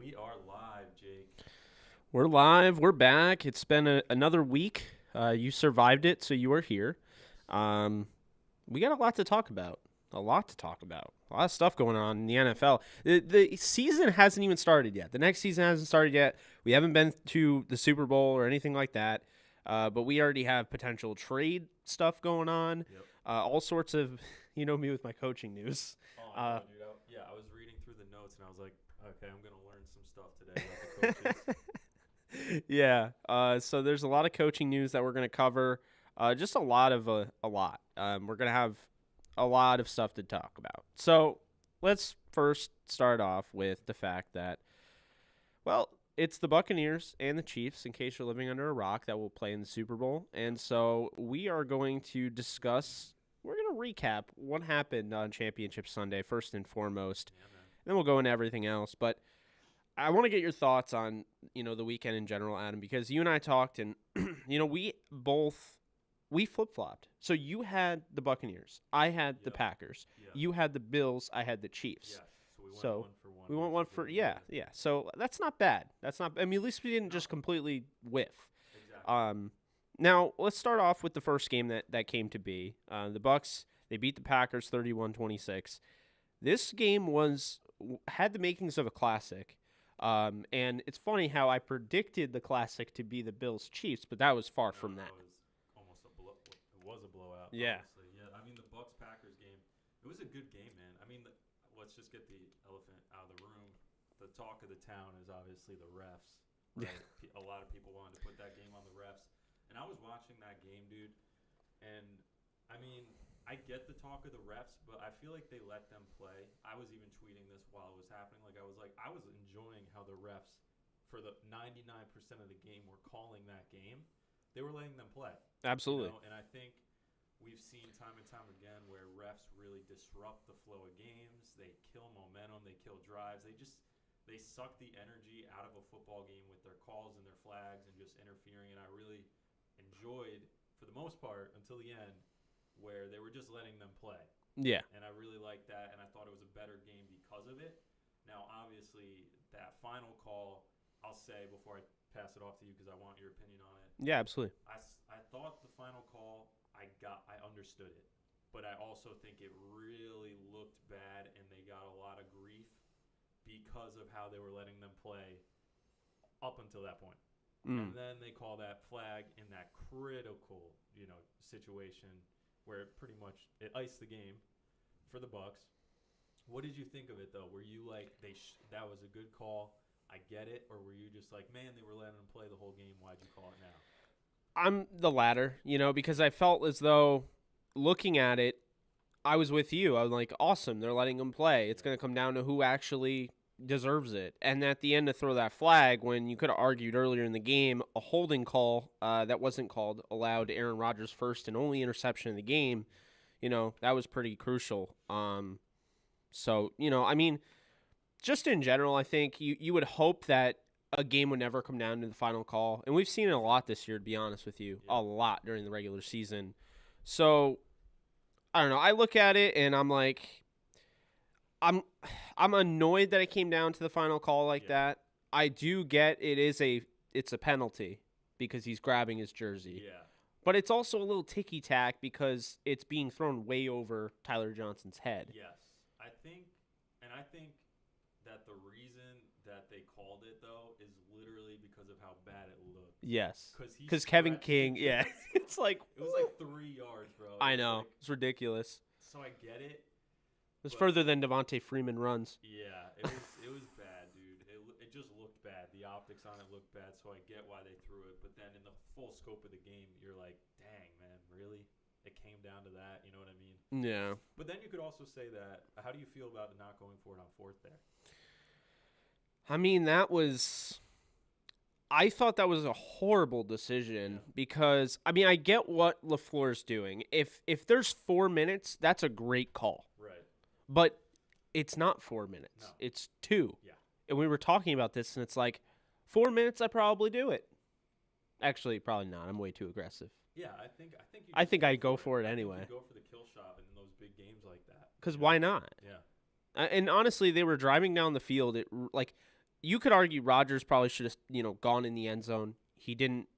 We are live, Jake. We're live. We're back. It's been another week. You survived it, so you are here. Yes. Um, we got a lot to talk about. A lot to talk about. A lot of stuff going on in the NFL. The season hasn't even started yet. The next season hasn't started yet. We haven't been to the Super Bowl or anything like that. But we already have potential trade stuff going on. Yep. All sorts of, you know me with my coaching news. Oh, I Uh, know, dude. I was reading through the notes and I was like, okay, I'm gonna learn some stuff today about the coaches. Yeah. So there's a lot of coaching news that we're going to cover. Just a lot of a lot. We're going to have a lot of stuff to talk about. So let's first start off with the fact that, well, it's the Buccaneers and the Chiefs, in case you're living under a rock, that will play in the Super Bowl. And so we are going to discuss, we're going to recap what happened on Championship Sunday, first and foremost. Yeah, man. And then we'll go into everything else. But I want to get your thoughts on, the weekend in general, Adam, because you and I talked and, we flip-flopped. So you had the Buccaneers. I had the Yep. Packers. Yeah. You had the Bills. I had the Chiefs. Yes. So we went So, one for one. We went which one is for, really yeah, good. yeah. So that's not bad. I mean, at least we didn't just completely whiff. Exactly. Now, let's start off with the first game that came to be. The Bucks, they beat the Packers 31-26. This game had the makings of a classic. And it's funny how I predicted the classic to be the Bills Chiefs, but that was far from that. Was almost a blow. It was a blowout. Yeah. Honestly. Yeah. I mean, the Bucks Packers game. It was a good game, man. I mean, let's just get the elephant out of the room. The talk of the town is obviously the refs. Right? A lot of people wanted to put that game on the refs, and I was watching that game, dude. And I mean, I get the talk of the refs, but I feel like they let them play. I was even tweeting this while it was happening. I was enjoying how the refs, for the 99% of the game, were calling that game. They were letting them play. Absolutely. And I think we've seen time and time again where refs really disrupt the flow of games. They kill momentum. They kill drives. They suck the energy out of a football game with their calls and their flags and just interfering. And I really enjoyed, for the most part, until the end, where they were just letting them play. Yeah. And I really liked that, and I thought it was a better game because of it. Now, obviously, that final call, I'll say before I pass it off to you because I want your opinion on it. Yeah, absolutely. I thought the final call, I understood it. But I also think it really looked bad, and they got a lot of grief because of how they were letting them play up until that point. And then they call that flag in that critical, situation where it pretty much iced the game for the Bucks. What did you think of it though? Were you like that was a good call? I get it, or were you just like, man, they were letting them play the whole game. Why'd you call it now? I'm the latter, because I felt as though looking at it, I was with you. I was like, awesome, they're letting them play. It's going to come down to who actually deserves it. And at the end to throw that flag when you could have argued earlier in the game, a holding call that wasn't called allowed Aaron Rodgers' first and only interception of the game, that was pretty crucial. So, I mean, just in general, I think you would hope that a game would never come down to the final call. And we've seen it a lot this year, to be honest with you, a lot during the regular season. So, I don't know. I look at it and I'm like, I'm annoyed that it came down to the final call like that. I do get it's a penalty because he's grabbing his jersey. Yeah. But it's also a little ticky-tack because it's being thrown way over Tyler Johnson's head. Yes. I think that the reason that they called it though is literally because of how bad it looked. Yes. Because Kevin King, yeah. It's like it was like 3 yards, bro. I know. It's ridiculous. So I get it. It's further than Devontae Freeman runs. Yeah, it was bad, dude. It just looked bad. The optics on it looked bad, so I get why they threw it. But then in the full scope of the game, you're like, dang, man, really? It came down to that, you know what I mean? Yeah. But then you could also say that, how do you feel about not going for it on fourth there? I mean, I thought that was a horrible decision because, I mean, I get what LaFleur's doing. If there's 4 minutes, that's a great call. Right. But it's not 4 minutes. No. It's 2. Yeah. And we were talking about this, and it's like, 4 minutes, I probably do it. Actually, probably not. I'm way too aggressive. Yeah, I think I'd go for it anyway. You go for the kill shot in those big games like that. Because why not? Yeah. And honestly, they were driving down the field. you could argue Rodgers probably should have, gone in the end zone. He didn't.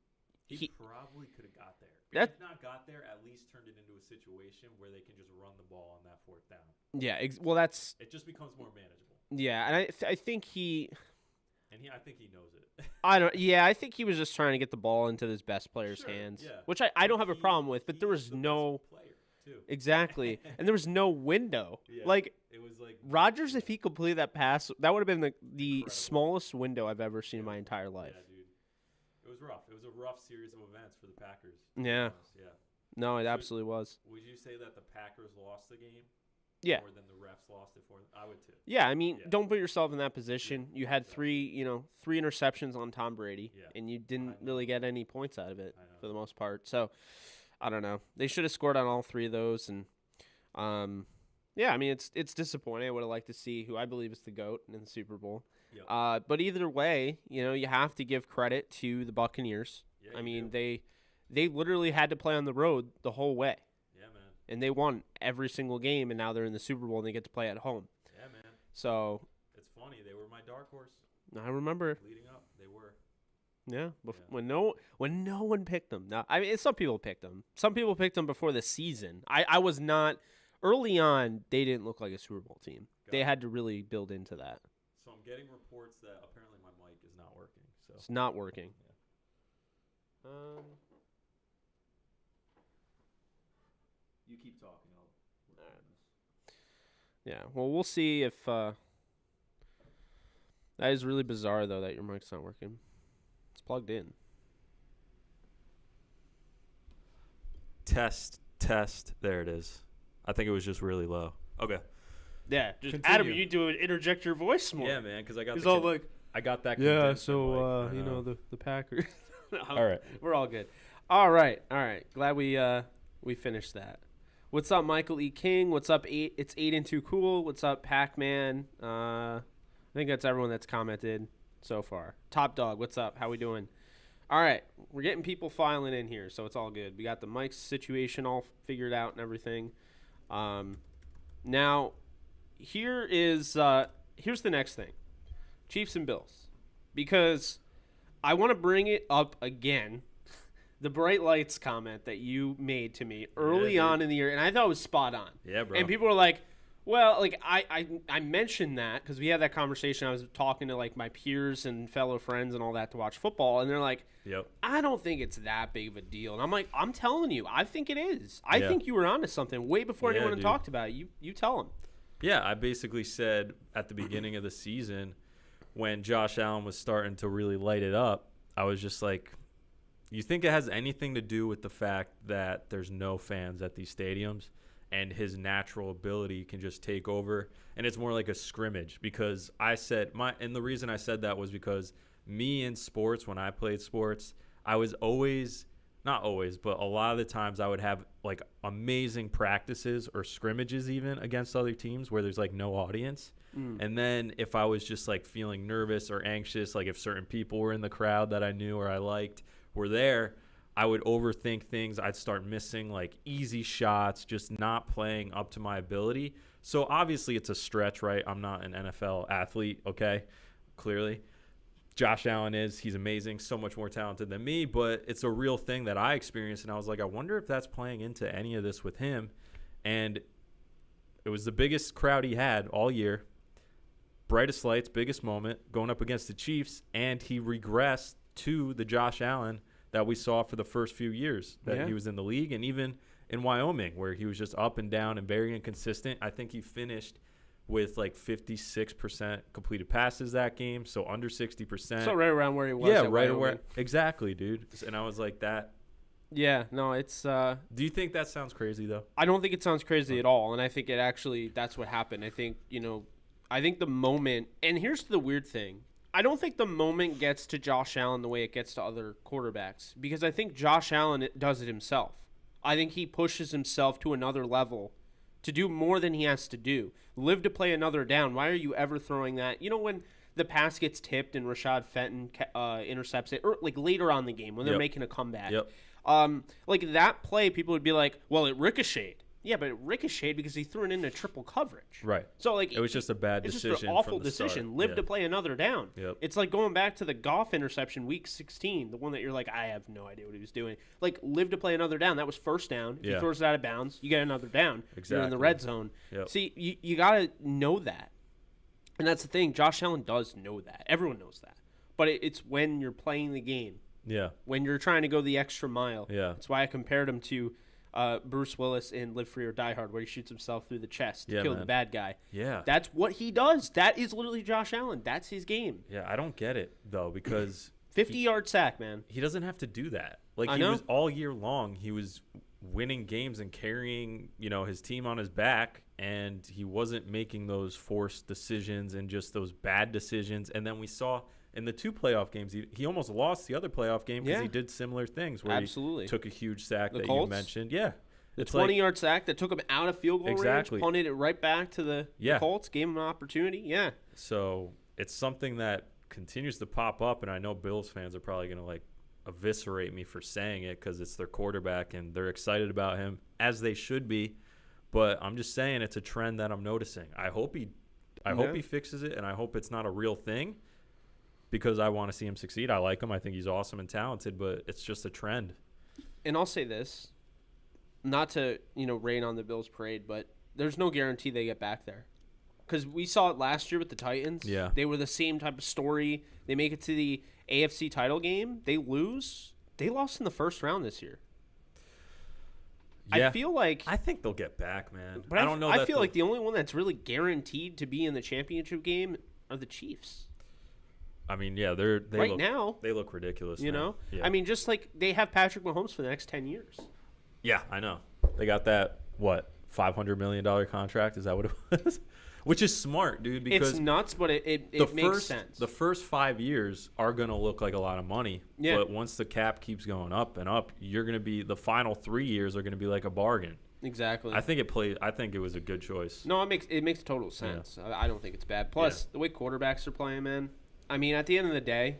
He probably could have got there. If not got there, at least turned it into a situation where they can just run the ball on that fourth down. Yeah, well, that's. It just becomes more manageable. Yeah, and I think he. And I think he knows it. I think he was just trying to get the ball into his best player's hands, yeah. which I don't have a problem with. But there was no. Best player, too. Exactly, and there was no window. Yeah. It was like Rodgers, if he completed that pass, that would have been the smallest window I've ever seen in my entire life. Yeah, dude. It was rough. It was a rough series of events for the Packers. Yeah. Yeah. No, it absolutely was. Would you say that the Packers lost the game? Yeah. More than the refs lost it for them? I would too. Yeah, I mean, don't put yourself in that position. You had three interceptions on Tom Brady, and you didn't really get any points out of it for the most part. So, I don't know. They should have scored on all three of those, and yeah, I mean, it's disappointing. I would have liked to see who I believe is the GOAT in the Super Bowl. Yep. But either way, you have to give credit to the Buccaneers. Yeah, I mean, they literally had to play on the road the whole way. Yeah, man. And they won every single game, and now they're in the Super Bowl, and they get to play at home. Yeah, man. So it's funny. They were my dark horse. I remember. Leading up, they were. Yeah, when no one picked them. Now, I mean, some people picked them. Some people picked them before the season. I was not. Early on, they didn't look like a Super Bowl team. They had to really build into that. So I'm getting reports that apparently my mic is not working. So it's not working. Yeah. You keep talking. I'll work on this. Yeah. Well, we'll see if that is really bizarre though that your mic's not working. It's plugged in. Test. There it is. I think it was just really low. Okay. Yeah, just Continue. Adam, you do interject your voice more. Yeah, man, because I got. He's all like, I got that. Yeah, so the Packers. All right, we're all good. All right. Glad we finished that. What's up, Michael E. King? What's up? It's 8-2 Cool. What's up, Pac-Man? I think that's everyone that's commented so far. Top Dog, what's up? How we doing? All right, we're getting people filing in here, so it's all good. We got the mic situation all figured out and everything. Now, here's the next thing. Chiefs and Bills. Because I want to bring it up again. The bright lights comment that you made to me early on in the year, and I thought it was spot on. Yeah, bro. And people were like, well, like I mentioned that because we had that conversation. I was talking to like my peers and fellow friends and all that to watch football, and they're like, "Yep, I don't think it's that big of a deal." And I'm like, I'm telling you, I think it is. I think you were onto something way before anyone had talked about it. You tell them. Yeah, I basically said at the beginning of the season when Josh Allen was starting to really light it up, I was just like, you think it has anything to do with the fact that there's no fans at these stadiums and his natural ability can just take over, and it's more like a scrimmage? Because I said and the reason I said that was because me in sports, when I played sports, I was always, not always, but a lot of the times I would have like amazing practices or scrimmages even against other teams where there's like no audience. And then if I was just like feeling nervous or anxious, like if certain people were in the crowd that I knew or I liked were there, I would overthink things. I'd start missing like easy shots, just not playing up to my ability. So obviously it's a stretch, right? I'm not an NFL athlete, okay? Clearly. Josh Allen is. He's amazing, so much more talented than me, but it's a real thing that I experienced, and I was like, I wonder if that's playing into any of this with him. And it was the biggest crowd he had all year, brightest lights, biggest moment, going up against the Chiefs, and he regressed to the Josh Allen that we saw for the first few years that he was in the league, and even in Wyoming where he was just up and down and very inconsistent. I think he finished with like 56% completed passes that game, so under 60%. So right around where he was. Yeah, right where. Exactly, dude. And I was like that. Yeah, no, it's. Do you think that sounds crazy though? I don't think it sounds crazy at all, and I think it actually that's what happened. I think I think the moment, and here's the weird thing. I don't think the moment gets to Josh Allen the way it gets to other quarterbacks, because I think Josh Allen does it himself. I think he pushes himself to another level to do more than he has to do. Live to play another down. Why are you ever throwing that? When the pass gets tipped and Rashad Fenton intercepts it, or like later on in the game when they're making a comeback. Yep. Like that play, people would be like, well, it ricocheted. Yeah, but it ricocheted because he threw it into triple coverage. Right. So like It was just a bad decision. It's just an awful from the decision. start. Live Yeah. to play another down. Yep. It's like going back to the Goff interception week 16, the one that you're like, I have no idea what he was doing. Like, live to play another down. That was first down. If he Yeah. throws it out of bounds, you get another down. You're in the Exactly. red zone. Yep. See, you got to know that. And that's the thing. Josh Allen does know that. Everyone knows that. But it's when you're playing the game, Yeah. when you're trying to go the extra mile. Yeah. That's why I compared him to Bruce Willis in Live Free or Die Hard, where he shoots himself through the chest to Yeah, kill the man. bad guy. Yeah. That's what he does. That is literally Josh Allen. That's his game. Yeah. I don't get it though, because 50-yard sack, man. he doesn't have to do that. Like I he know. was all year long. He was winning games and carrying, his team on his back, and he wasn't making those forced decisions and just those bad decisions. And then we saw in the 2 playoff games, he almost lost the other playoff game because Yeah. he did similar things where Absolutely. he took a huge sack The that Colts? you mentioned. Yeah. The It's like- 20-yard sack that took him out of field goal Exactly. range, punted it right back to the Yeah. Colts, gave him an opportunity. Yeah. So it's something that continues to pop up, and I know Bills fans are probably going to eviscerate me for saying it because it's their quarterback and they're excited about him, as they should be. But I'm just saying it's a trend that I'm noticing. I hope he fixes it, and I hope it's not a real thing because I want to see him succeed. I like him. I think he's awesome and talented, but it's just a trend. And I'll say this, not to, rain on the Bills parade, but there's no guarantee they get back there. Because we saw it last year with the Titans. Yeah. They were the same type of story. They make it to the AFC title game. They lose. They lost in the first round this year. Yeah. I feel like... I think they'll get back, man. But I don't know. I feel like the only one that's really guaranteed to be in the championship game are the Chiefs. I mean, yeah, they Right look, now. they look ridiculous. You now. know? Yeah. I mean, just like they have Patrick Mahomes for the next 10 years. Yeah, I know. They got that, $500 million contract? Is that what it was? Which is smart, dude, because It's nuts, but it makes sense. the first 5 years are going to look like a lot of money. Yeah. But once the cap keeps going up and up, you're going to be – the final 3 years are going to be like a bargain. Exactly. I think it was a good choice. No, it makes total sense. I don't think it's bad. Plus, the way quarterbacks are playing, man. I mean, at the end of the day,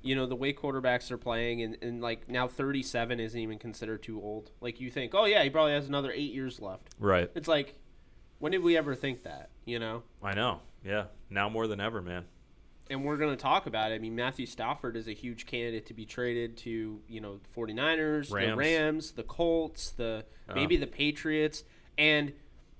the way quarterbacks are playing, and now 37 isn't even considered too old. Like, you think, oh, yeah, he probably has another 8 years left. Right. It's like, when did we ever think that, I know. Yeah. Now more than ever, man. And we're going to talk about it. I mean, Matthew Stafford is a huge candidate to be traded to, the 49ers, the Rams, the Colts, maybe the Patriots. And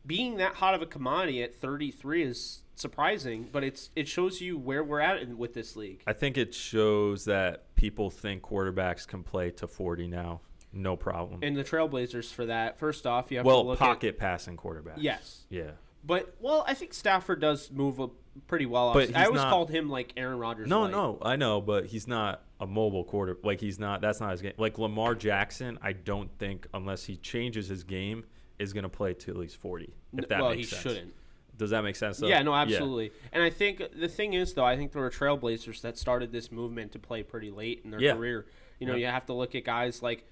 being that hot of a commodity at 33 is surprising, but it shows you where we're at with this league. I think it shows that people think quarterbacks can play to 40 now. No problem. And the Trailblazers for that, first off, you have to Well, look pocket passing quarterbacks. Yes. Yeah. But, I think Stafford does move pretty well. But I always not- called him like Aaron Rodgers. No, I know, but he's not a mobile quarter. Like, that's not his game. Like, Lamar Jackson, I don't think, unless he changes his game, is going to play to at least 40, if that makes sense. He shouldn't. Does that make sense, though? Yeah, no, absolutely. And I think the thing is, though, I think there were Trailblazers that started this movement to play pretty late in their career. You have to look at guys like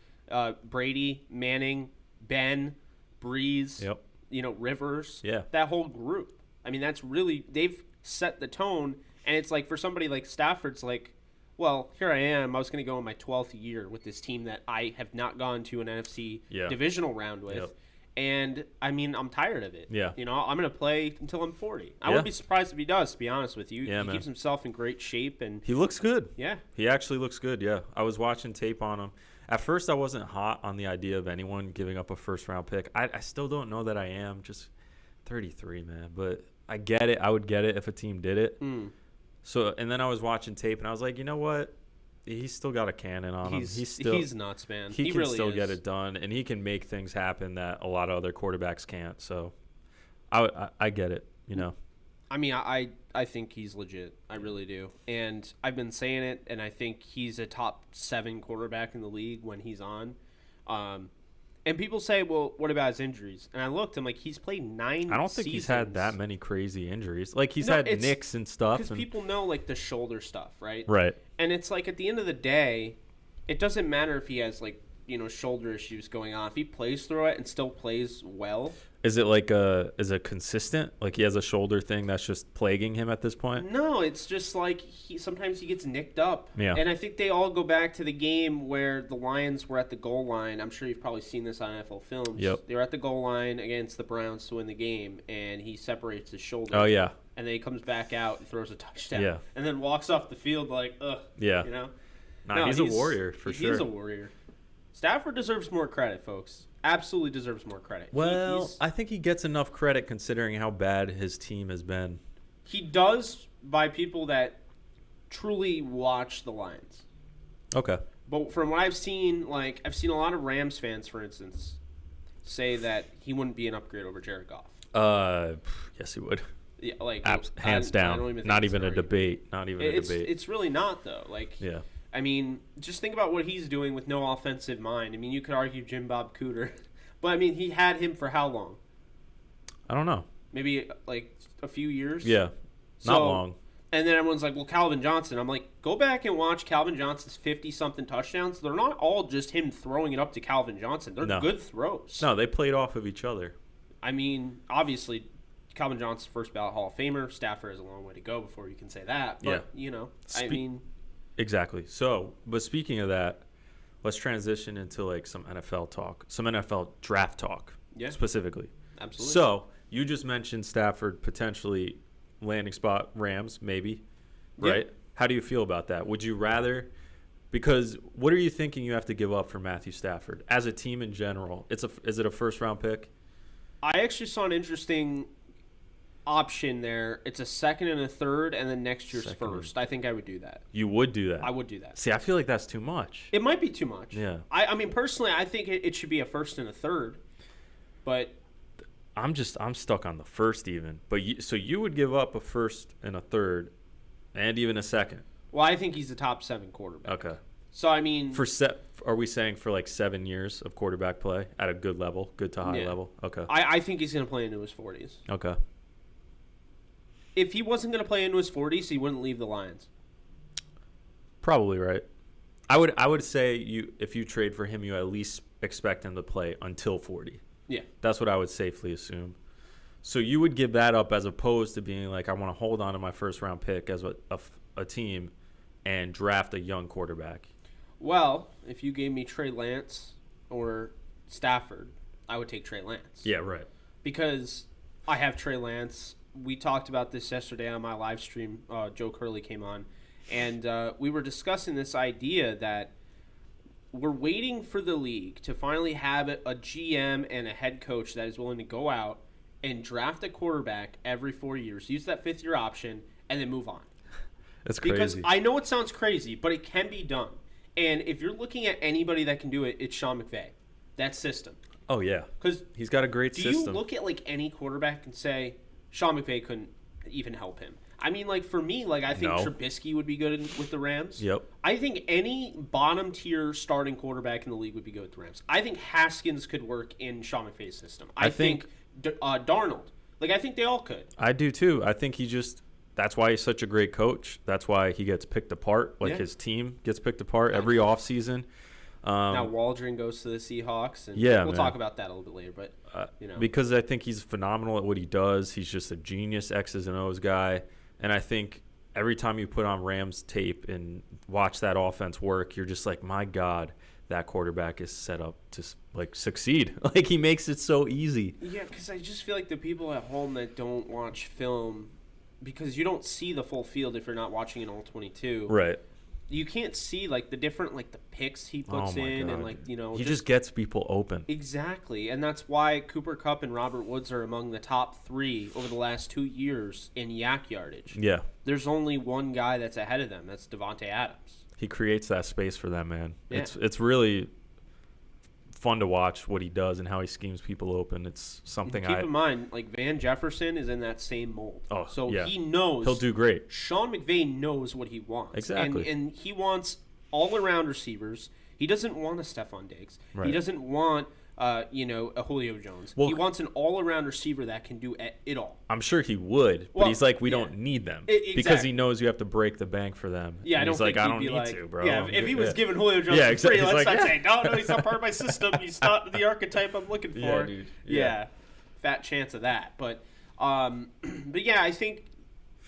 Brady, Manning, Ben, Breeze, Rivers, that whole group. I mean, they've set the tone, and it's like for somebody like Stafford's like, well, here I am. I was going to go in my 12th year with this team that I have not gone to an NFC divisional round with. Yep. And, I mean, I'm tired of it. Yeah. I'm going to play until I'm 40. I wouldn't be surprised if he does, to be honest with you. Yeah, he keeps himself in great shape. And he looks good. Yeah. He actually looks good, yeah. I was watching tape on him. At first, I wasn't hot on the idea of anyone giving up a first-round pick. I still don't know that I am. Just 33, man. But I get it. I would get it if a team did it. So, and then I was watching tape, and I was like, you know what? He's still got a cannon on him. He's nuts, man. He can really still is. get it done, and he can make things happen that a lot of other quarterbacks can't. So, I get it. I mean, I think he's legit. I really do. And I've been saying it, and I think he's a top 7 quarterback in the league when he's on. And people say, well, what about his injuries? And I looked, I'm like, he's played 9 I don't think he's had that many crazy injuries. Like, he's had nicks and stuff. Because people know, like, the shoulder stuff, right? Right. And it's like, at the end of the day, it doesn't matter if he has, like, shoulder issues going on. If he plays through it and still plays well, Is it is it consistent? Like he has a shoulder thing that's just plaguing him at this point? No, it's just like sometimes he gets nicked up. Yeah. And I think they all go back to the game where the Lions were at the goal line. I'm sure you've probably seen this on NFL Films. Yep. They were at the goal line against the Browns to win the game, and he separates his shoulder. Oh, yeah. And then he comes back out and throws a touchdown. Yeah. And then walks off the field like, ugh. Yeah. You know? Nah, No, he's a warrior for sure. He's a warrior. Stafford deserves more credit, folks. Absolutely deserves more credit. Well, I think he gets enough credit considering how bad his team has been. He does by people that truly watch the Lions. Okay. But from what I've seen, like I've seen a lot of Rams fans, for instance, say that he wouldn't be an upgrade over Jared Goff. Yes, he would. Yeah, like hands down. I don't even think not it's even an a debate. Not even a debate. It's really not though. Like, yeah. I mean, just think about what he's doing with no offensive mind. I mean, you could argue Jim Bob Cooter, but I mean, he had him for how long? I don't know. Maybe like a few years. Yeah, not long. And then everyone's like, well, Calvin Johnson. I'm like, go back and watch Calvin Johnson's 50-something touchdowns. They're not all just him throwing it up to Calvin Johnson. They're good throws. No, they played off of each other. I mean, obviously, Calvin Johnson's first ballot Hall of Famer. Stafford has a long way to go before you can say that. But, you know, I mean. Exactly. So, but speaking of that, let's transition into like some NFL talk, some NFL draft talk, specifically. Absolutely. So, you just mentioned Stafford potentially landing spot Rams, maybe, right? Yeah. How do you feel about that? Would you rather? Because what are you thinking you have to give up for Matthew Stafford as a team in general? Is it a first round pick? I actually saw an interesting option there. It's a second and a third, and then next year's first. I think I would do that. You would do that? I would do that. See, I feel like that's too much. It might be too much. Yeah. I mean, personally, I think it should be a first and a third, but I'm stuck on the first even. But so you would give up a first and a third, and even a second. Well, I think he's a top 7 quarterback. Okay. So I mean, are we saying for like 7 years of quarterback play at a good level, good to high level? Okay. I think he's going to play into his 40s. Okay. If he wasn't going to play into his 40s, he wouldn't leave the Lions. Probably right. I would say if you trade for him, you at least expect him to play until 40. Yeah. That's what I would safely assume. So you would give that up as opposed to being like, I want to hold on to my first round pick as a team and draft a young quarterback. Well, if you gave me Trey Lance or Stafford, I would take Trey Lance. Yeah, right. Because I have Trey Lance. We talked about this yesterday on my live stream. Joe Curley came on, and we were discussing this idea that we're waiting for the league to finally have a GM and a head coach that is willing to go out and draft a quarterback every 4 years, use that 5th-year option, and then move on. That's crazy. Because I know it sounds crazy, but it can be done. And if you're looking at anybody that can do it, it's Sean McVay. That system. Oh, yeah. Because he's got a great system. Do you look at like any quarterback and say Sean McVay couldn't even help him? I mean, like for me, like I think Trubisky would be good with the Rams. Yep. I think any bottom tier starting quarterback in the league would be good with the Rams. I think Haskins could work in Sean McVay's system. I think Darnold. Like I think they all could. I do too. I think that's why he's such a great coach. That's why he gets picked apart. Like his team gets picked apart every offseason. Now Waldron goes to the Seahawks. And we'll talk about that a little bit later. But because I think he's phenomenal at what he does. He's just a genius X's and O's guy. And I think every time you put on Rams tape and watch that offense work, you're just like, my God, that quarterback is set up to like succeed. Like he makes it so easy. Yeah, because I just feel like the people at home that don't watch film, because you don't see the full field if you're not watching an all 22. Right. You can't see like the different like the picks he puts in, and like he just gets people open. Exactly, and that's why Cooper Kupp and Robert Woods are among the top 3 over the last 2 years in yak yardage. Yeah, there's only one guy that's ahead of them. That's Devontae Adams. He creates that space for them, man. Yeah. It's really fun to watch what he does and how he schemes people open. It's something Keep in mind, like Van Jefferson is in that same mold. Oh, so yeah. he knows he'll do great. Sean McVay knows what he wants. Exactly. And he wants all-around receivers. He doesn't want a Stephon Diggs. Right. He doesn't want a Julio Jones. Well, he wants an all-around receiver that can do it all. I'm sure he would, but he's like, we don't need them because he knows you have to break the bank for them. Yeah, and I don't think I he'd don't be need like, to, bro. Yeah, if he was giving Julio Jones free, let's not say, no, he's not part of my system. He's not the archetype I'm looking for. Yeah, dude. Yeah. fat chance of that. But yeah, I think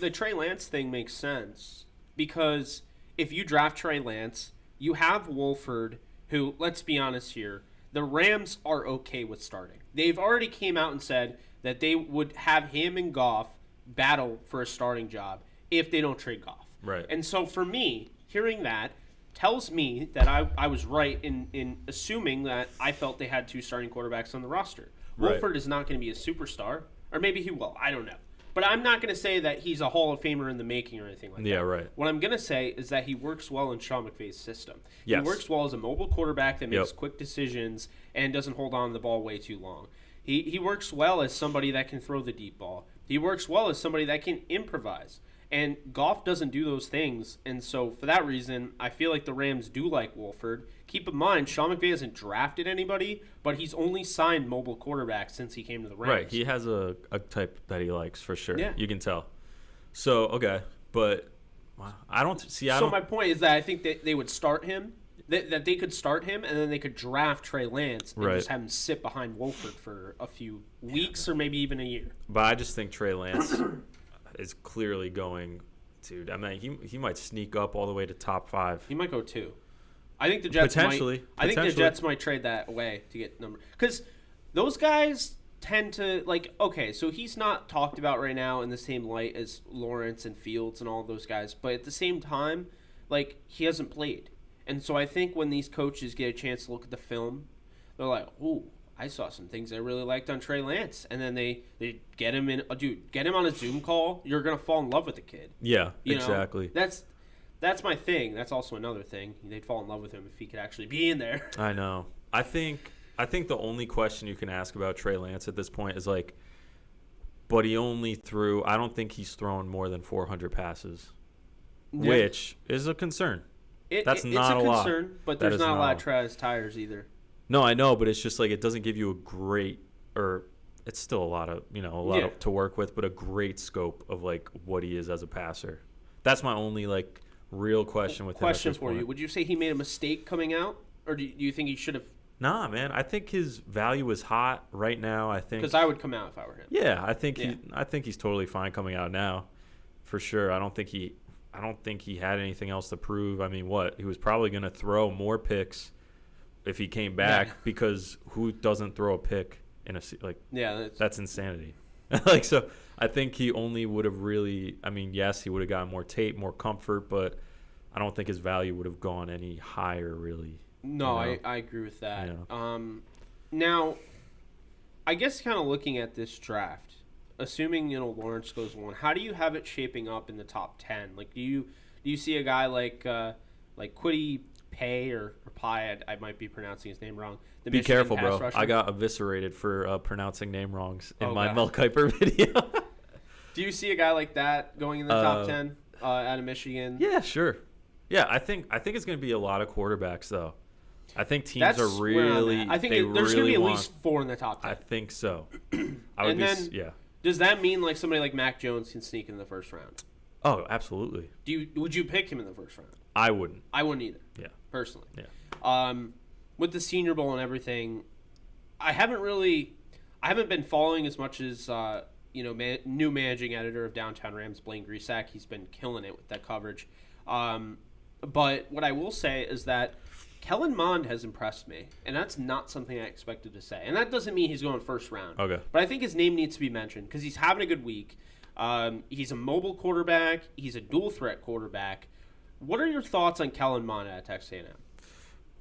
the Trey Lance thing makes sense because if you draft Trey Lance, you have Wolford, who, let's be honest here, the Rams are okay with starting. They've already came out and said that they would have him and Goff battle for a starting job if they don't trade Goff. Right. And so for me, hearing that tells me that I was right in assuming that I felt they had 2 starting quarterbacks on the roster. Right. Wolford is not going to be a superstar, or maybe he will. I don't know. But I'm not going to say that he's a Hall of Famer in the making or anything like that. Yeah, right. What I'm going to say is that he works well in Sean McVay's system. Yes. He works well as a mobile quarterback that makes quick decisions and doesn't hold on to the ball way too long. He works well as somebody that can throw the deep ball. He works well as somebody that can improvise. And Goff doesn't do those things. And so for that reason, I feel like the Rams do like Wolford. Keep in mind, Sean McVay hasn't drafted anybody, but he's only signed mobile quarterbacks since he came to the Rams. Right. He has a type that he likes for sure. Yeah. You can tell. So, okay. But I don't see. So my point is that I think that they would start him, that they could start him, and then they could draft Trey Lance and just have him sit behind Wolford for a few weeks or maybe even a year. But I just think Trey Lance is clearly going, dude. I mean, he might sneak up all the way to top 5. He might go 2. I think the Jets Potentially. I think the Jets might trade that away to get number, because those guys tend to okay, so he's not talked about right now in the same light as Lawrence and Fields and all those guys, but at the same time, he hasn't played. And so I think when these coaches get a chance to look at the film, they're like, "Ooh, I saw some things I really liked on Trey Lance," and then they get him in. Get him on a Zoom call. You're gonna fall in love with the kid. Yeah, you exactly. Know? That's my thing. That's also another thing. They'd fall in love with him if he could actually be in there. I know. I think the only question you can ask about Trey Lance at this point is but he only threw. I don't think he's thrown more than 400 passes, which is a concern. That's not a lot. It's a concern, but there's not a lot of Travis tires either. No, I know, but it's just it doesn't give you a great, or it's still a lot of to work with, but a great scope of what he is as a passer. That's my only real question with him. Question for you: would you say he made a mistake coming out, or do you think he should have? Nah, man. I think his value is hot right now. I think because I would come out if I were him. Yeah, I think he's totally fine coming out now, for sure. I don't think he had anything else to prove. I mean, he was probably going to throw more picks if he came back because who doesn't throw a pick in a that's insanity. So I think he only would have really. I mean, yes, he would have gotten more tape, more comfort, but I don't think his value would have gone any higher, really. No, I agree with that. Yeah. Now, I guess kind of looking at this draft, assuming Lawrence goes 1, how do you have it shaping up in the top 10? Do you see a guy like Kwity Paye or Pye? I might be pronouncing his name wrong. Be careful, bro. Rusher? I got eviscerated for pronouncing name wrongs in my Mel Kiper video. Do you see a guy like that going in the top 10 out of Michigan? Yeah, sure. Yeah, I think it's going to be a lot of quarterbacks though. I think teams are really. I think there's going to be at least 4 in the top 10. I think so. Does that mean somebody like Mac Jones can sneak in the first round? Oh, absolutely. Would you pick him in the first round? I wouldn't. I wouldn't either. Yeah. Personally. Yeah. With the Senior Bowl and everything, I haven't been following as much as new managing editor of Downtown Rams, Blaine Grisack. He's been killing it with that coverage. But what I will say is that Kellen Mond has impressed me, and that's not something I expected to say. And that doesn't mean he's going first round. Okay. But I think his name needs to be mentioned because he's having a good week. He's a mobile quarterback. He's a dual threat quarterback. What are your thoughts on Kellen Mond at Texas A&M?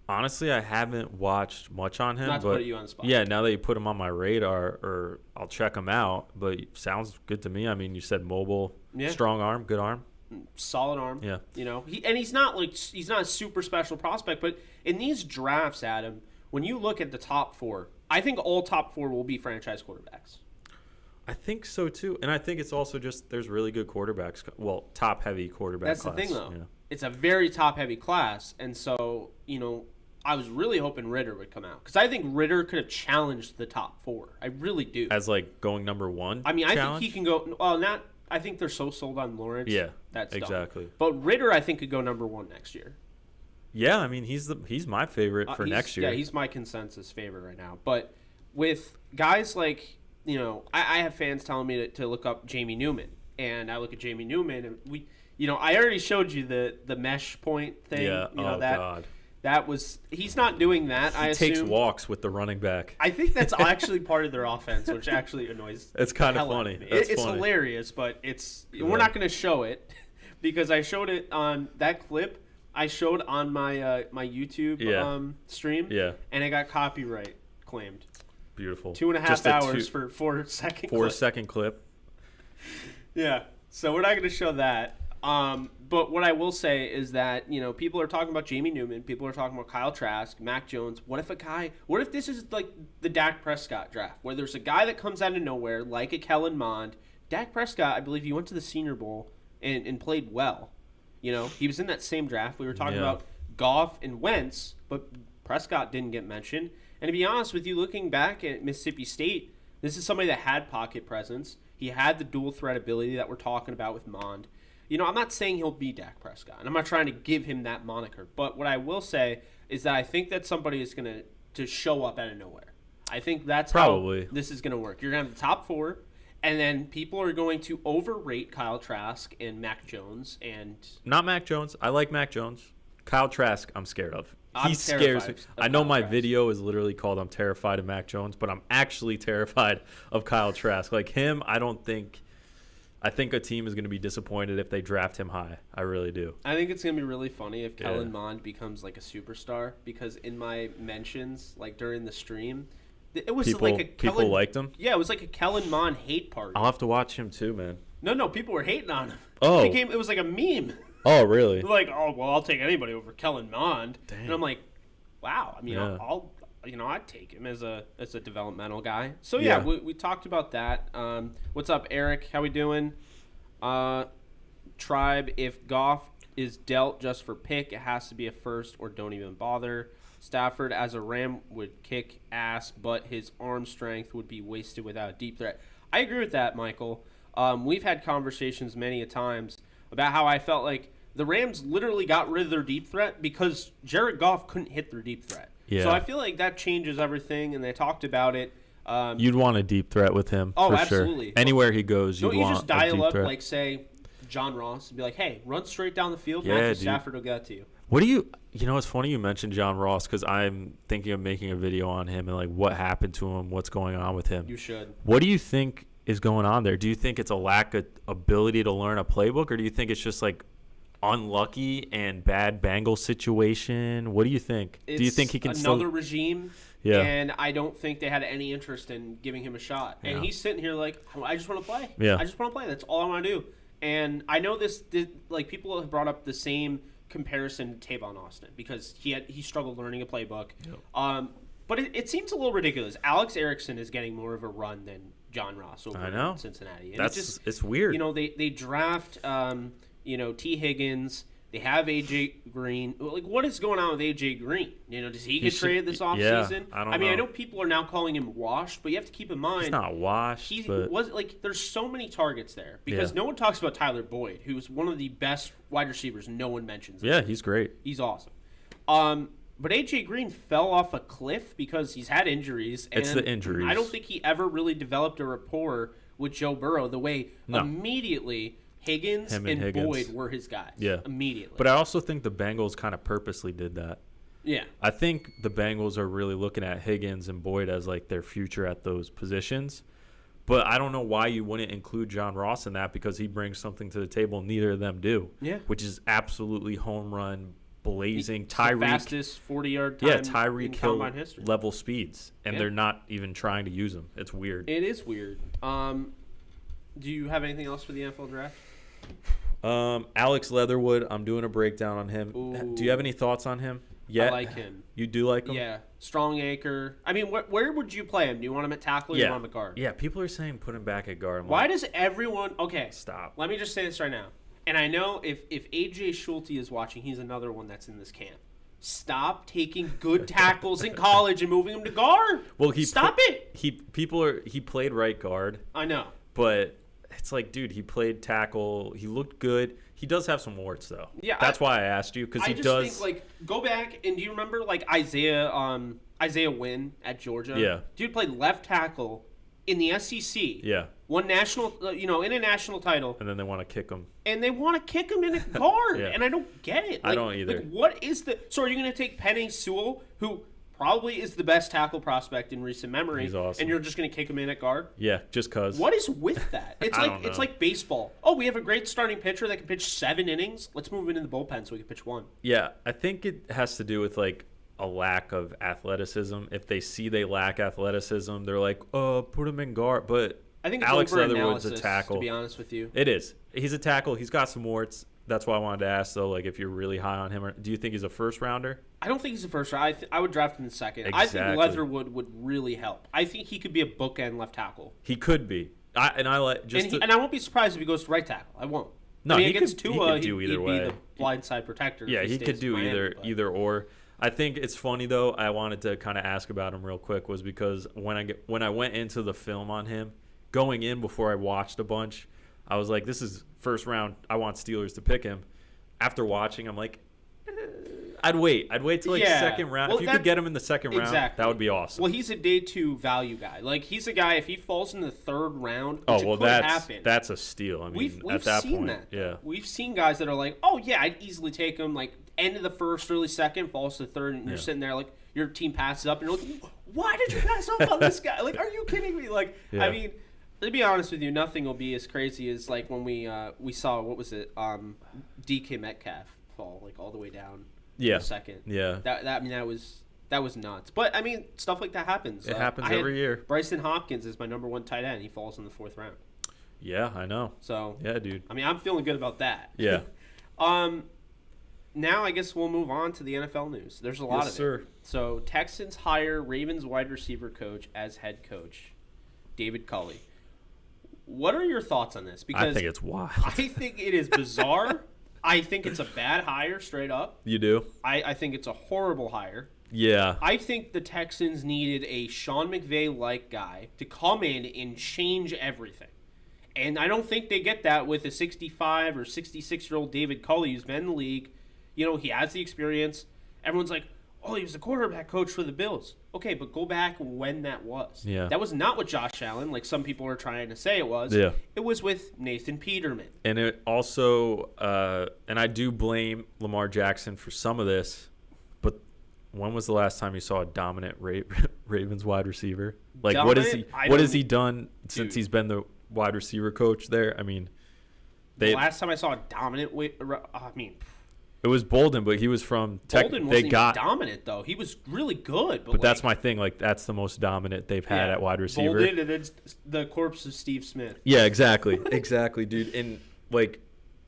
Honestly, I haven't watched much on him. Not to put you on the spot. Yeah, now that you put him on my radar, or I'll check him out. But sounds good to me. I mean, you said mobile, strong arm, good arm. Solid arm. Yeah. He's not a super special prospect, but in these drafts, Adam, when you look at the top 4, I think all top 4 will be franchise quarterbacks. I think so too, and I think it's also just there's really good quarterbacks. Well, top heavy quarterback. That's class, the thing, though. It's a very top heavy class, and so I was really hoping Ritter would come out because I think Ritter could have challenged the top 4. I really do. As going number 1. I mean, I think he can go. Well, not. I think they're so sold on Lawrence. Yeah, that's exactly. Dumb. But Ritter, I think, could go number 1 next year. Yeah, I mean, he's my favorite for next year. Yeah, he's my consensus favorite right now. But with guys like I have fans telling me to look up Jamie Newman, and I look at Jamie Newman, and I already showed you the mesh point thing. Yeah. God. That was he's not doing that. He takes walks with the running back. I think that's actually part of their offense, which actually annoys. It's kind of funny. It's funny. Hilarious, but we're not going to show it because I showed it on that clip. I showed on my my YouTube stream, and it got copyright claimed. Beautiful. 2.5 hours for 4-second. 4-second clip. Yeah, so we're not going to show that. But what I will say is that, people are talking about Jamie Newman. People are talking about Kyle Trask, Mac Jones. What if this is like the Dak Prescott draft, where there's a guy that comes out of nowhere, like a Kellen Mond. Dak Prescott, I believe he went to the Senior Bowl and played well. He was in that same draft. We were talking about Goff and Wentz, but Prescott didn't get mentioned. And to be honest with you, looking back at Mississippi State, this is somebody that had pocket presence. He had the dual threat ability that we're talking about with Mond. I'm not saying he'll be Dak Prescott, and I'm not trying to give him that moniker. But what I will say is that I think that somebody is going to show up out of nowhere. I think that's how this is going to work. You're going to have the top 4, and then people are going to overrate Kyle Trask and Mac Jones. And not Mac Jones. I like Mac Jones. Kyle Trask, I'm scared of. He scares me. I know my video is literally called "I'm terrified of Mac Jones," but I'm actually terrified of Kyle Trask. Like him, I think a team is going to be disappointed if they draft him high. I really do. I think it's going to be really funny if Kellen Mond becomes like a superstar, because in my mentions, like during the stream, it was like a people liked him. Yeah, it was like a Kellen Mond hate party. I'll have to watch him too, man. No, people were hating on him. Oh, it was like a meme. Oh, really? Like, I'll take anybody over Kellen Mond. Dang. And I'm like, wow. I mean, I'd take him as a developmental guy. So yeah, we talked about that. What's up, Eric? How we doing? Tribe, if Goff is dealt just for pick, it has to be a first or don't even bother. Stafford as a Ram would kick ass, but his arm strength would be wasted without a deep threat. I agree with that, Michael. We've had conversations many a times about how I felt like the Rams literally got rid of their deep threat because Jared Goff couldn't hit their deep threat. Yeah. So I feel like that changes everything, and they talked about it. You'd want a deep threat with him. Oh, for absolutely. Sure. Anywhere he goes, you want just dial a deep up, threat. Like, say, John Ross, and be like, hey, run straight down the field. Matthew Stafford will get to you. What do you it's funny you mentioned John Ross, because I'm thinking of making a video on him and, like, what happened to him, what's going on with him. You should. What do you think is going on there? Do you think it's a lack of ability to learn a playbook, or do you think it's just, like, unlucky and bad Bengals situation? What do you think? Do you think he can another regime? Yeah. And I don't think they had any interest in giving him a shot. And he's sitting here like, I just want to play. Yeah. I just want to play. That's all I want to do. And I know this like, people have brought up the same comparison to Tavon Austin because he struggled learning a playbook. Yep. But it seems a little ridiculous. Alex Erickson is getting more of a run than John Ross over in Cincinnati. And it's weird. They draft T. Higgins. They have A.J. Green. Like, what is going on with A.J. Green? Does he get traded this offseason? Yeah, I mean, I know people are now calling him washed, but you have to keep in mind. He's not washed. There's so many targets there because no one talks about Tyler Boyd, who's one of the best wide receivers no one mentions. Yeah, he's great. He's awesome. But A.J. Green fell off a cliff because he's had injuries. And it's the injuries. I don't think he ever really developed a rapport with Joe Burrow the way immediately Higgins and Boyd were his guys. Yeah. Immediately. But I also think the Bengals kind of purposely did that. Yeah. I think the Bengals are really looking at Higgins and Boyd as, like, their future at those positions. But I don't know why you wouldn't include John Ross in that, because he brings something to the table neither of them do. Yeah. Which is absolutely home run, blazing. Tyreek, the fastest 40-yard time Tyreek Hill level speeds. And they're not even trying to use them. It's weird. It is weird. Do you have anything else for the NFL draft? Alex Leatherwood, I'm doing a breakdown on him. Ooh. Do you have any thoughts on him? Yeah, I like him. You do like him? Yeah, strong anchor. I mean, where would you play him? Do you want him at tackle or do you want him at guard? Yeah, people are saying put him back at guard. Why does everyone – okay. Stop. Let me just say this right now. And I know if A.J. Schulte is watching, he's another one that's in this camp. Stop taking good tackles in college and moving them to guard. Well, Stop it. He played right guard. I know. But it's like, dude, he played tackle. He looked good. He does have some warts, though. Yeah, that's why I asked you, because he does. I just think, like, go back and do you remember, like, Isaiah Wynn at Georgia? Yeah. Dude played left tackle in the SEC. Yeah. Won national, in a national title. And then they want to kick him. And they want to kick him in a guard. Yeah. And I don't get it. I don't either. What is so are you going to take Penei Sewell, who probably is the best tackle prospect in recent memory, He's awesome. and you're just going to kick him in at guard? Yeah, just because. What is with that? It's I like don't know. it's like baseball. Oh, we have a great starting pitcher that can pitch 7 innings. Let's move him into the bullpen so we can pitch 1. Yeah, I think it has to do with like a lack of athleticism. If they see they lack athleticism, they're like, put him in guard. But I think it's Alex Leatherwood's a overanalysis, tackle. to be honest with you. It is. He's a tackle. He's got some warts. That's why I wanted to ask, though, like if you're really high on him. Or do you think he's a first rounder? I don't think he's a first round. I would draft him in the second. Exactly. I think Leatherwood would really help. I think he could be a bookend left tackle. He could be. And I won't be surprised if he goes to right tackle. I won't. No, he could do either he'd way. Be the blindside protector. Yeah, if he could stays do in Miami, either or. I think it's funny though. I wanted to kind of ask about him real quick was because when I went into the film on him, going in before I watched a bunch, I was like, this is first round. I want Steelers to pick him. After watching, I'm like, I'd wait till like second round. Well, if you could get him in the second round, that would be awesome. Well, he's a day 2 value guy. Like he's a guy. If he falls in the 3rd round, which could happen. That's a steal. I mean, we've at that seen point, that. Yeah, we've seen guys that are like, oh yeah, I'd easily take him. Like end of the 1st, early 2nd, falls to the 3rd, and you're sitting there like your team passes up, and you're like, why did you pass up on this guy? Like, are you kidding me? Like, I mean. To be honest with you, nothing will be as crazy as like when we saw what was it, DK Metcalf fall like all the way down. Yeah. To the 2nd. Yeah. That was nuts. But I mean, stuff like that happens. It happens every year. Bryson Hopkins is my number 1 tight end. He falls in the 4th round. Yeah, I know. So yeah, dude. I mean, I'm feeling good about that. Yeah. Now I guess we'll move on to the NFL news. There's a lot of it. So Texans hire Ravens wide receiver coach as head coach, David Culley. What are your thoughts on this? Because I think it's wild. I think it is bizarre. I think it's a bad hire, straight up. You do? I think it's a horrible hire. Yeah. I think the Texans needed a Sean McVay-like guy to come in and change everything. And I don't think they get that with a 65 or 66-year-old David Culley who's been in the league. You know, he has the experience. Everyone's like, oh, he was the quarterback coach for the Bills. Okay, but go back when that was. Yeah. That was not with Josh Allen, like some people are trying to say it was. Yeah. It was with Nathan Peterman. And it also, and I do blame Lamar Jackson for some of this, but when was the last time you saw a dominant Ravens wide receiver? Like, Dominant? what has he done since he's been the wide receiver coach there? I mean, the last time I saw a dominant, it was Bolden, but he was from Bolden wasn't even dominant though. He was really good, but that's my thing. Like that's the most dominant they've had at wide receiver. Bolden and then the corpse of Steve Smith. Yeah, exactly, exactly, dude. And like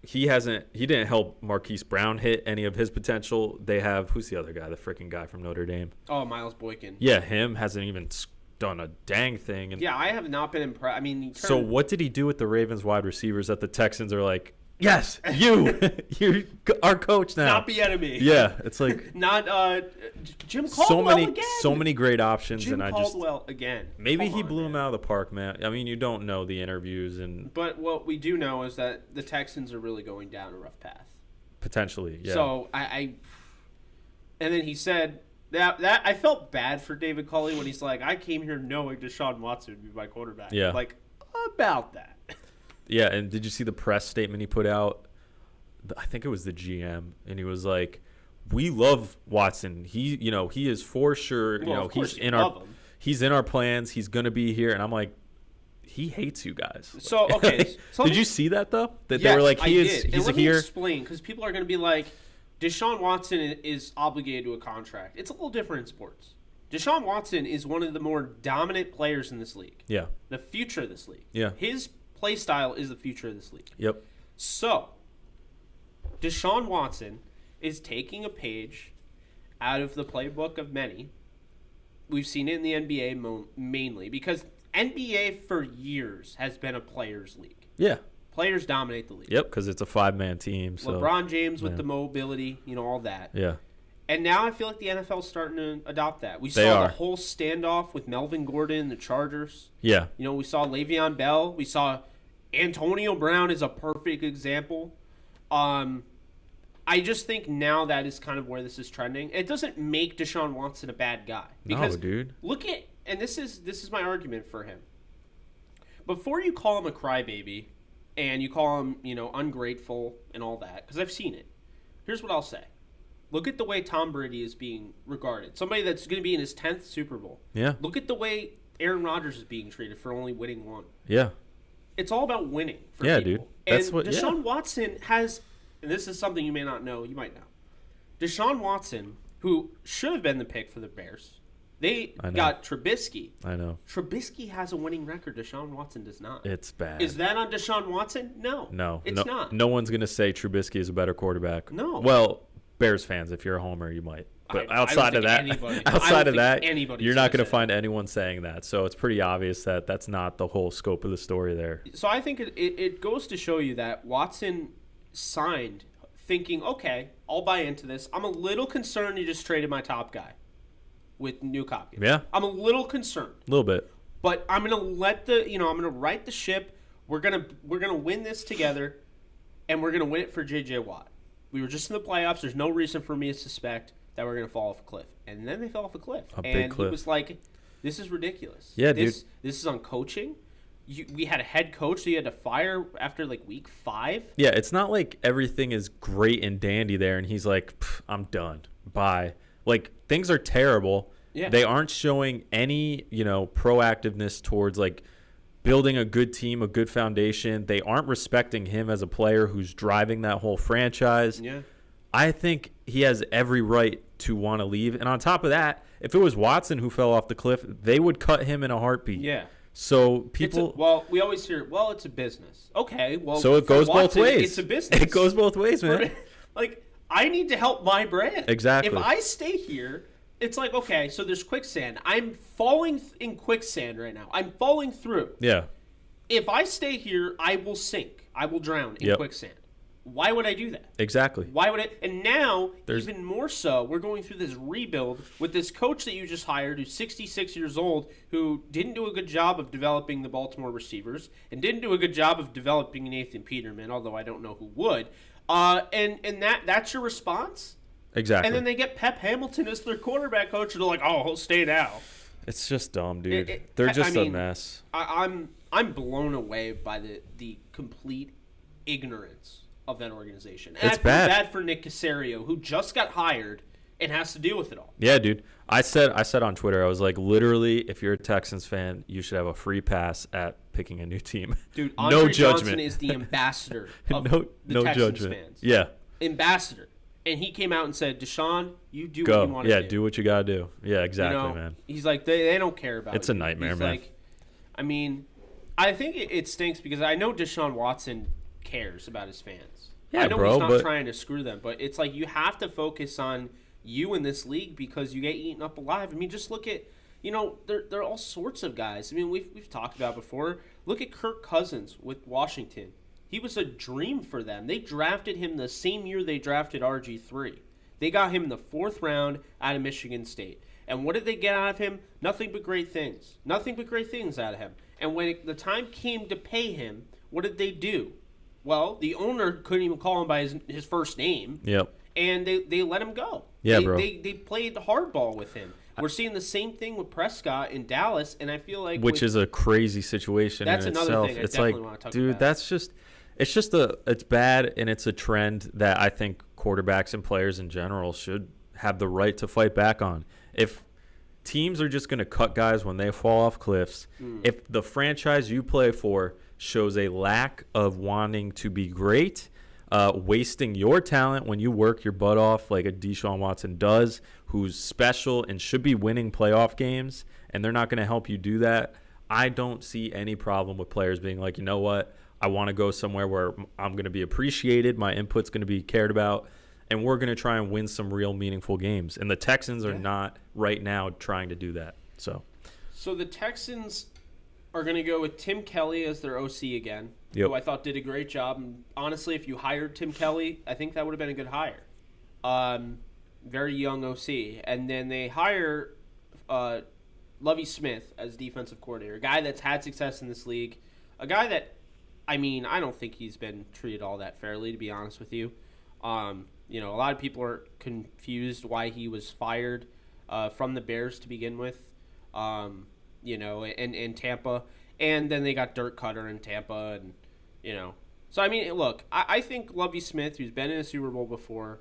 he didn't help Marquise Brown hit any of his potential. They have who's the other guy, the freaking guy from Notre Dame? Oh, Miles Boykin. Yeah, him hasn't even done a dang thing. And yeah, I have not been impressed. I mean, so what did he do with the Ravens wide receivers that the Texans are like? Yes, you're our coach now. Not the enemy. Yeah, it's like not Jim Caldwell again. So many great options, Jim and Caldwell again. Maybe he blew him out of the park, man. I mean, you don't know the interviews but what we do know is that the Texans are really going down a rough path. Potentially, yeah. So and then he said that I felt bad for David Culley when he's like, I came here knowing Deshaun Watson would be my quarterback. Yeah, like about that. Yeah, and did you see the press statement he put out? I think it was the GM, and he was like, "We love Watson. He is for sure. Well, he's in our plans. He's gonna be here." And I'm like, he hates you guys. So okay, did you see that though? That yes, they were like, he's here. Me explain, because people are gonna be like, Deshaun Watson is obligated to a contract. It's a little different in sports. Deshaun Watson is one of the more dominant players in this league. Yeah. The future of this league. Yeah. His play style is the future of this league. Yep. So, Deshaun Watson is taking a page out of the playbook of many. We've seen it in the NBA mainly because NBA for years has been a players' league. Yeah. Players dominate the league. Yep, because it's a 5-man team. So. LeBron James with the mobility, all that. Yeah. And now I feel like the NFL is starting to adopt that. We saw the whole standoff with Melvin Gordon and the Chargers. Yeah. We saw Le'Veon Bell. We saw Antonio Brown is a perfect example. I just think now that is kind of where this is trending. It doesn't make Deshaun Watson a bad guy. Because no, dude. Look at, and this is my argument for him. before you call him a crybaby and you call him, ungrateful and all that, because I've seen it, here's what I'll say. Look at the way Tom Brady is being regarded. Somebody that's going to be in his 10th Super Bowl. Yeah. Look at the way Aaron Rodgers is being treated for only winning one. Yeah. It's all about winning for people. Dude. That's and Deshaun Watson has, and this is something you may not know, you might know. Deshaun Watson, who should have been the pick for the Bears, they got Trubisky. I know. Trubisky has a winning record. Deshaun Watson does not. It's bad. Is that on Deshaun Watson? No. No. It's not. No one's going to say Trubisky is a better quarterback. No. Well, Bears fans, if you're a homer, you might. But outside of that, you're not going to find anyone saying that. So it's pretty obvious that that's not the whole scope of the story there. So I think it goes to show you that Watson signed thinking, okay, I'll buy into this. I'm a little concerned you just traded my top guy with Nuke Hopkins. Yeah. I'm a little concerned. A little bit. But I'm going to I'm going to right the ship. We're going to win this together, and we're going to win it for J.J. Watt. We were just in the playoffs. There's no reason for me to suspect that we're going to fall off a cliff. And then they fell off a cliff. Big cliff. He was like, this is ridiculous. Yeah, dude. This is on coaching. We had a head coach that you had to fire after like week 5. Yeah, it's not like everything is great and dandy there, and he's like, I'm done. Bye. Like, things are terrible. Yeah. They aren't showing any, proactiveness towards, like, building a good team, a good foundation. They aren't respecting him as a player who's driving that whole franchise. Yeah. I think he has every right to want to leave. And on top of that, if it was Watson who fell off the cliff, they would cut him in a heartbeat. Yeah. So people... we always hear, it's a business. Okay, well... So it goes Watson, both ways. It's a business. It goes both ways, man. Like, I need to help my brand. Exactly. If I stay here, it's like, okay, so there's quicksand. I'm falling in quicksand right now. I'm falling through. Yeah. If I stay here, I will sink. I will drown in quicksand. Why would I do that? Exactly. Why would I? And now, even more so, we're going through this rebuild with this coach that you just hired who's 66 years old, who didn't do a good job of developing the Baltimore receivers and didn't do a good job of developing Nathan Peterman, although I don't know who would. And that's your response? Exactly. And then they get Pep Hamilton as their quarterback coach, and they're like, oh, he'll stay now. It's just dumb, dude. They're just a mess. I'm blown away by the complete ignorance of that organization. And it's I feel bad for Nick Caserio, who just got hired and has to deal with it all. Yeah, dude. I said on Twitter, I was like, literally, if you're a Texans fan, you should have a free pass at picking a new team. Dude, no Andre judgment. Johnson is the ambassador of no Texans judgment. fans. Yeah. Ambassador. And he came out and said, Deshaun, you do what you want to do. Yeah, do what you got to do. Yeah, exactly, man. He's like, they don't care about it. It's a nightmare, man. Like, I mean, I think it stinks because I know Deshaun Watson cares about his fans. Yeah, I know bro, he's not trying to screw them, but it's like you have to focus on you in this league because you get eaten up alive. I mean, just look at, there are all sorts of guys. I mean, we've talked about before. Look at Kirk Cousins with Washington. He was a dream for them. They drafted him the same year they drafted RG3. They got him in the 4th round out of Michigan State. And what did they get out of him? Nothing but great things. Nothing but great things out of him. And when the time came to pay him, what did they do? Well, the owner couldn't even call him by his first name. Yep. And they let him go. Yeah, bro. They played hardball with him. We're seeing the same thing with Prescott in Dallas, and I feel like which is a crazy situation that's in another itself. thing I it's definitely like, want to talk dude, about. it's bad, and it's a trend that I think quarterbacks and players in general should have the right to fight back on. If teams are just going to cut guys when they fall off cliffs, if the franchise you play for shows a lack of wanting to be great, wasting your talent when you work your butt off like a Deshaun Watson does, who's special and should be winning playoff games, and they're not going to help you do that, I don't see any problem with players being like, you know what, I want to go somewhere where I'm going to be appreciated, my input's going to be cared about, and we're going to try and win some real meaningful games. And the Texans are not right now trying to do that. So the Texans are going to go with Tim Kelly as their OC again, yep. who I thought did a great job. And honestly, if you hired Tim Kelly, I think that would have been a good hire. Very young OC. And then they hire Lovie Smith as defensive coordinator, a guy that's had success in this league, a guy that, I don't think he's been treated all that fairly, to be honest with you. A lot of people are confused why he was fired from the Bears to begin with, in Tampa. And then they got Dirk Cutter in Tampa, and So I mean, look, I think Lovie Smith, who's been in a Super Bowl before,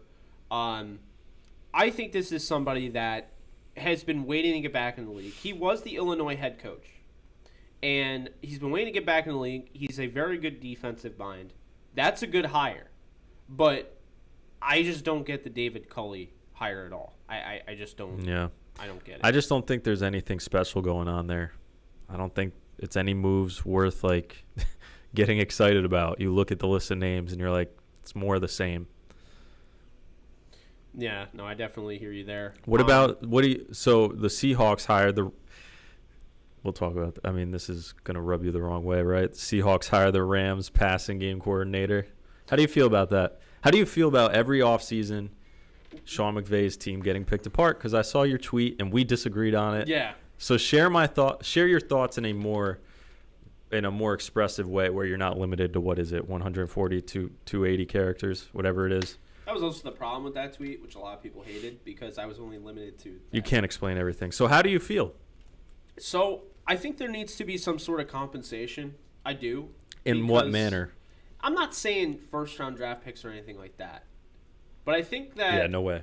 I think this is somebody that has been waiting to get back in the league. He was the Illinois head coach, and he's been waiting to get back in the league. He's a very good defensive mind. That's a good hire, but I just don't get the David Culley hire at all. I just don't. Yeah. I don't get it. I just don't think there's anything special going on there. I don't think it's any moves worth like getting excited about. You look at the list of names and you're like, it's more of the same. Yeah, no, I definitely hear you there. So the Seahawks hired we'll talk about, I mean, this is going to rub you the wrong way, right? The Seahawks hired the Rams passing game coordinator. How do you feel about that? How do you feel about every offseason Sean McVay's team getting picked apart? Because I saw your tweet and we disagreed on it. Yeah. So share your thoughts in a more expressive way where you're not limited to 140 to 280 characters, whatever it is. That was also the problem with that tweet, which a lot of people hated because I was only limited to that. You can't explain everything. So how do you feel? So I think there needs to be some sort of compensation. I do. In what manner? I'm not saying first-round draft picks or anything like that. But I think that... Yeah, no way.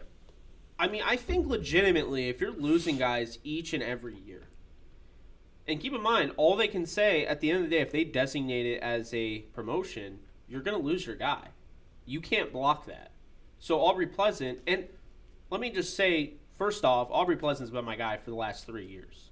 I mean, I think legitimately, if you're losing guys each and every year, and keep in mind, all they can say at the end of the day, if they designate it as a promotion, you're going to lose your guy. You can't block that. So Aubrey Pleasant, and let me just say, first off, Aubrey Pleasant's been my guy for the last 3 years.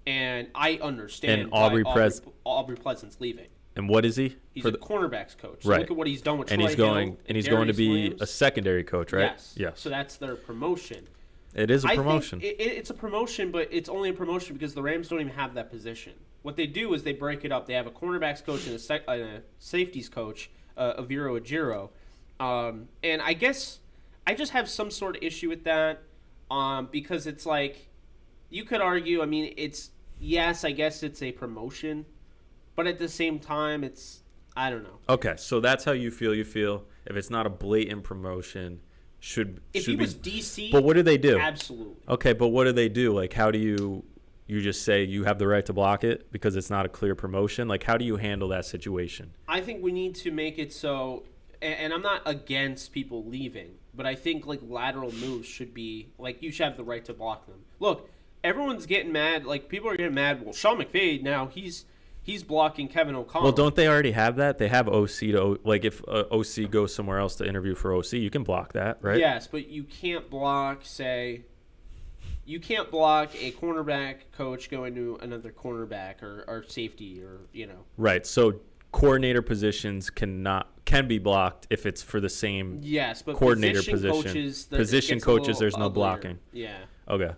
And I understand Aubrey Pleasant's leaving. And what is he? He's a cornerbacks coach. So right. Look at what he's done with and Troy he's going Hill and he's Darius going to be Williams. A secondary coach, right? Yes. So that's their promotion. It is a promotion. I think it's a promotion, but it's only a promotion because the Rams don't even have that position. What they do is they break it up. They have a cornerbacks coach and a safeties coach, Aviro Ajiro. And I guess I just have some sort of issue with that because it's like you could argue, I mean, I guess it's a promotion, but at the same time, I don't know. Okay, so that's how you feel. You feel if it's not a blatant promotion, if he was DC, but what do they do? Absolutely. Okay, but what do they do? Like, how do you just say you have the right to block it because it's not a clear promotion? Like, how do you handle that situation? I think we need to make it so, and I'm not against people leaving, but I think like lateral moves should be like you should have the right to block them. Look, everyone's getting mad. Like people are getting mad. Well, Sean McVay now he's blocking Kevin O'Connell. Well, don't they already have that? They have OC to like if OC goes somewhere else to interview for OC, you can block that, right? Yes, but you can't block a cornerback coach going to another cornerback or safety or. Right. So coordinator positions can be blocked if it's for the same but coordinator position coaches there's no uglier. blocking. Yeah. Okay.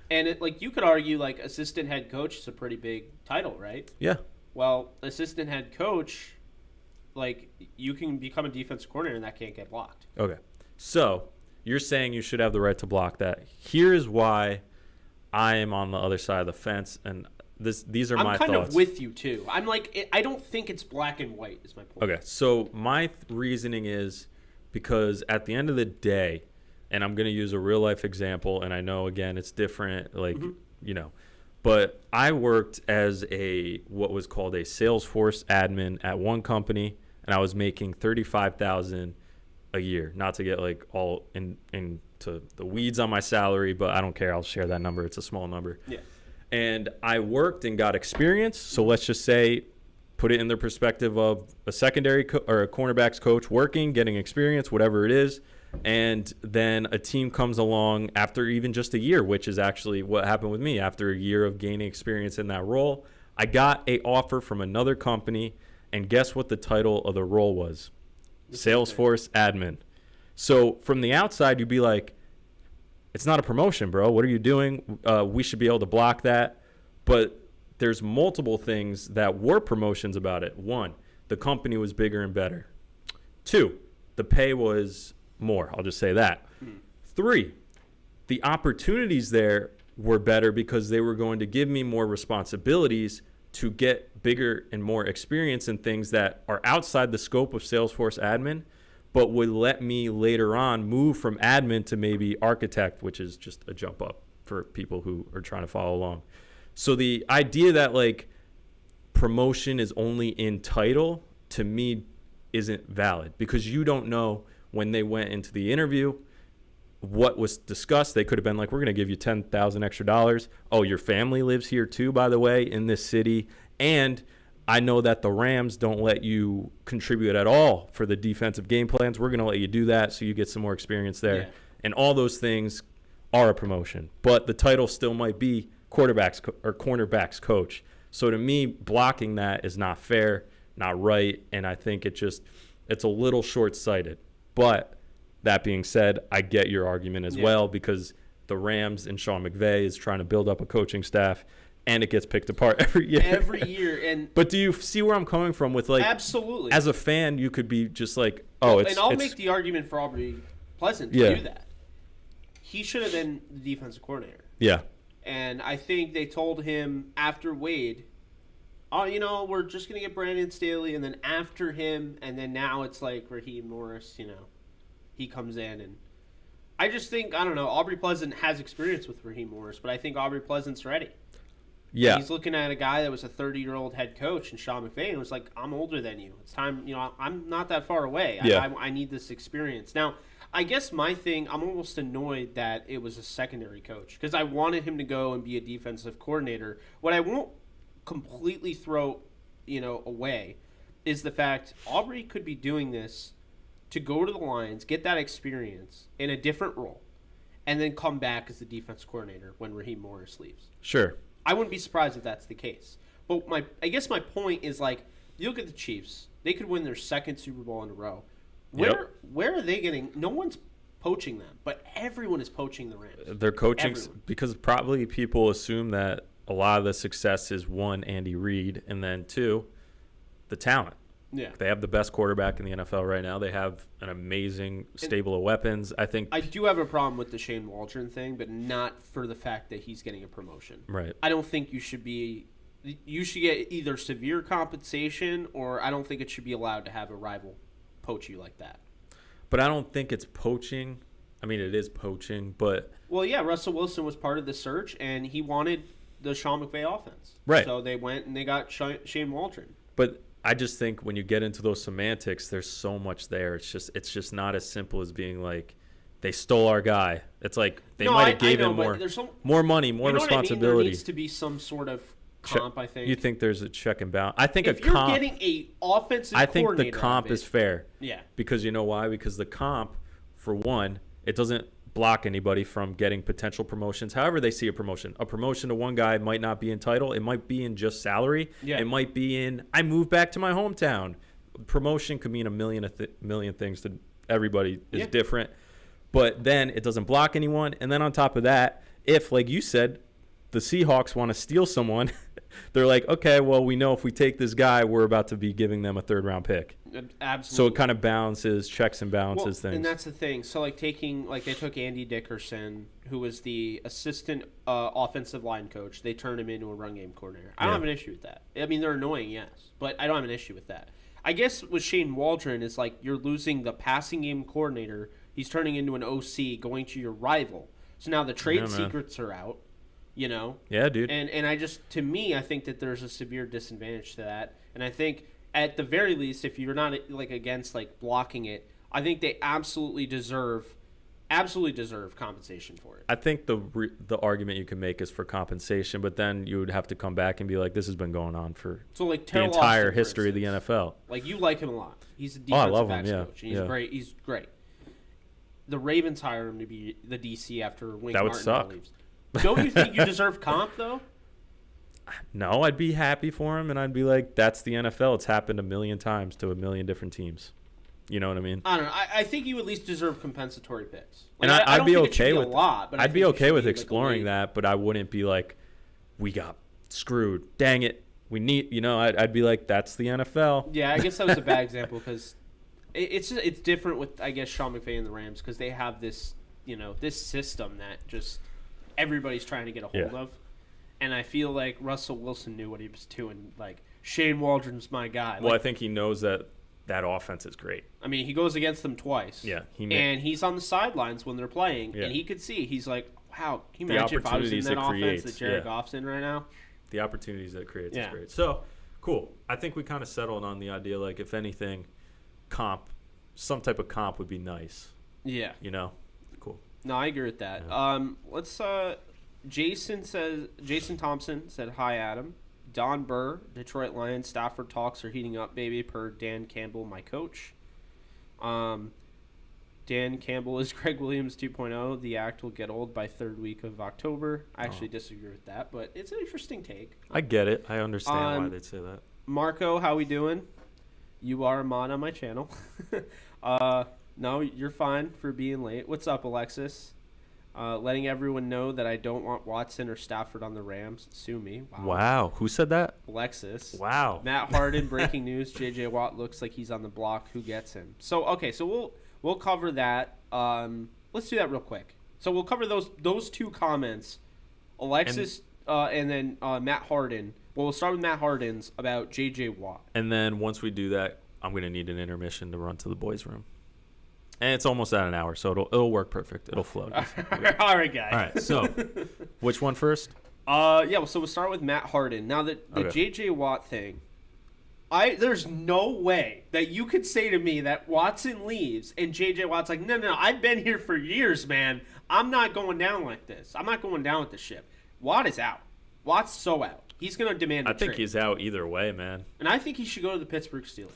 And you could argue like assistant head coach is a pretty big title, right? Yeah. Well, assistant head coach, like you can become a defensive coordinator and that can't get blocked. Okay. So you're saying you should have the right to block that. Here is why I am on the other side of the fence, and these are my thoughts. I'm kind of with you too. I'm like I don't think it's black and white. Is my point. Okay. So my reasoning is because at the end of the day, and I'm going to use a real life example, and I know again it's different, like but I worked as what was called a Salesforce admin at one company, and I was making $35,000 a year. Not to get like all into the weeds on my salary, but I don't care. I'll share that number. It's a small number. Yeah. And I worked and got experience. So let's just say, put it in the perspective of a secondary or a cornerbacks coach working, getting experience, whatever it is. And then a team comes along after even just a year, which is actually what happened with me. After a year of gaining experience in that role, I got an offer from another company, and guess what the title of the role was? Salesforce admin. So from the outside, you'd be like, it's not a promotion, bro. What are you doing? We should be able to block that. But there's multiple things that were promotions about it. One, the company was bigger and better. Two, the pay was more. I'll just say that. 3, the opportunities there were better because they were going to give me more responsibilities to get bigger and more experience in things that are outside the scope of Salesforce admin, but would let me later on move from admin to maybe architect, which is just a jump up for people who are trying to follow along. So the idea that like promotion is only in title, to me, isn't valid, because you don't know when they went into the interview what was discussed. They could have been like, we're going to give you $10,000 extra. Oh, your family lives here too, by the way, in this city. And I know that the Rams don't let you contribute at all for the defensive game plans. We're going to let you do that so you get some more experience there. Yeah. And all those things are a promotion. But the title still might be quarterbacks or cornerbacks coach. So to me, blocking that is not fair, not right, and I think it's a little short-sighted. But that being said, I get your argument as well, because the Rams and Sean McVay is trying to build up a coaching staff, and it gets picked apart every year. But do you see where I'm coming from with, like, absolutely. As a fan, you could be just like, oh, and I'll make the argument for Aubrey Pleasant to do that. He should have been the defensive coordinator. Yeah. And I think they told him after Wade, oh, we're just going to get Brandon Staley, and then after him, and then now it's like Raheem Morris, he comes in. And I just think, I don't know, Aubrey Pleasant has experience with Raheem Morris, but I think Aubrey Pleasant's ready. Yeah. And he's looking at a guy that was a 30-year-old head coach, and Sean McVay, and was like, I'm older than you. It's time, I'm not that far away. Yeah. I need this experience. Now, I guess my thing, I'm almost annoyed that it was a secondary coach, because I wanted him to go and be a defensive coordinator. What I won't completely throw, away is the fact Aubrey could be doing this to go to the Lions, get that experience in a different role, and then come back as the defense coordinator when Raheem Morris leaves. Sure. I wouldn't be surprised if that's the case. But I guess my point is, like, you look at the Chiefs, they could win their second Super Bowl in a row. Where are they getting? No one's poaching them, but everyone is poaching the Rams. They're coaching because probably people assume that a lot of the success is, one, Andy Reid, and then two, the talent. Yeah. They have the best quarterback in the NFL right now. They have an amazing stable of weapons. I think I do have a problem with the Shane Waldron thing, but not for the fact that he's getting a promotion. Right. I don't think you should get either severe compensation, or I don't think it should be allowed to have a rival poach you like that. But I don't think it's poaching. I mean, it is poaching, but... Well, yeah, Russell Wilson was part of the search, and he wanted the Sean McVay offense. Right. So they went and they got Shane Waldron. But I just think when you get into those semantics, there's so much there. It's just not as simple as being like, they stole our guy. It's like they might have gave him more money, more responsibility. There needs to be some sort of comp, I think. You think there's a check and balance? I think if you're getting a offensive I think coordinator the comp is fair. Yeah. Because you know why? Because the comp, for one, it doesn't block anybody from getting potential promotions. However they see a promotion. A promotion to one guy might not be in title. It might be in just salary. Yeah. It might be in, I moved back to my hometown. Promotion could mean a million things to everybody is different. But then it doesn't block anyone. And then on top of that, if, like you said, the Seahawks want to steal someone, they're like, okay, well, we know if we take this guy, we're about to be giving them a third-round pick. Absolutely. So it kind of balances, checks and balances things. And that's the thing. So, they took Andy Dickerson, who was the assistant offensive line coach. They turned him into a run game coordinator. I don't have an issue with that. I mean, they're annoying, yes, but I don't have an issue with that. I guess with Shane Waldron, it's like you're losing the passing game coordinator. He's turning into an OC, going to your rival. So now the trade secrets are out. Yeah, dude. And I just, to me, I think that there's a severe disadvantage to that. And I think at the very least, if you're not against blocking it, I think they absolutely deserve compensation for it. I think the argument you can make is for compensation, but then you would have to come back and be like, this has been going on for the entire history of the NFL. Like, you like him a lot. He's a defensive backs coach. And he's great. He's great. The Ravens hired him to be the DC after Wink Martindale leaves. Don't you think you deserve comp, though? No, I'd be happy for him, and I'd be like, that's the NFL. It's happened a million times to a million different teams. You know what I mean? I don't know. I think you at least deserve compensatory picks. And I'd be okay with I'd be okay with exploring that, but I wouldn't be like, we got screwed. Dang it. We need, I'd be like, that's the NFL. Yeah, I guess that was a bad example because it's different with, I guess, Sean McVay and the Rams because they have this, this system that just everybody's trying to get a hold of. And I feel like Russell Wilson knew what he was doing. Like, Shane Waldron's my guy. Well, I think he knows that offense is great. I mean, he goes against them twice. Yeah. And he's on the sidelines when they're playing. Yeah. And he could see. He's like, wow, can you imagine if I was in that offense that Jared Goff's in right now? The opportunities that it creates is great. So, Cool. I think we kind of settled on the idea, like, if anything, some type of comp would be nice. Yeah. You know? Cool. No, I agree with that. Yeah. Let's. Jason Thompson said hi, Adam. Don Burr, Detroit Lions Stafford talks are heating up, baby. Per Dan Campbell, my coach. Dan Campbell is Greg Williams 2.0. The act will get old by third week of October. I actually disagree with that, but it's an interesting take. I get it. I understand why they'd say that. Marco, how we doing? You are a mod on my channel. No, you're fine for being late. What's up, Alexis? Letting everyone know that I don't want Watson or Stafford on the Rams. Sue me. Wow. Who said that? Alexis. Wow. Matt Harden, breaking news. J.J. Watt looks like he's on the block. Who gets him? So we'll cover that. Let's do that real quick. So we'll cover those two comments. Alexis and then Matt Harden. Well, we'll start with Matt Harden's about J.J. Watt. And then once we do that, I'm going to need an intermission to run to the boys' room. And it's almost at an hour, so it'll work perfect. It'll flow. All right, guys. All right, so which one first? So we'll start with Matt Harden. Now, the J.J. Watt thing, there's no way that you could say to me that Watson leaves and J.J. Watt's like, no, I've been here for years, man. I'm not going down like this. I'm not going down with the ship. Watt is out. Watt's so out. He's going to demand a trade. I think he's out either way, man. And I think he should go to the Pittsburgh Steelers.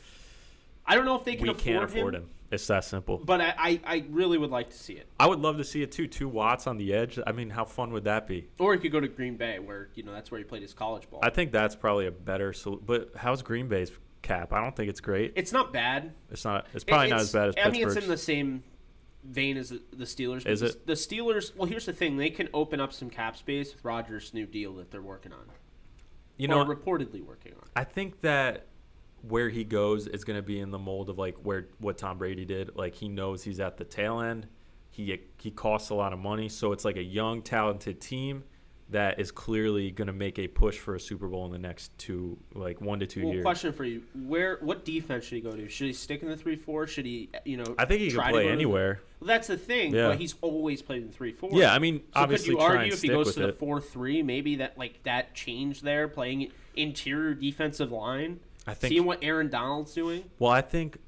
I don't know if they can afford him. We can't afford him. It's that simple. But I really would like to see it. I would love to see it too. 2 Watts on the edge. I mean, how fun would that be? Or he could go to Green Bay, where that's where he played his college ball. I think that's probably a better solution. But how's Green Bay's cap? I don't think it's great. It's not bad. It's not. It's probably not as bad as Pittsburgh's. I mean, it's in the same vein as the Steelers. Is it? The Steelers. Well, here's the thing: they can open up some cap space with Rodgers' new deal that they're working on. Or reportedly working on. I think that where he goes is going to be in the mold of like what Tom Brady did. Like, he knows he's at the tail end. He costs a lot of money, so it's like a young, talented team that is clearly going to make a push for a Super Bowl in the next 1 to 2 years. Question for you: what defense should he go to? Should he stick in the 3-4? Should he, I think he can play anywhere. Well, that's the thing. Yeah. But he's always played in 3-4. Yeah, I mean, so obviously, could you try argue and if he stick goes with to the it. 4-3, maybe that change there, playing interior defensive line? I think, seeing what Aaron Donald's doing. Well, I think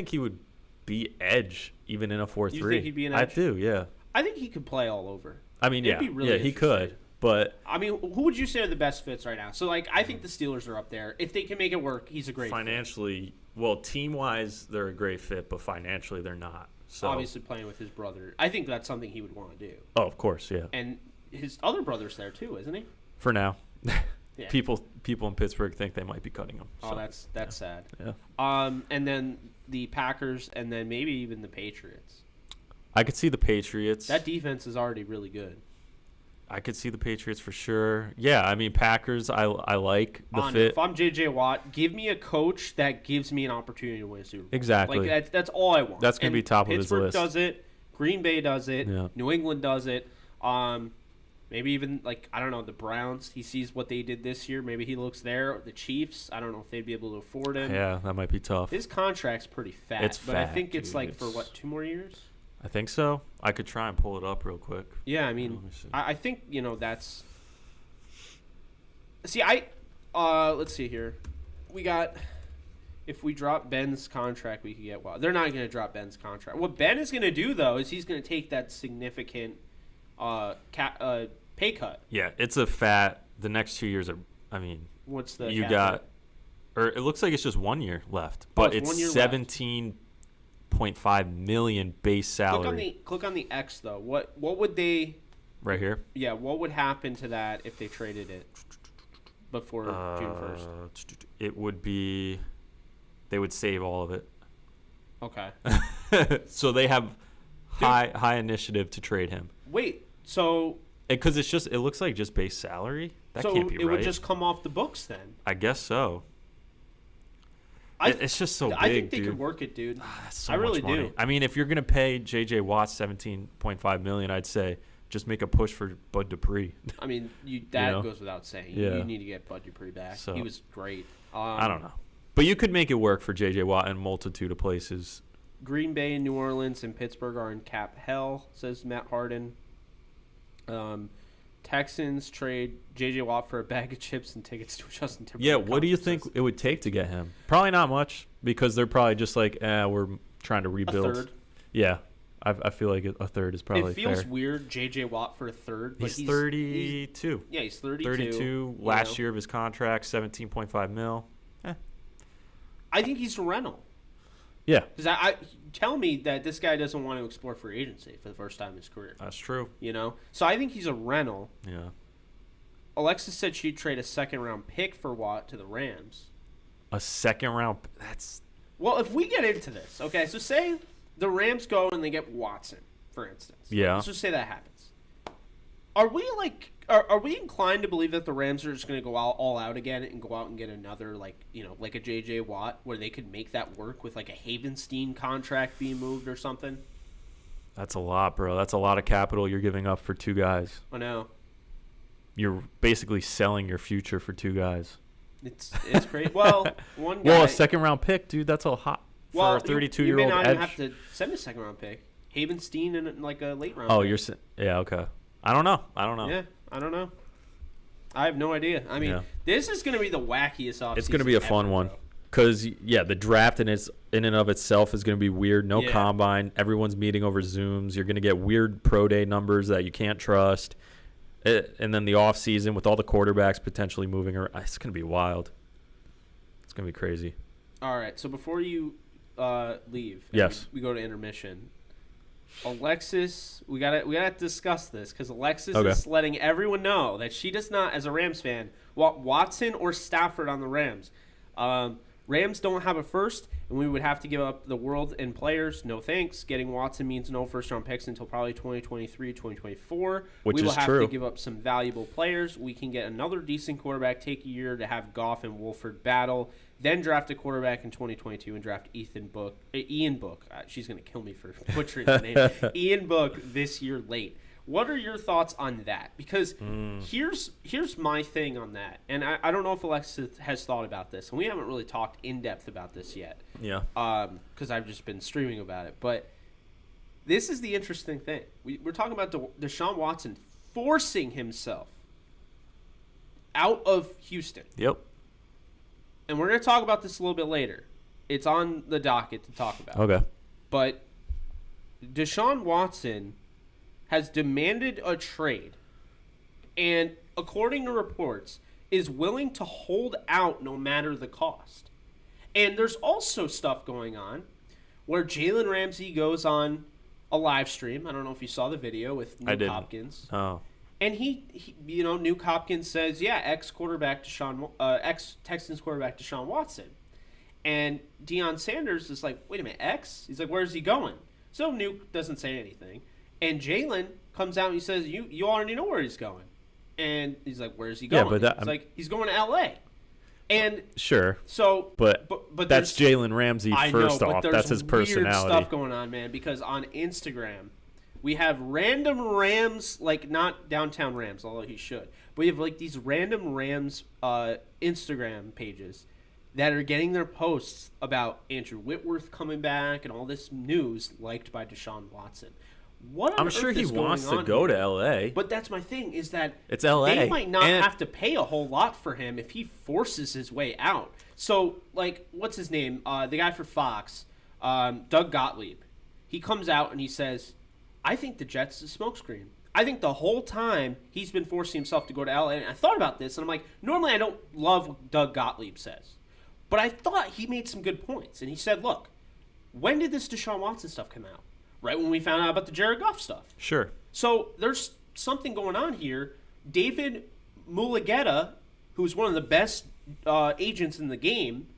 he would be edge even in a 4-3. You think he'd be an edge? I do, yeah. I think he could play all over. I mean, he could. But I mean, who would you say are the best fits right now? So, like, I think the Steelers are up there. If they can make it work, he's a great financially, fit. Well, team-wise, they're a great fit, but financially, they're not. So obviously, playing with his brother, I think that's something he would want to do. Oh, of course, yeah. And his other brother's there too, isn't he? For now. Yeah. People in Pittsburgh think they might be cutting him. Oh, that's sad. Yeah. And then the Packers, and then maybe even the Patriots. I could see the Patriots. That defense is already really good. I could see the Patriots for sure. Yeah, I mean, Packers, I like the fit. If I'm J.J. Watt, give me a coach that gives me an opportunity to win a Super Bowl. Exactly. Like, that's all I want. That's going to be top of his list. Pittsburgh does it. Green Bay does it. Yeah. New England does it. Maybe even, like, I don't know, the Browns. He sees what they did this year. Maybe he looks there. The Chiefs, I don't know if they'd be able to afford him. Yeah, that might be tough. His contract's pretty fat. It's but fat, I think it's dude. like for, 2 more years? I think so. I could try and pull it up real quick. Yeah, I mean, I think, that's... See, let's see here. We got... If we drop Ben's contract, we could get... Well, they're not going to drop Ben's contract. What Ben is going to do, though, is he's going to take that significant pay cut. Yeah, it's a fat... The next 2 years are... I mean... What's the... You got... Or it looks like it's just 1 year left. But it's 17.5 million base salary. Click on the X, though. What would they... Right here? Yeah, what would happen to that if they traded it before June 1st? It would be... They would save all of it. Okay. So they have high initiative to trade him. Wait, so... Because it looks like just base salary? That can't be right. So it would just come off the books then? I guess so. It's just so big, I think they dude. could work it, dude. That's so I really much money. do. I mean, if you're going to pay J.J. Watt $17.5 million, I'd say just make a push for Bud Dupree. I mean, that goes without saying. Yeah. You need to get Bud Dupree back. So, he was great. I don't know. But you could make it work for J.J. Watt in a multitude of places. Green Bay, New Orleans, and Pittsburgh are in cap hell, says Matt Harden. Texans trade J.J. Watt for a bag of chips and tickets to Justin Timberlake. Yeah, what do you think it would take to get him? Probably not much because they're probably just like, we're trying to rebuild. A third. Yeah, I feel like a third is probably fair. It feels weird, J.J. Watt for a third. But he's 32. He's 32. 32. Last year of his contract, $17.5 million. I think he's a rental. Yeah. Because I tell me that this guy doesn't want to explore free agency for the first time in his career. That's true. So I think he's a rental. Yeah. Alexis said she'd trade a second-round pick for Watt to the Rams. A second-round? That's... Well, if we get into this, okay, so say the Rams go and they get Watson, for instance. Yeah. Let's just say that happens. Are we inclined to believe that the Rams are just going to go all out again and go out and get another, like a J.J. Watt, where they could make that work with, like, a Havenstein contract being moved or something? That's a lot, bro. That's a lot of capital you're giving up for two guys. I know. You're basically selling your future for two guys. It's great. Well, one guy. Well, a second-round pick, dude, that's a hot for a 32-year-old edge. You may not even have to send a second-round pick. Havenstein and, like, a late-round pick. You're yeah, okay. I don't know. Yeah, I don't know. I have no idea. I mean, This is going to be the wackiest offseason. It's going to be a fun one. Because, the draft in and of itself is going to be weird. No combine. Everyone's meeting over Zooms. You're going to get weird pro day numbers that you can't trust. And then the offseason with all the quarterbacks potentially moving around. It's going to be wild. It's going to be crazy. All right. So before you leave, yes, we go to intermission. Alexis, we gotta discuss this because Alexis is letting everyone know that she does not, as a Rams fan, want Watson or Stafford on the Rams. Rams don't have a first, and we would have to give up the world and players. No thanks. Getting Watson means no first-round picks until probably 2023, 2024. Which we will is have true. to give up some valuable players. We can get another decent quarterback, take a year to have Goff and Wolford battle, then draft a quarterback in 2022 and draft Ian Book. She's going to kill me for butchering the name. Ian Book this year late. What are your thoughts on that? Because here's my thing on that. And I don't know if Alexis has thought about this. And we haven't really talked in depth about this yet. Yeah. Because I've just been streaming about it. But this is the interesting thing. We're talking about Deshaun Watson forcing himself out of Houston. Yep. And we're going to talk about this a little bit later. It's on the docket to talk about. Okay. But Deshaun Watson has demanded a trade and, according to reports, is willing to hold out no matter the cost. And there's also stuff going on where Jalen Ramsey goes on a live stream. I don't know if you saw the video with Nuke Hopkins. Oh. And he Nuke Hopkins says, ex-Texans quarterback Deshaun Watson. And Deion Sanders is like, wait a minute, ex? He's like, where's he going? So Nuke doesn't say anything. And Jalen comes out and he says, you already know where he's going. And he's like, where's he going? Yeah, but he's going to L.A. And sure. So, but that's Jalen Ramsey first off. That's his personality. Weird stuff going on, man, because on Instagram, we have random Rams, like not downtown Rams, although he should. But we have like these random Rams Instagram pages that are getting their posts about Andrew Whitworth coming back and all this news liked by Deshaun Watson. I'm sure he wants to go to L.A. But that's my thing, is that it's L.A. They might not have to pay a whole lot for him if he forces his way out. So, like, what's his name? The guy for Fox, Doug Gottlieb. He comes out and he says, I think the Jets is a smokescreen. I think the whole time he's been forcing himself to go to L.A. And I thought about this, and I'm like, normally I don't love what Doug Gottlieb says. But I thought he made some good points. And he said, look, when did this Deshaun Watson stuff come out? Right when we found out about the Jared Goff stuff. Sure. So there's something going on here. David Mulugeta, who's one of the best agents in the game,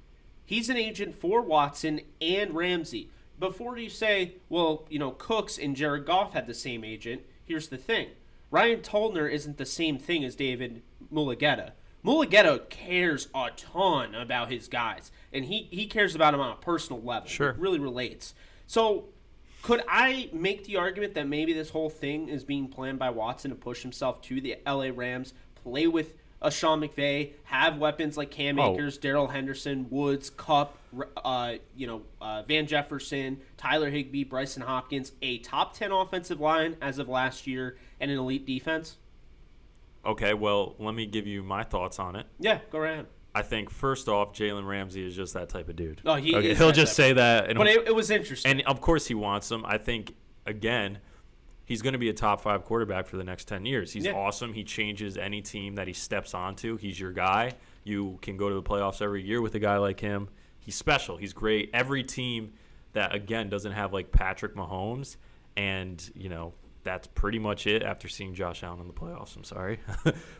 he's an agent for Watson and Ramsey. Before you say, well, Cooks and Jared Goff had the same agent, here's the thing. Ryan Tolner isn't the same thing as David Mulugeta. Mulugeta cares a ton about his guys, and he cares about them on a personal level. Sure. It really relates. So could I make the argument that maybe this whole thing is being planned by Watson to push himself to the LA Rams, play with a Sean McVay, have weapons like Cam Akers, Darrell Henderson, Woods, Kupp, Van Jefferson, Tyler Higbee, Bryson Hopkins, a top 10 offensive line as of last year, and an elite defense? Okay, well, let me give you my thoughts on it. Yeah, go right ahead. I think first off, Jalen Ramsey is just that type of dude. Oh, he okay, is he'll that just type say that, but it was interesting. and of course he wants him. I think again, he's going to be a top 5 quarterback for the next 10 years. He's awesome. He changes any team that he steps onto. He's your guy. You can go to the playoffs every year with a guy like him. He's special. He's great. Every team that again doesn't have like Patrick Mahomes, and that's pretty much it after seeing Josh Allen in the playoffs. I'm sorry.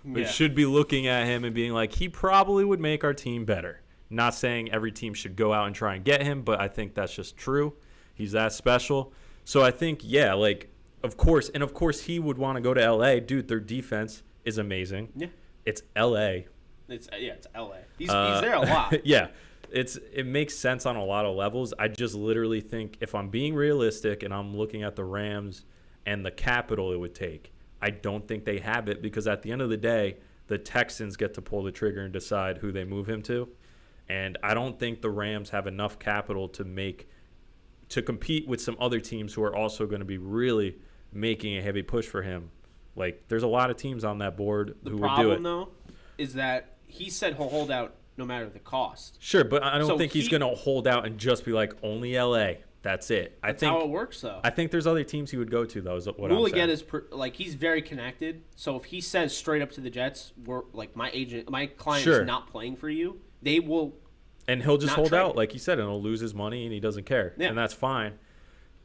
But should be looking at him and being like, he probably would make our team better. Not saying every team should go out and try and get him, but I think that's just true. He's that special. So I think, of course he would want to go to L.A. Dude, their defense is amazing. Yeah. It's L.A. It's L.A. He's there a lot. Yeah. It makes sense on a lot of levels. I just literally think if I'm being realistic and I'm looking at the Rams and the capital it would take, I don't think they have it, because at the end of the day, the Texans get to pull the trigger and decide who they move him to. And I don't think the Rams have enough capital to compete with some other teams who are also going to be really making a heavy push for him. Like, there's a lot of teams on that board who would do it. The problem, though, is that he said he'll hold out no matter the cost. Sure, but I don't think he's going to hold out and just be like, only L.A. That's it. That's how it works, though. I think there's other teams he would go to, though, is what I'm saying. is he's very connected. So if he says straight up to the Jets, we're like, my client is not playing for you, they will. And he'll just hold out, like you said, and he'll lose his money, and he doesn't care. Yeah. And that's fine.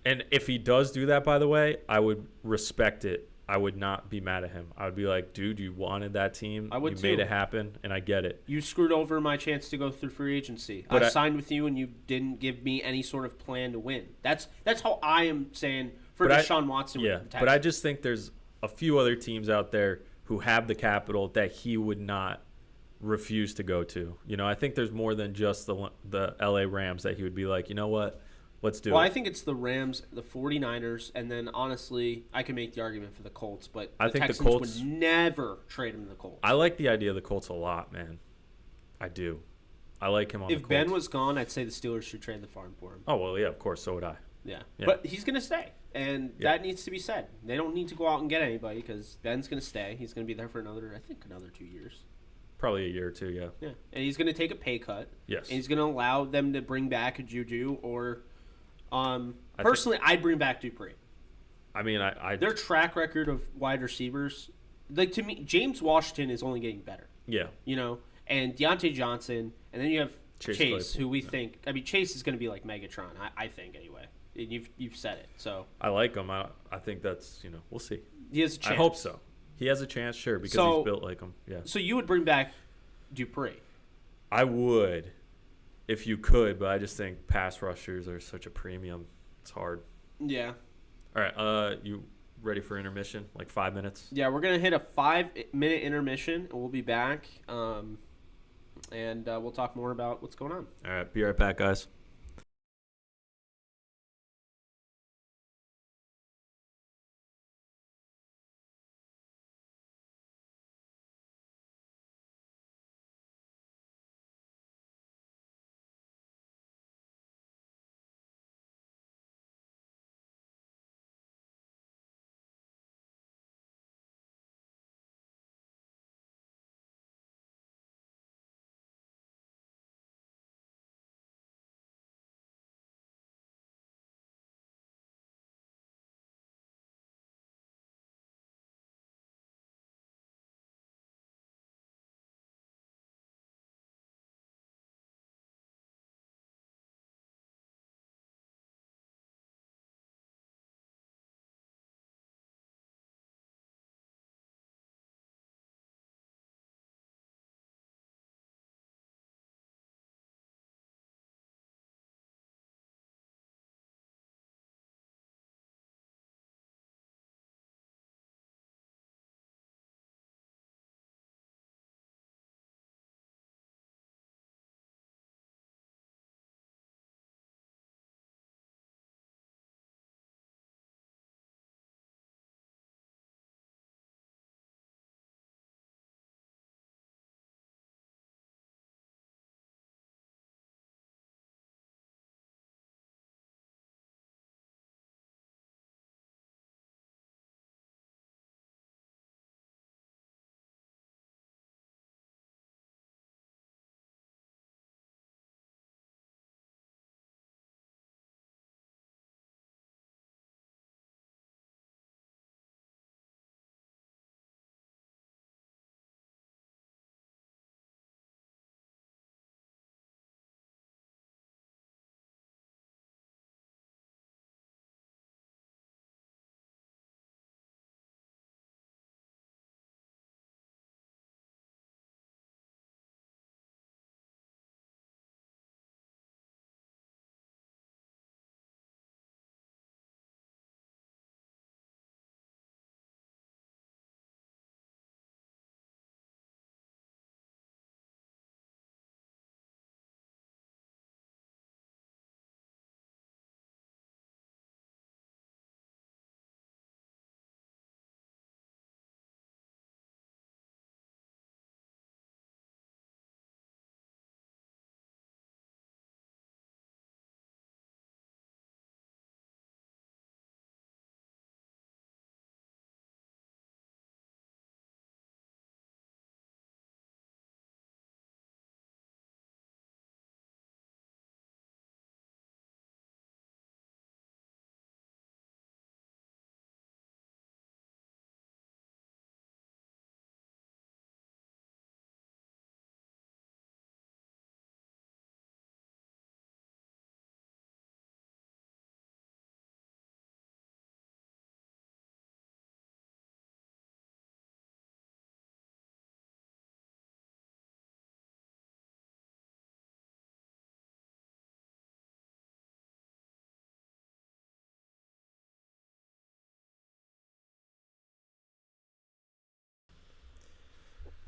And if he does do that, by the way, I would respect it. I would not be mad at him. I would be like, dude, you wanted that team. I would You made it happen, and I get it. You screwed over my chance to go through free agency. But I signed with you, and you didn't give me any sort of plan to win. That's how I am saying for Deshaun Watson. Yeah, but I just think there's a few other teams out there who have the capital that he would not refuse to go to. I think there's more than just the LA Rams that he would be like, you know what? Let's do it. Well, I think it's the Rams, the 49ers, and then honestly, I can make the argument for the Colts, but I think Texans the Colts would never trade him to the Colts. I like the idea of the Colts a lot, man. I do. I like him on the Colts. If Ben was gone, I'd say the Steelers should trade the farm for him. Oh, well, yeah, of course, so would I. Yeah. But he's going to stay, and that needs to be said. They don't need to go out and get anybody because Ben's going to stay. He's going to be there for another 2 years. Probably a year or two, yeah. Yeah, and he's going to take a pay cut. Yes. And he's going to allow them to bring back a Juju or personally, I'd bring back Dupree. I mean, their track record of wide receivers, like to me, James Washington is only getting better. Yeah. And Deontay Johnson, and then you have Chase who we think. I mean, Chase is going to be like Megatron. I think anyway. And you've said it. So I like him. I think that's we'll see. He has a chance. I hope so. He has a chance, sure, because he's built like him. Yeah. So you would bring back Dupree? I would. If you could, but I just think pass rushers are such a premium. It's hard. Yeah. All right. You ready for intermission? Like 5 minutes? Yeah, we're gonna hit a 5-minute intermission, and we'll be back. And we'll talk more about what's going on. All right. Be right back, guys.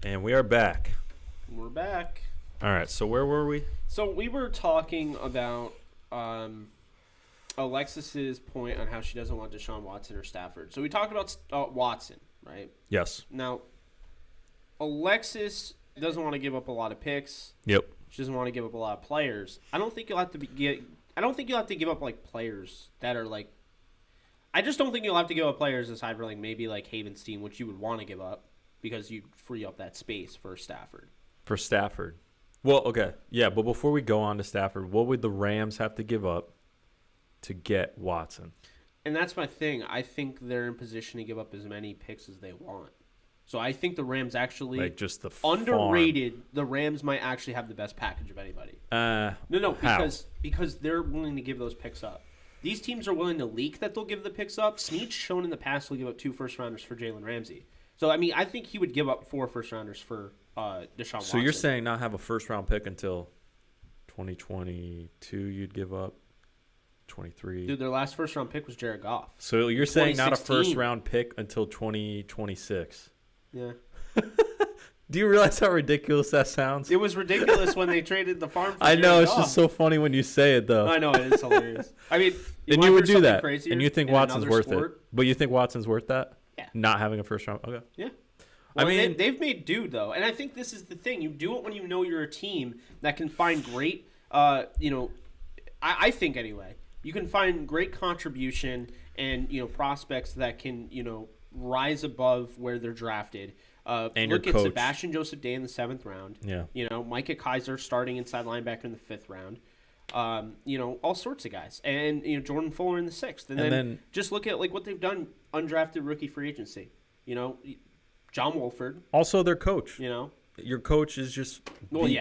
And we are back. We're back. All right, so where were we? So we were talking about Alexis's point on how she doesn't want Deshaun Watson or Stafford. So we talked about Watson, right? Yes. Now, Alexis doesn't want to give up a lot of picks. Yep. She doesn't want to give up a lot of players. I don't think you'll have to give up like players that are like. I just don't think you'll have to give up players aside for like maybe like Havenstein, which you would want to give up because you free up that space for Stafford. For Stafford. Well, okay. Yeah, but before we go on to Stafford, what would the Rams have to give up to get Watson? And that's my thing. I think they're in position to give up as many picks as they want. So I think the Rams actually Like just the underrated. The Rams might actually have the best package of anybody. No, because they're willing to give those picks up. These teams are willing to leak that they'll give the picks up. Snead's shown in the past will give up 2 first-rounders for Jalen Ramsey. So, I mean, I think he would give up 4 first-rounders for Deshaun Watson. So you're saying not have a first-round pick until 2022 you'd give up? 23? Dude, their last first-round pick was Jared Goff. So you're saying not a 2016. first-round pick until 2026? Yeah. Do you realize how ridiculous that sounds? It was ridiculous when they traded the farm for I know, Jared it's Goff. just so funny when you say it, though. I know, it is hilarious. I mean, And you would do that. Crazier And you think in Watson's another worth sport? it. But you think Watson's worth that? Yeah. Not having a first-round? Okay. Yeah. I Well, mean, they've made do, though. And I think this is the thing. You do it when you know you're a team that can find great, I think anyway, you can find great contribution and, prospects that can, rise above where they're drafted. And look your at coach. Sebastian Joseph Day in the 7th round. Yeah. Micah Kaiser starting inside linebacker in the 5th round. All sorts of guys. And, Jordan Fuller in the 6th. And then just look at, like, what they've done undrafted rookie free agency. John Wolford. Also their coach. You Your coach is just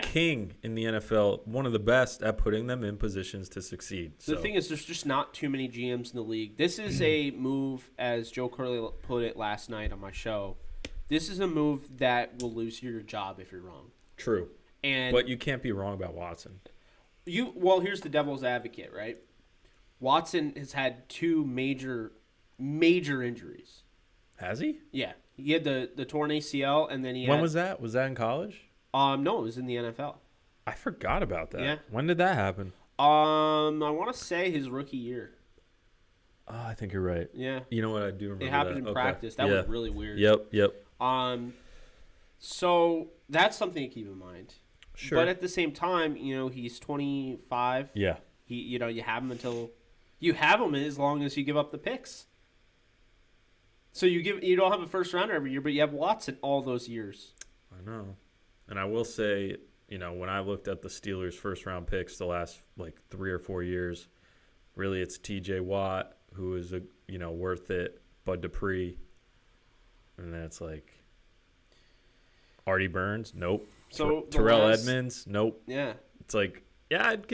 king in the NFL, one of the best at putting them in positions to succeed. The thing is, there's just not too many GMs in the league. This is a move, as Joe Curley put it last night on my show. This is a move that will lose you your job if you're wrong. True. But you can't be wrong about Watson. Here's the devil's advocate, right? Watson has had 2 major injuries. Has he? Yeah. He had the torn ACL, and then When was that? Was that in college? No, it was in the NFL. I forgot about that. Yeah. When did that happen? I want to say his rookie year. Oh, I think you're right. Yeah. You know what? I do remember It happened that. in practice. That was really weird. Yep. So that's something to keep in mind. Sure. But at the same time, he's 25. Yeah. You have him as long as you give up the picks. So you don't have a first rounder every year, but you have Watson all those years. I know. And I will say, when I looked at the Steelers' first-round picks the last, 3 or 4 years, really it's T.J. Watt, who is, worth it, Bud Dupree, and then it's Artie Burns, nope. So Terrell Edmonds, nope. Yeah. It's I'd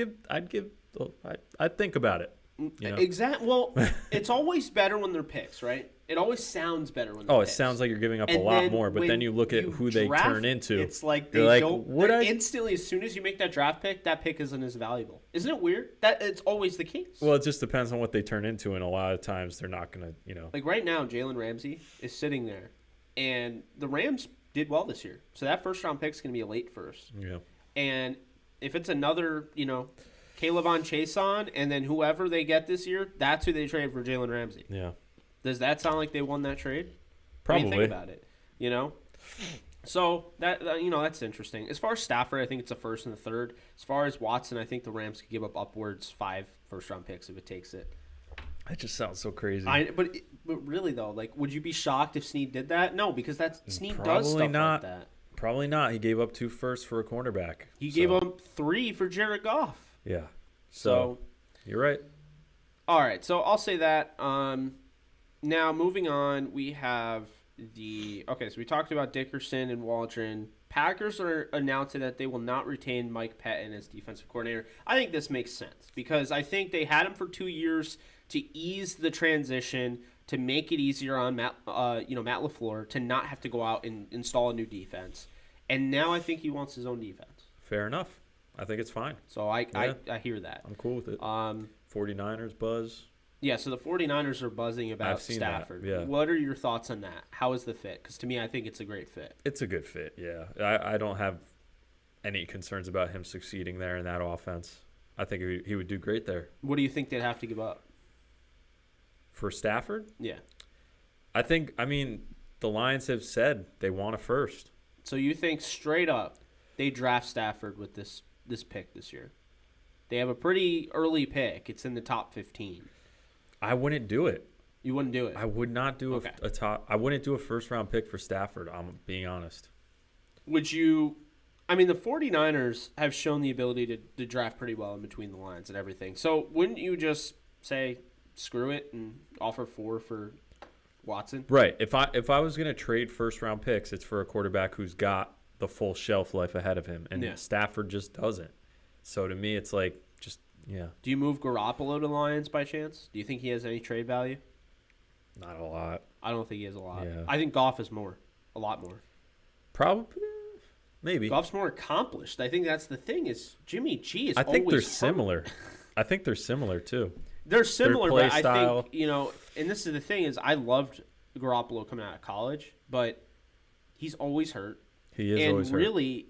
think about it. Exactly. Well, it's always better when they're picks, right? It always sounds better when they're picks. It sounds like you're giving up a lot more, but then you look at who they turn into. It's like instantly, as soon as you make that draft pick, that pick isn't as valuable. Isn't it weird? That it's always the case. Well, it just depends on what they turn into, and a lot of times they're not going to, Like right now, Jalen Ramsey is sitting there, and the Rams did well this year. So that first-round pick is going to be a late first. Yeah. And if it's another, Caleb on Chason, and then whoever they get this year, that's who they trade for Jalen Ramsey. Yeah. Does that sound like they won that trade? Probably. What do you think about it? So that's interesting. As far as Stafford, I think it's a first and a third. As far as Watson, I think the Rams could give up upwards 5 first-round picks if it takes it. That just sounds so crazy. But really though, would you be shocked if Snead did that? No, because Snead does stuff like that. Probably not. He gave up 2 firsts for a cornerback. He gave up 3 for Jared Goff. Yeah. So you're right. All right. So I'll say that. Now moving on, we have so we talked about Dickerson and Waldron. Packers are announcing that they will not retain Mike Pettin as defensive coordinator. I think this makes sense because I think they had him for 2 years to ease the transition, to make it easier on Matt LaFleur to not have to go out and install a new defense. And now I think he wants his own defense. Fair enough. I think it's fine. So I hear that. I'm cool with it. 49ers buzz. Yeah, so the 49ers are buzzing about I've seen that, Stafford. yeah. What are your thoughts on that? How is the fit? Because to me, I think it's a great fit. It's a good fit, yeah. I don't have any concerns about him succeeding there in that offense. I think he would do great there. What do you think they'd have to give up? For Stafford? Yeah. I mean, the Lions have said they want a first. So you think straight up they draft Stafford with this pick this year? They have a pretty early pick. It's in the top 15. I wouldn't do it. You wouldn't do it? I would not do a top. I wouldn't do a first-round pick for Stafford, I'm being honest. Would you? I mean, the 49ers have shown the ability to draft pretty well in between the lines and everything. So wouldn't you just say, screw it and offer 4 for Watson? Right. If I was going to trade first-round picks, it's for a quarterback who's got the full shelf life ahead of him. And Stafford just doesn't. So to me, it's like, just, yeah. Do you move Garoppolo to Lions by chance? Do you think he has any trade value? Not a lot. I don't think he has a lot. Yeah. I think Goff is more. A lot more. Probably. Maybe. Goff's more accomplished. I think that's the thing is Jimmy G is I think they're always similar. I think they're similar, too. They're similar, play but style. I think, and this is the thing is I loved Garoppolo coming out of college, but he's always hurt. He is always hurt. And really,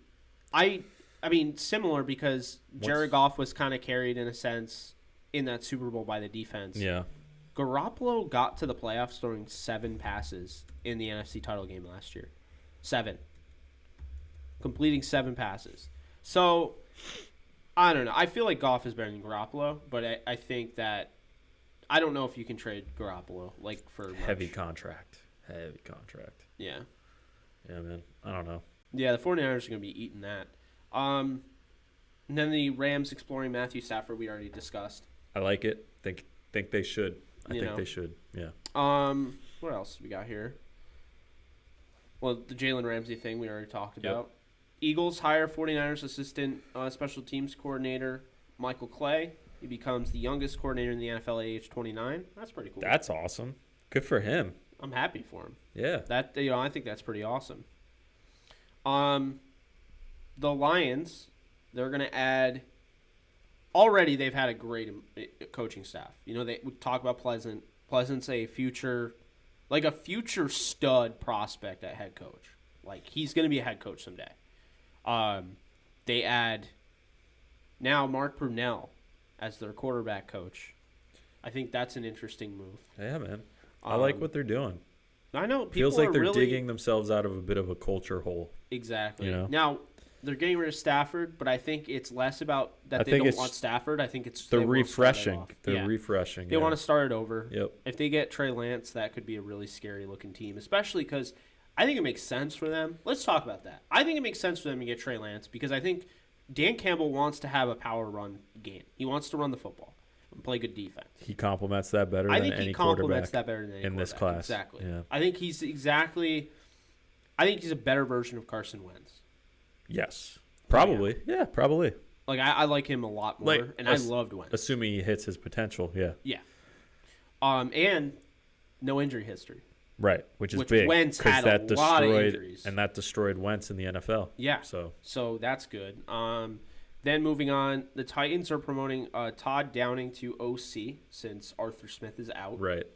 I mean, similar because Jared Goff was kind of carried in a sense in that Super Bowl by the defense. Yeah. Garoppolo got to the playoffs throwing 7 passes in the NFC title game last year. 7. Completing 7 passes. So, I don't know. I feel like Goff is better than Garoppolo, but I think that I don't know if you can trade Garoppolo for much. Heavy contract. Yeah. Yeah, man. I don't know. Yeah, the 49ers are going to be eating that. And then the Rams exploring Matthew Stafford we already discussed. I like it. Think they should. I think they should. Yeah. What else we got here? Well, the Jalen Ramsey thing we already talked about. Eagles hire 49ers assistant special teams coordinator Michael Clay. He becomes the youngest coordinator in the NFL at age 29. That's pretty cool. That's awesome. Good for him. I'm happy for him. Yeah. I think that's pretty awesome. The Lions, they're going to add. Already, they've had a great coaching staff. They would talk about Pleasant. Pleasant's a future stud prospect at head coach. He's going to be a head coach someday. They add now Mark Brunell as their quarterback coach. I think that's an interesting move. Yeah, man. I like what they're doing. I know. Feels like they're digging themselves out of a bit of a culture hole. Exactly. Now, they're getting rid of Stafford, but I think it's less about that they don't want Stafford. I think it's they're refreshing. They're refreshing. They want to start it over. Yep. If they get Trey Lance, that could be a really scary looking team, especially because I think it makes sense for them. Let's talk about that. I think it makes sense for them to get Trey Lance because I think Dan Campbell wants to have a power run game. He wants to run the football and play good defense. He complements that better than any quarterback. I think he complements that better than any in this class. Exactly. Yeah. I think he's a better version of Carson Wentz. Yes. Probably. Yeah, probably. I like him a lot more, and I loved Wentz. Assuming he hits his potential, yeah. Yeah. And no injury history. Right, which is big. Wentz had a lot of injuries. And that destroyed Wentz in the NFL. Yeah. So that's good. Then moving on, the Titans are promoting Todd Downing to OC since Arthur Smith is out. Right.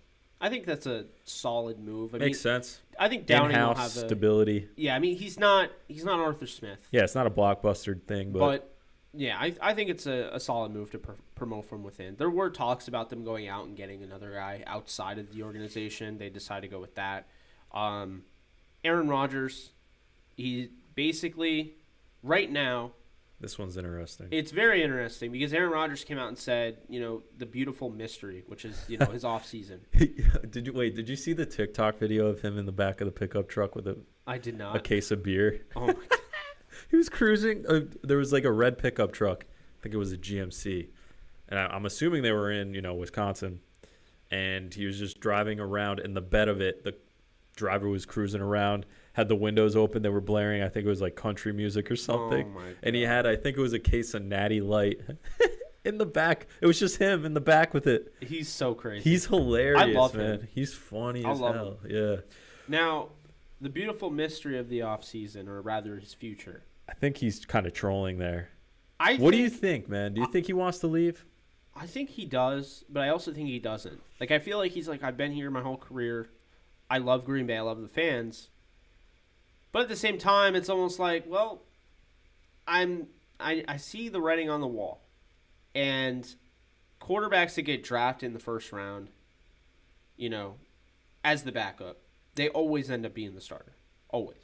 I think that's a solid move. Makes sense. I think Downing in-house will have stability. Yeah, I mean he's not Arthur Smith. Yeah, it's not a blockbuster thing, but yeah, I think it's a solid move to promote from within. There were talks about them going out and getting another guy outside of the organization. They decided to go with that. Aaron Rodgers, he basically right now. This one's interesting. It's very interesting because Aaron Rodgers came out and said, the beautiful mystery, which is, his off season. Did you see the TikTok video of him in the back of the pickup truck with I did not. A case of beer? Oh my God. He was cruising. There was a red pickup truck. I think it was a GMC. And I'm assuming they were in, Wisconsin. And he was just driving around in the bed of it. The driver was cruising around, had the windows open. They were blaring. I think it was country music or something. Oh my God. And he had, I think it was a case of Natty Light in the back. It was just him in the back with it. He's so crazy. He's hilarious, I love man. him. He's funny as hell. Yeah. Now, the beautiful mystery of the offseason, or rather his future. I think he's kind of trolling there. What do you think, man? Do you think he wants to leave? I think he does, but I also think he doesn't. Like, I feel like he's like, I've been here my whole career. I love Green Bay. I love the fans. But at the same time, it's almost like, well, I see the writing on the wall. And quarterbacks that get drafted in the first round, as the backup, they always end up being the starter. Always.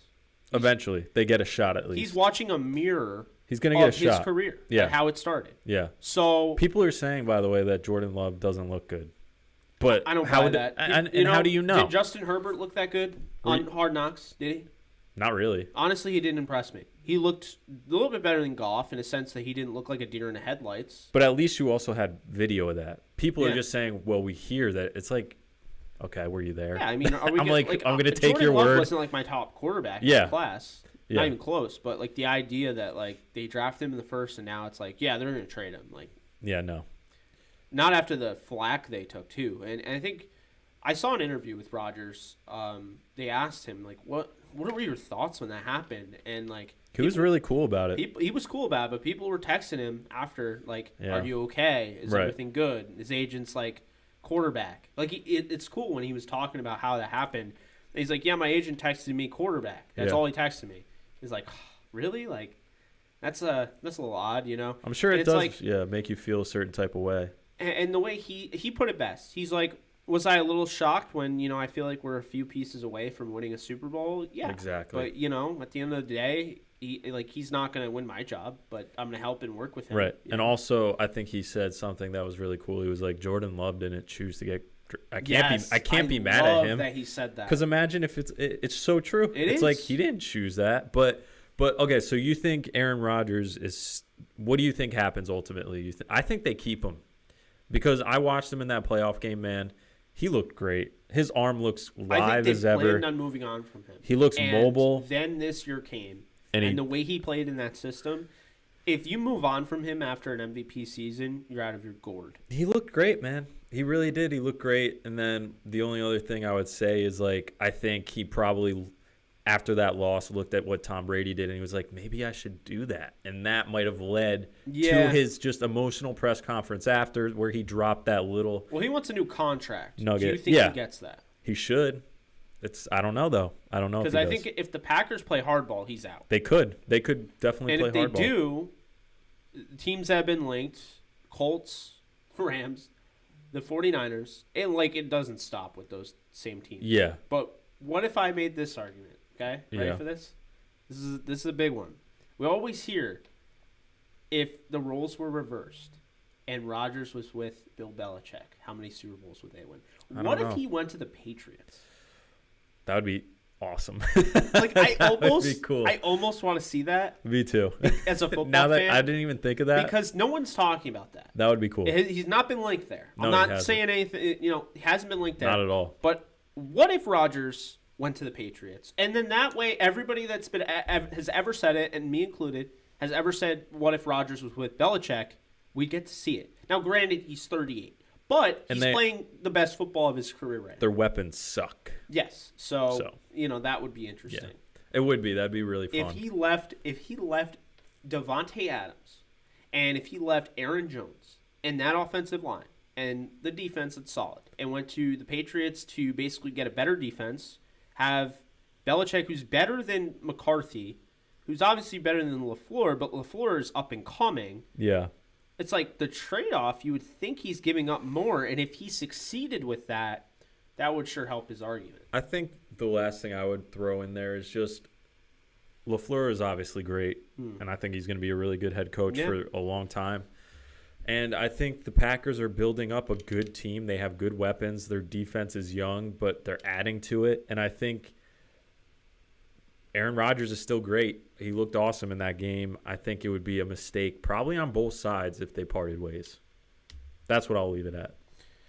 Eventually, they get a shot at least. He's watching a mirror. He's going to get a his shot. Career, yeah, how it started. Yeah. So people are saying, by the way, that Jordan Love doesn't look good. But I don't buy that. And how do you know? Did Justin Herbert look that good on Hard Knocks? Did he? Not really. Honestly, he didn't impress me. He looked a little bit better than Goff in a sense that he didn't look like a deer in the headlights. But at least you also had video of that. People are just saying, well, we hear that. It's like, okay, were you there? Yeah, I mean, are we I'm going to take Jordan your Love word. Wasn't like my top quarterback in the class. Yeah. Not even close. But like the idea that like they drafted him in the first and now it's like, yeah, they're going to trade him. Like, yeah, no. Not after the flack they took too. And I think I saw an interview with Rodgers. They asked him like, what were your thoughts when that happened? And like, he was really cool about it. He was cool about it, but people were texting him after like, are you okay? Is everything good? His agent's like, quarterback. Like it's cool when he was talking about how that happened. He's like, yeah, my agent texted me quarterback. That's all he texted me. He's like, really? Like, that's a little odd, I'm sure it does, like, make you feel a certain type of way. And the way he put it best, he's like, was I a little shocked when I feel like we're a few pieces away from winning a Super Bowl? Yeah, exactly. But at the end of the day, he's not going to win my job, but I'm going to help and work with him. Right, and also I think he said something that was really cool. He was like, Jordan Love didn't choose to get. I can't be mad at him that he said that, because imagine if it's so true. It's like he didn't choose that, but okay. So you think Aaron Rodgers is? What do you think happens ultimately? I think they keep him because I watched him in that playoff game. Man, he looked great. His arm looks live as ever. I think they planned on moving on from him. He looks mobile. Then this year came, and the way he played in that system. If you move on from him after an MVP season, you're out of your gourd. He looked great, man. He really did. He looked great. And then the only other thing I would say is, like, I think he probably, after that loss, looked at what Tom Brady did, and he was like, maybe I should do that. And that might have led to his just emotional press conference after where he dropped that little Well, he wants a new contract. nugget. Do you think he gets that? He should. I don't know, though. I don't know if he does. Because I think if the Packers play hardball, he's out. They could. They could definitely play hardball. And if they do, teams that have been linked, Colts, Rams, the 49ers, and it doesn't stop with those same teams. Yeah. But what if I made this argument? Okay? Ready for this? This is a big one. We always hear if the roles were reversed and Rodgers was with Bill Belichick, how many Super Bowls would they win? What if he went to the Patriots? That would be awesome. I almost be cool. I almost want to see that. Me too. As a football now that fan, I didn't even think of that because no one's talking about that. That would be cool. He's not been linked there. No, I'm not saying anything. He hasn't been linked there. Not at all. But what if Rodgers went to the Patriots, and then that way everybody that's been has ever said it, and me included, has ever said, what if Rodgers was with Belichick? We get to see it. Now, granted, he's 38. But he's playing the best football of his career right now. Their weapons suck. Yes. So that would be interesting. Yeah. It would be. That'd be really fun. If he left Devontae Adams and if he left Aaron Jones and that offensive line and the defense that's solid and went to the Patriots to basically get a better defense, have Belichick who's better than McCarthy, who's obviously better than LaFleur, but LaFleur is up and coming. Yeah. It's like the trade-off, you would think he's giving up more, and if he succeeded with that, that would sure help his argument. I think the last thing I would throw in there is just LaFleur is obviously great, and I think he's going to be a really good head coach for a long time. And I think the Packers are building up a good team. They have good weapons. Their defense is young, but they're adding to it. And I think Aaron Rodgers is still great. He looked awesome in that game. I think it would be a mistake probably on both sides if they parted ways. That's what I'll leave it at.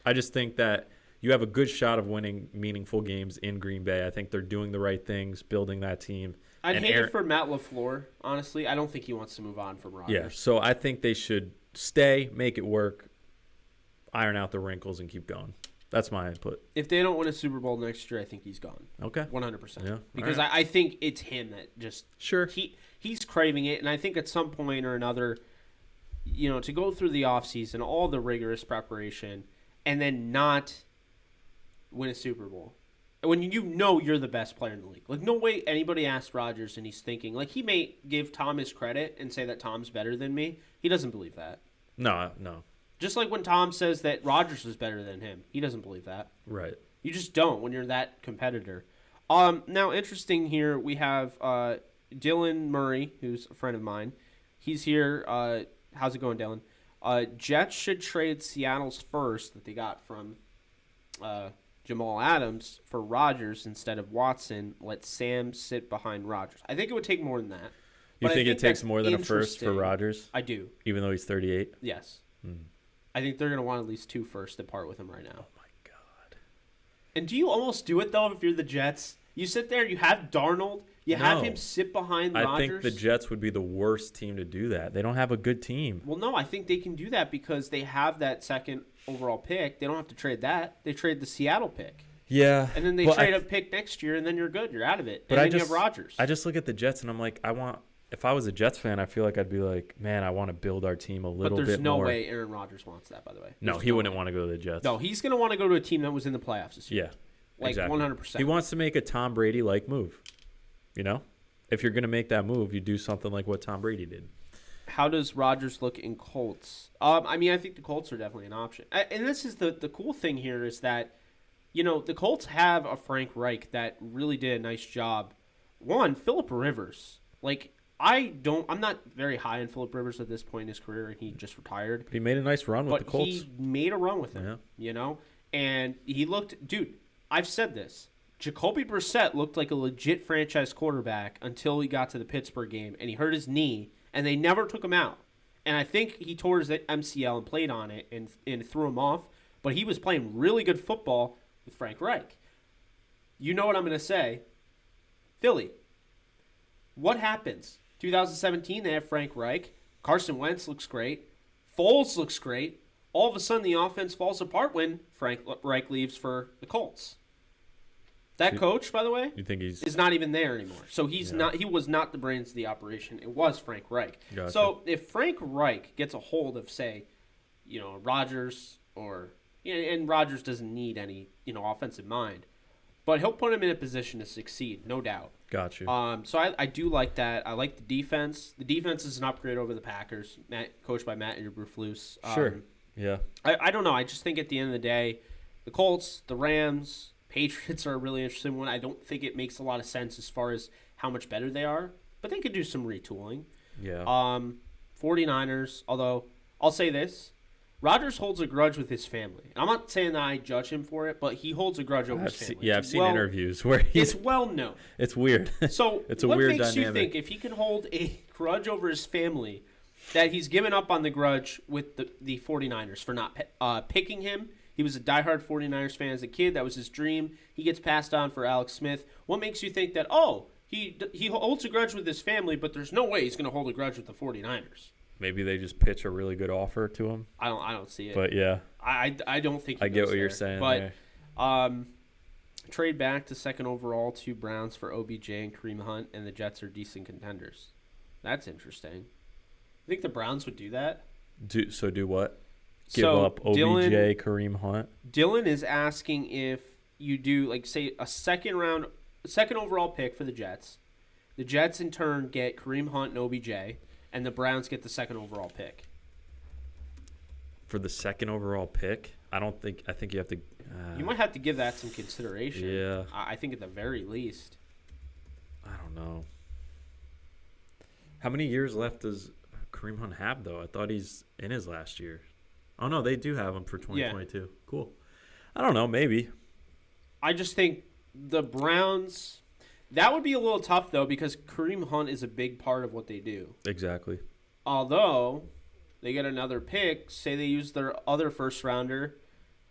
I just think that you have a good shot of winning meaningful games in Green Bay. I think they're doing the right things, building that team. I'd hate it for Matt LaFleur, honestly. I don't think he wants to move on from Rodgers. Yeah, so I think they should stay, make it work, iron out the wrinkles, and keep going. That's my input. If they don't win a Super Bowl next year, I think he's gone. Okay. 100%. Yeah. Because I think it's him that just... Sure. He's craving it, and I think at some point or another, to go through the offseason, all the rigorous preparation, and then not win a Super Bowl. When you're the best player in the league. Like, no way anybody asked Rodgers and he's thinking, like, he may give Tom his credit and say that Tom's better than me. He doesn't believe that. No. Just like when Tom says that Rodgers is better than him. He doesn't believe that. Right. You just don't when you're that competitor. Now, interesting here, we have Dylan Murray, who's a friend of mine. He's here. How's it going, Dylan? Jets should trade Seattle's first that they got from Jamal Adams for Rodgers instead of Watson. Let Sam sit behind Rodgers. I think it would take more than that. You think it takes more than a first for Rodgers? I do. Even though he's 38? Yes. I think they're going to want at least 2 firsts to part with him right now. Oh, my God. And do you almost do it, though, if you're the Jets? You sit there, you have Darnold, have him sit behind Rodgers. I think the Jets would be the worst team to do that. They don't have a good team. Well, no, I think they can do that because they have that second overall pick. They don't have to trade that. They trade the Seattle pick. Yeah. And then they trade a pick next year, and then you're good. You're out of it. But and then you have Rodgers. I just look at the Jets, and I'm like, if I was a Jets fan, I feel like I'd be like, man, I want to build our team a little bit more. But there's no way Aaron Rodgers wants that, by the way. No, he wouldn't want to go to the Jets. No, he's going to want to go to a team that was in the playoffs this year. Yeah, exactly. 100%. He wants to make a Tom Brady-like move. If you're going to make that move, you do something like what Tom Brady did. How does Rodgers look in Colts? I think the Colts are definitely an option. And this is the cool thing here is that, the Colts have a Frank Reich that really did a nice job. One, Phillip Rivers. I'm not very high on Phillip Rivers at this point in his career, and he just retired. He made a nice run with the Colts. He made a run with him, and he looked, dude, I've said this. Jacoby Brissett looked like a legit franchise quarterback until he got to the Pittsburgh game, and he hurt his knee, and they never took him out. And I think he tore his MCL and played on it and threw him off, but he was playing really good football with Frank Reich. You know what I'm going to say. Philly. What happens? 2017, they have Frank Reich. Carson Wentz looks great. Foles looks great. All of a sudden, the offense falls apart when Frank Reich leaves for the Colts. That coach, by the way, you think is not even there anymore. So he was not the brains of the operation. It was Frank Reich. Gotcha. So if Frank Reich gets a hold of, say, Rodgers and Rodgers doesn't need any, offensive mind, but he'll put him in a position to succeed, no doubt. Got you. So I do like that. I like the defense. The defense is an upgrade over the Packers, coached by Matt Eberflus. Sure. Yeah. I don't know. I just think at the end of the day, the Colts, the Rams, Patriots are a really interesting one. I don't think it makes a lot of sense as far as how much better they are, but they could do some retooling. Yeah. 49ers, although I'll say this. Rodgers holds a grudge with his family. I'm not saying that I judge him for it, but he holds a grudge over his family. I've seen interviews where it's well known. It's weird. So it's a weird dynamic. What makes you think if he can hold a grudge over his family that he's given up on the grudge with the 49ers for not picking him? He was a diehard 49ers fan as a kid. That was his dream. He gets passed on for Alex Smith. What makes you think that, he holds a grudge with his family, but there's no way he's going to hold a grudge with the 49ers? Maybe they just pitch a really good offer to him. I don't see it. But yeah. I don't think I get what you're saying but, there. Trade back to second overall to Browns for OBJ and Kareem Hunt, and the Jets are decent contenders. That's interesting. I think the Browns would do that. Do what? Give up OBJ, Kareem Hunt? Dylan is asking if you do, say, a second overall pick for the Jets. The Jets, in turn, get Kareem Hunt and OBJ, and the Browns get the second overall pick. For the second overall pick? I think you have to... you might have to give that some consideration. Yeah. I think at the very least. I don't know. How many years left does Kareem Hunt have, though? I thought he's in his last year. Oh, no, they do have him for 2022. Yeah. Cool. I don't know, maybe. I just think the Browns... That would be a little tough, though, because Kareem Hunt is a big part of what they do. Exactly. Although, they get another pick. Say they use their other first-rounder,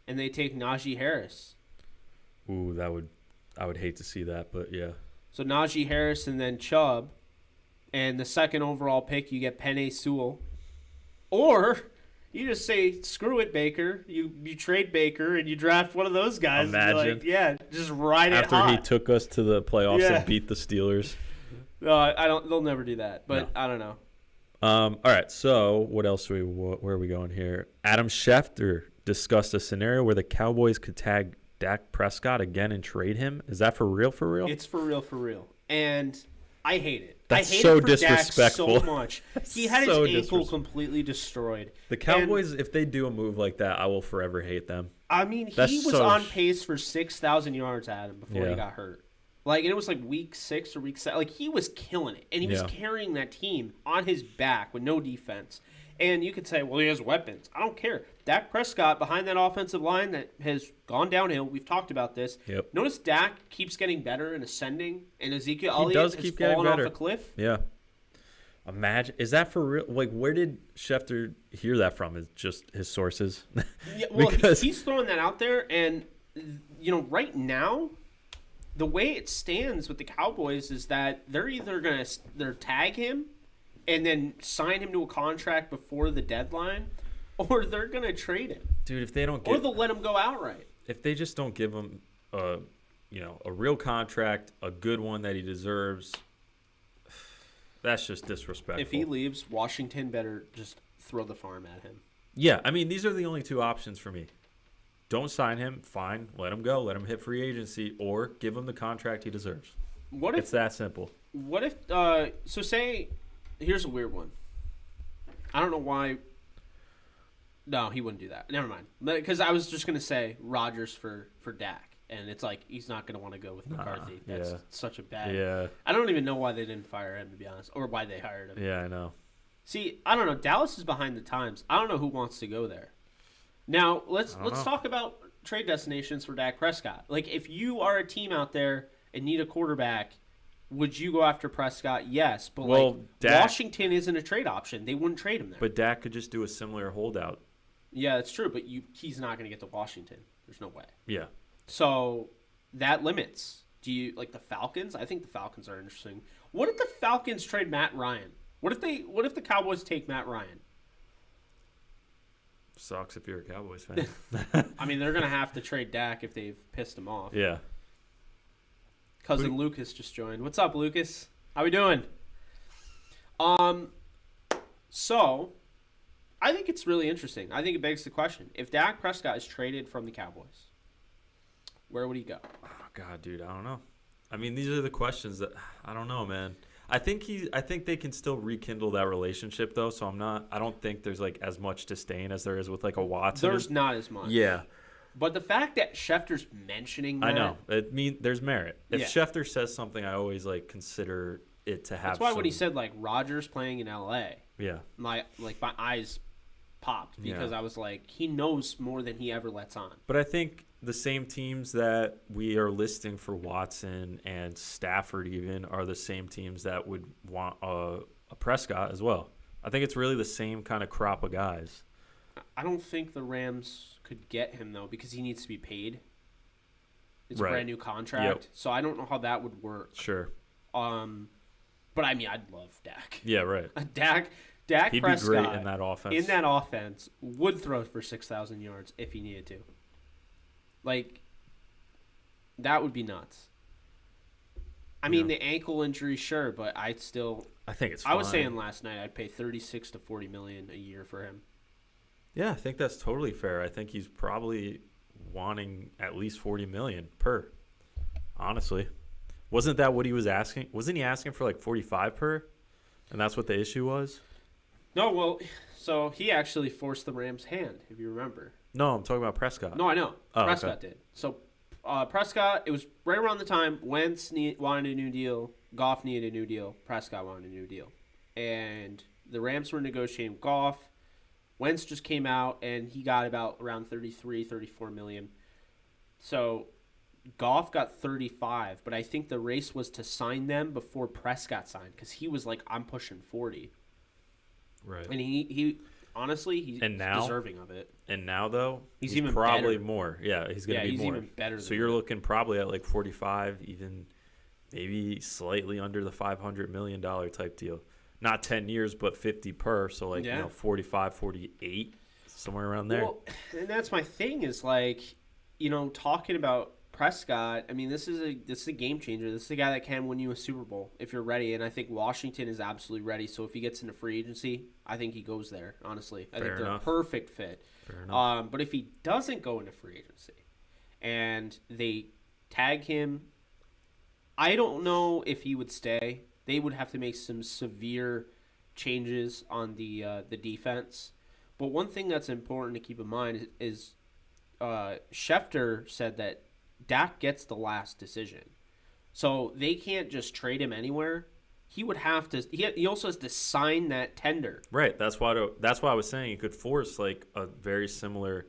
and they take Najee Harris. Ooh, I would hate to see that, but yeah. So Najee Harris and then Chubb. And the second overall pick, you get Penei Sewell. Or... You just say, screw it, Baker. You trade Baker and you draft one of those guys. Imagine. Just ride it after hot. He took us to the playoffs and beat the Steelers. They'll never do that. But no. I don't know. All right. So what else where are we going here? Adam Schefter discussed a scenario where the Cowboys could tag Dak Prescott again and trade him. Is that for real? For real? It's for real. And I hate it. That's I hate so it for disrespectful. Dak so much. He had so his ankle completely destroyed. The Cowboys, if they do a move like that, I will forever hate them. I mean, he was on pace for 6,000 yards, Adam, before he got hurt. Like, and it was like week 6 or week 7. Like, he was killing it. And he was carrying that team on his back with no defense. And you could say, well, he has weapons. I don't care. Dak Prescott behind that offensive line that has gone downhill. We've talked about this. Yep. Notice Dak keeps getting better and ascending. And Ezekiel Elliott has fallen off a cliff. Yeah. Imagine, is that for real? Like, where did Schefter hear that from? Is just his sources? Yeah, well, he's throwing that out there, and right now, the way it stands with the Cowboys is that they're either gonna tag him, and then sign him to a contract before the deadline, or they're gonna trade him. Dude, if they don't, or they'll let him go outright. If they just don't give him a real contract, a good one that he deserves. That's just disrespectful. If he leaves, Washington better just throw the farm at him. Yeah, I mean, these are the only two options for me. Don't sign him, fine. Let him go. Let him hit free agency, or give him the contract he deserves. It's that simple. What if, so say, here's a weird one. I don't know why. No, he wouldn't do that. Never mind. Because I was just going to say Rodgers for Dak. And it's like, he's not going to want to go with McCarthy. That's such a bad. Yeah. I don't even know why they didn't fire him, to be honest, or why they hired him. Yeah, I know. See, I don't know. Dallas is behind the times. I don't know who wants to go there. Now, let's talk about trade destinations for Dak Prescott. Like, if you are a team out there and need a quarterback, would you go after Prescott? Yes. But, Washington isn't a trade option. They wouldn't trade him there. But Dak could just do a similar holdout. Yeah, that's true. But he's not going to get to Washington. There's no way. Yeah. So that limits. Do you like the Falcons? I think the Falcons are interesting. What if the Falcons trade Matt Ryan? What if the Cowboys take Matt Ryan? Sucks if you're a Cowboys fan. I mean, they're gonna have to trade Dak if they've pissed him off. Yeah. Cousin Lucas just joined. What's up, Lucas? How we doing? So I think it's really interesting. I think it begs the question: if Dak Prescott is traded from the Cowboys, where would he go? Oh, God, dude, I don't know. I mean, these are the questions that I don't know, man. I think they can still rekindle that relationship though. So I don't think there's like as much disdain as there is with like a Watson. There's not as much. Yeah. But the fact that Schefter's mentioning that, I know. There's merit. If Schefter says something, I always like consider it to have. That's why when he said like Rodgers playing in LA. Yeah. My eyes popped because I was like, he knows more than he ever lets on. But I think the same teams that we are listing for Watson and Stafford even are the same teams that would want a Prescott as well. I think it's really the same kind of crop of guys. I don't think the Rams could get him though because he needs to be paid. It's a brand new contract, so I don't know how that would work. Sure. But I mean, I'd love Dak. Yeah, right. Dak He'd Prescott be great in that offense. In that offense, would throw for 6,000 yards if he needed to. Like, that would be nuts. I mean, the ankle injury, sure, but I think it's fine. I was saying last night I'd pay 36 to 40 million a year for him. Yeah, I think that's totally fair. I think he's probably wanting at least 40 million per. Honestly. Wasn't that what he was asking? Wasn't he asking for like 45 per? And that's what the issue was? No, well, so he actually forced the Rams' hand, if you remember. No, I'm talking about Prescott. No, I know. Prescott did. So Prescott, it was right around the time Wentz wanted a new deal, Goff needed a new deal, Prescott wanted a new deal. And the Rams were negotiating Goff. Wentz just came out, and he got about around 33, 34 million. So Goff got 35, but I think the race was to sign them before Prescott signed because he was like, I'm pushing 40. Right. And he honestly, he's deserving of it. And now, though, he's even probably better. More. Yeah, he's going to be more. Even better so you're looking probably at like 45, even maybe slightly under the $500 million type deal. Not 10 years, but 50 per. So, like, 45, 48, somewhere around there. Well, and that's my thing is, like, talking about Prescott, I mean, this is a game changer. This is a guy that can win you a Super Bowl if you're ready, and I think Washington is absolutely ready. So if he gets into free agency, I think he goes there. Honestly, I think they're a perfect fit. Fair enough. But if he doesn't go into free agency, and they tag him, I don't know if he would stay. They would have to make some severe changes on the defense. But one thing that's important to keep in mind is Schefter said that Dak gets the last decision. So they can't just trade him anywhere. He would have to. He also has to sign that tender. Right. That's why I was saying he could force like a very similar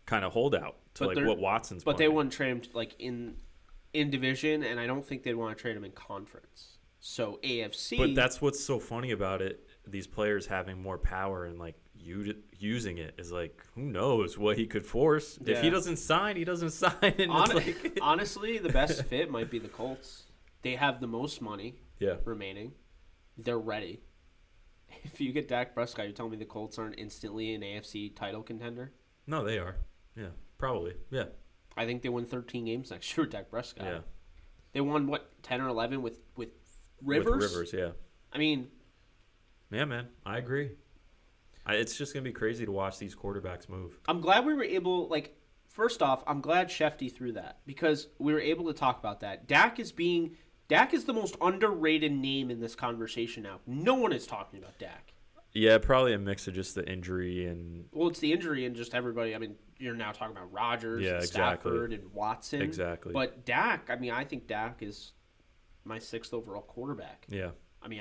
kind of holdout to like what Watson's. But playing. they wouldn't trade him like in division, and I don't think they'd want to trade him in conference. So AFC. But that's what's so funny about it. These players having more power and like using it is like, who knows what he could force. Yeah. If he doesn't sign, he doesn't sign. And honestly, the best fit might be the Colts. They have the most money remaining. They're ready. If you get Dak Prescott, you're telling me the Colts aren't instantly an AFC title contender? No, they are. Yeah, probably. Yeah. I think they win 13 games next year with Dak Prescott. Yeah. They won, 10 or 11 with Rivers? With Rivers, yeah. I mean. Yeah, man. I agree. It's just going to be crazy to watch these quarterbacks move. I'm glad we were able, first off, I'm glad Shefty threw that because we were able to talk about that. Dak is the most underrated name in this conversation now. No one is talking about Dak. Yeah, probably a mix of just the injury and... Well, it's the injury and just everybody. I mean, you're now talking about Rodgers and Stafford and Watson. Exactly. But Dak, I think Dak is my 6th overall quarterback. Yeah.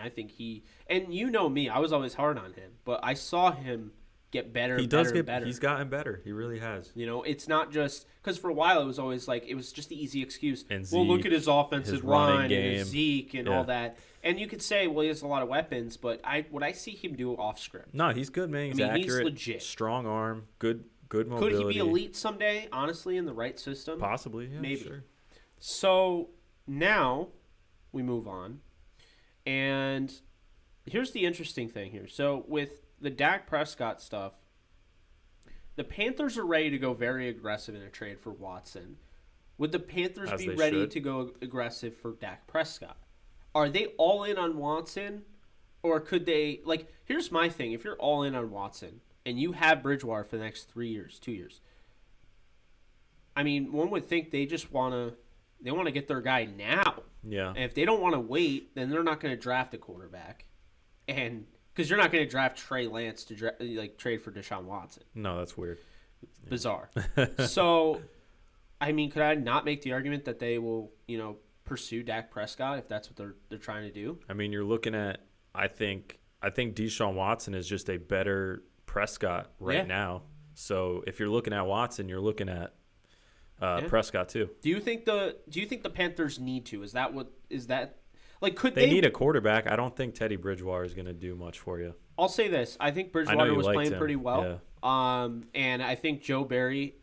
I think he... And you know me, I was always hard on him. But I saw him get better better. He's gotten better. He really has. It's not just... Because for a while, it was always it was just the easy excuse. And Zeke, look at his offensive line and his Zeke and all that. And you could say, well, he has a lot of weapons, but what I see him do off script. No, he's good, man. He's accurate. He's legit. Strong arm. Good mobility. Could he be elite someday, honestly, in the right system? Possibly, yeah. Maybe. Sure. So now we move on. And here's the interesting thing here. So with the Dak Prescott stuff, the Panthers are ready to go very aggressive in a trade for Watson. Would the Panthers be ready to go aggressive for Dak Prescott? Are they all in on Watson? Or could they... here's my thing. If you're all in on Watson and you have Bridgewater for the next 2 years, one would think they just want to get their guy now. Yeah. And if they don't want to wait, then they're not going to draft a quarterback. And because you're not going to draft Trey Lance to trade for Deshaun Watson. No, that's weird. It's bizarre. So, could I not make the argument that they will, pursue Dak Prescott if that's what they're trying to do? You're looking at I think Deshaun Watson is just a better Prescott now. So if you're looking at Watson, you're looking at Prescott too. Do you think the Panthers need to? Could they need a quarterback? I don't think Teddy Bridgewater is going to do much for you. I'll say this: I think Bridgewater was playing pretty well. Yeah. And I think Joe Brady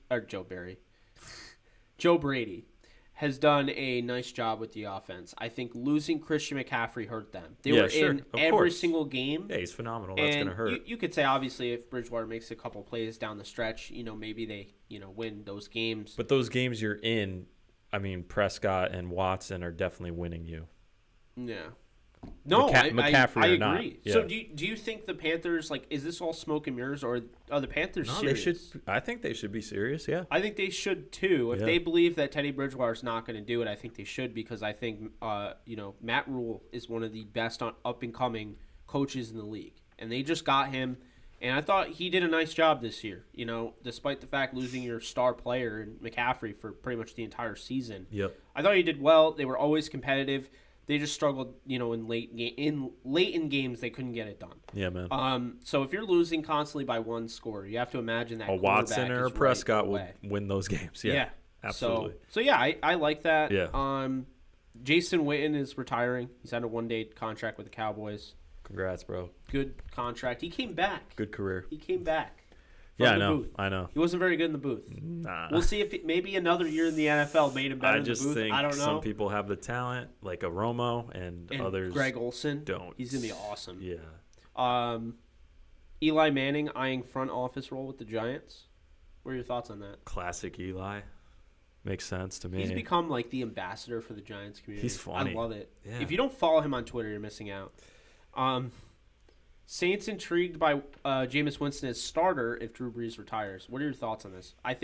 has done a nice job with the offense. I think losing Christian McCaffrey hurt them. They were in every single game. Yeah, he's phenomenal. That's going to hurt. You could say, obviously, if Bridgewater makes a couple plays down the stretch, maybe they, win those games. But those games you're in, Prescott and Watson are definitely winning you. Yeah. No, McCaffrey I agree. Not. Yeah. So do you think the Panthers, is this all smoke and mirrors, or are the Panthers serious? They should. I think they should be serious, yeah. I think they should, too. If they believe that Teddy Bridgewater's not going to do it, I think they should, because I think, Matt Rule is one of the best up-and-coming coaches in the league. And they just got him, and I thought he did a nice job this year, despite the fact losing your star player, McCaffrey, for pretty much the entire season. Yep. I thought he did well. They were always competitive. They just struggled, in late in games they couldn't get it done. Yeah, man. So if you're losing constantly by one score, you have to imagine that a Watson or a Prescott would win those games. Yeah, absolutely. So yeah, I like that. Yeah. Jason Witten is retiring. He's had a 1-day contract with the Cowboys. Congrats, bro. Good contract. He came back. Good career. He came back. Yeah, I know. He wasn't very good in the booth. Nah. We'll see if maybe another year in the NFL made him better in the booth. I just think I don't know. some people have the talent, like a Romo, and others Greg Olsen don't. He's going to be awesome. Yeah. Eli Manning eyeing front office role with the Giants. What are your thoughts on that? Classic Eli. Makes sense to me. He's become like the ambassador for the Giants community. He's funny. I love it. Yeah. If you don't follow him on Twitter, you're missing out. Saints intrigued by Jameis Winston as starter if Drew Brees retires. What are your thoughts on this? I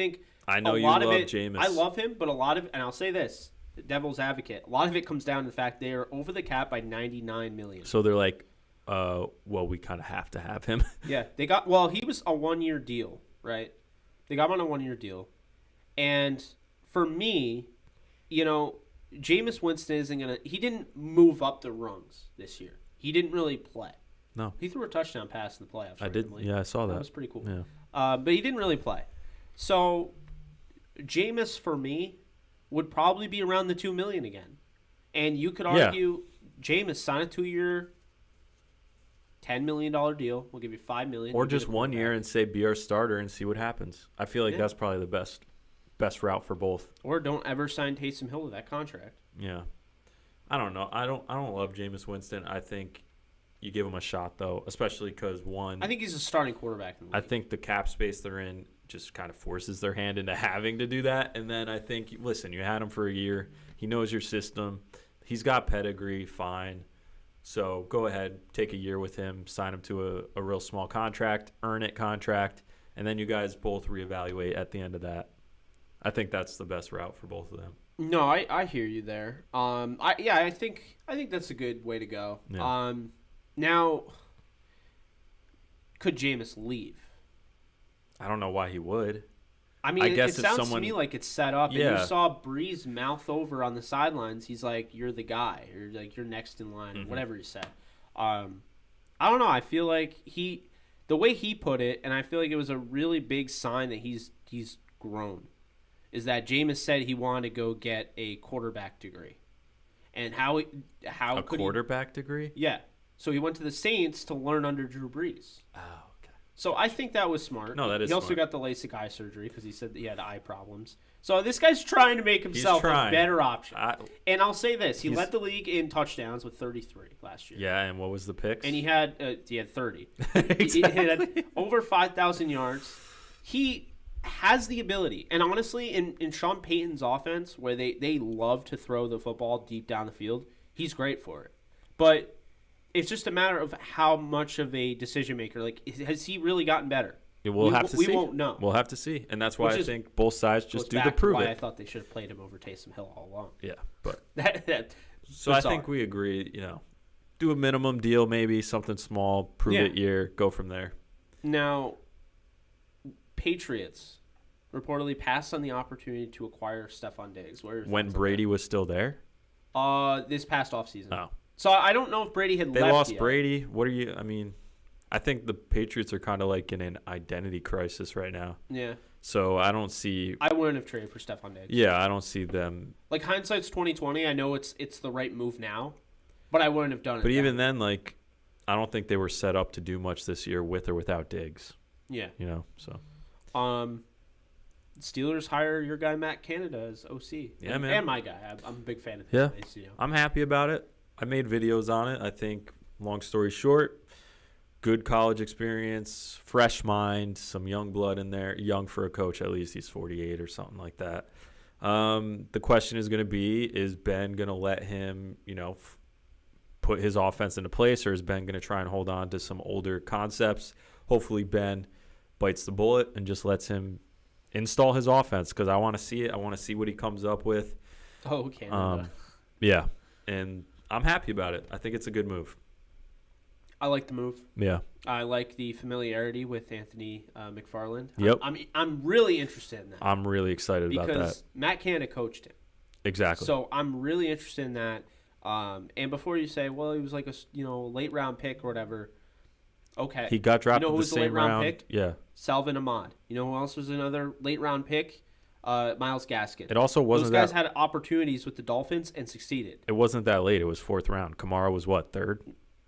know a you lot love of it, Jameis. I love him, but a lot of, and I'll say this, devil's advocate, a lot of it comes down to the fact they are over the cap by $99 million. So they're like, well, we kind of have to have him. Yeah, he was a 1-year deal, right? They got him on a 1-year deal. And for me, Jameis Winston he didn't move up the rungs this year. He didn't really play. No. He threw a touchdown pass in the playoffs. I did. Yeah, I saw that. That was pretty cool. Yeah. But he didn't really play. So Jameis, for me, would probably be around the $2 million again. And you could argue Jameis sign a 2-year, $10 million deal. We'll give you $5 million. Or just 1 year and say be our starter and see what happens. I feel like that's probably the best route for both. Or don't ever sign Taysom Hill to that contract. Yeah. I don't know. I don't love Jameis Winston. I think you give him a shot though, especially because I think he's a starting quarterback in the league. I think the cap space they're in just kind of forces their hand into having to do that. And then I think, listen, you had him for a year. He knows your system. He's got pedigree, fine. So go ahead, take a year with him, sign him to a real small contract, earn it contract, and then you guys both reevaluate at the end of that. I think that's the best route for both of them. No, I hear you there. I think that's a good way to go. Yeah. Now, could Jameis leave? I don't know why he would. I mean, it sounds to me like it's set up. Yeah. And you saw Breeze mouth over on the sidelines. He's like, "You're the guy," or like, "You're next in line," or whatever he said. I don't know. I feel like the way he put it, and I feel like it was a really big sign that he's grown, is that Jameis said he wanted to go get a quarterback degree, and how a quarterback degree? Yeah. So he went to the Saints to learn under Drew Brees. Oh, okay. So I think that was smart. No, that is He also got the LASIK eye surgery because he said that he had eye problems. So this guy's trying to make himself a better option. And I'll say this. He led the league in touchdowns with 33 last year. Yeah, and what was the picks? And he had 30. Exactly. He had over 5,000 yards. He has the ability. And honestly, in Sean Payton's offense, where they love to throw the football deep down the field, he's great for it. But it's just a matter of how much of a decision maker. Like, has he really gotten better? Yeah, we'll have to see. We won't know. We'll have to see, and that's why I think both sides just do the prove why it. I thought they should have played him over Taysom Hill all along. Yeah, but so I think we agree. Do a minimum deal, maybe something small, prove it year, go from there. Now, Patriots reportedly passed on the opportunity to acquire Stephon Diggs. When Brady was still there? This past offseason. Oh. So I don't know if Brady had left. They lost yet. Brady. I think the Patriots are kind of like in an identity crisis right now. Yeah. So I don't see. I wouldn't have traded for Stephon Diggs. Yeah, I don't see them. Like, hindsight's 20/20. I know it's the right move now, but I wouldn't have done it. But even then, like, I don't think they were set up to do much this year with or without Diggs. Yeah. So. Steelers hire your guy Matt Canada as OC. Yeah, man. And my guy. I'm a big fan of him. Yeah. I'm happy about it. I made videos on it. I think, long story short, good college experience, fresh mind, some young blood in there. Young for a coach, at least. He's 48 or something like that. The question is going to be, is Ben going to let him, put his offense into place, or is Ben going to try and hold on to some older concepts? Hopefully Ben bites the bullet and just lets him install his offense, because I want to see it. I want to see what he comes up with. Oh, Canada. Yeah, and I'm happy about it. I think it's a good move. I like the move. Yeah. I like the familiarity with Anthony McFarland. Yep. I'm really interested in that. I'm really excited about that. Because Matt Canada coached him. Exactly. So I'm really interested in that. And before you say, well, he was like a late round pick or whatever. Okay. He got drafted who the was same late round round. Pick? Yeah. Salvin Ahmad. You know who else was another late round pick? Myles Gaskin. It also wasn't Those guys had opportunities with the Dolphins and succeeded. It wasn't that late. It was 4th round. Kamara was what, 3rd?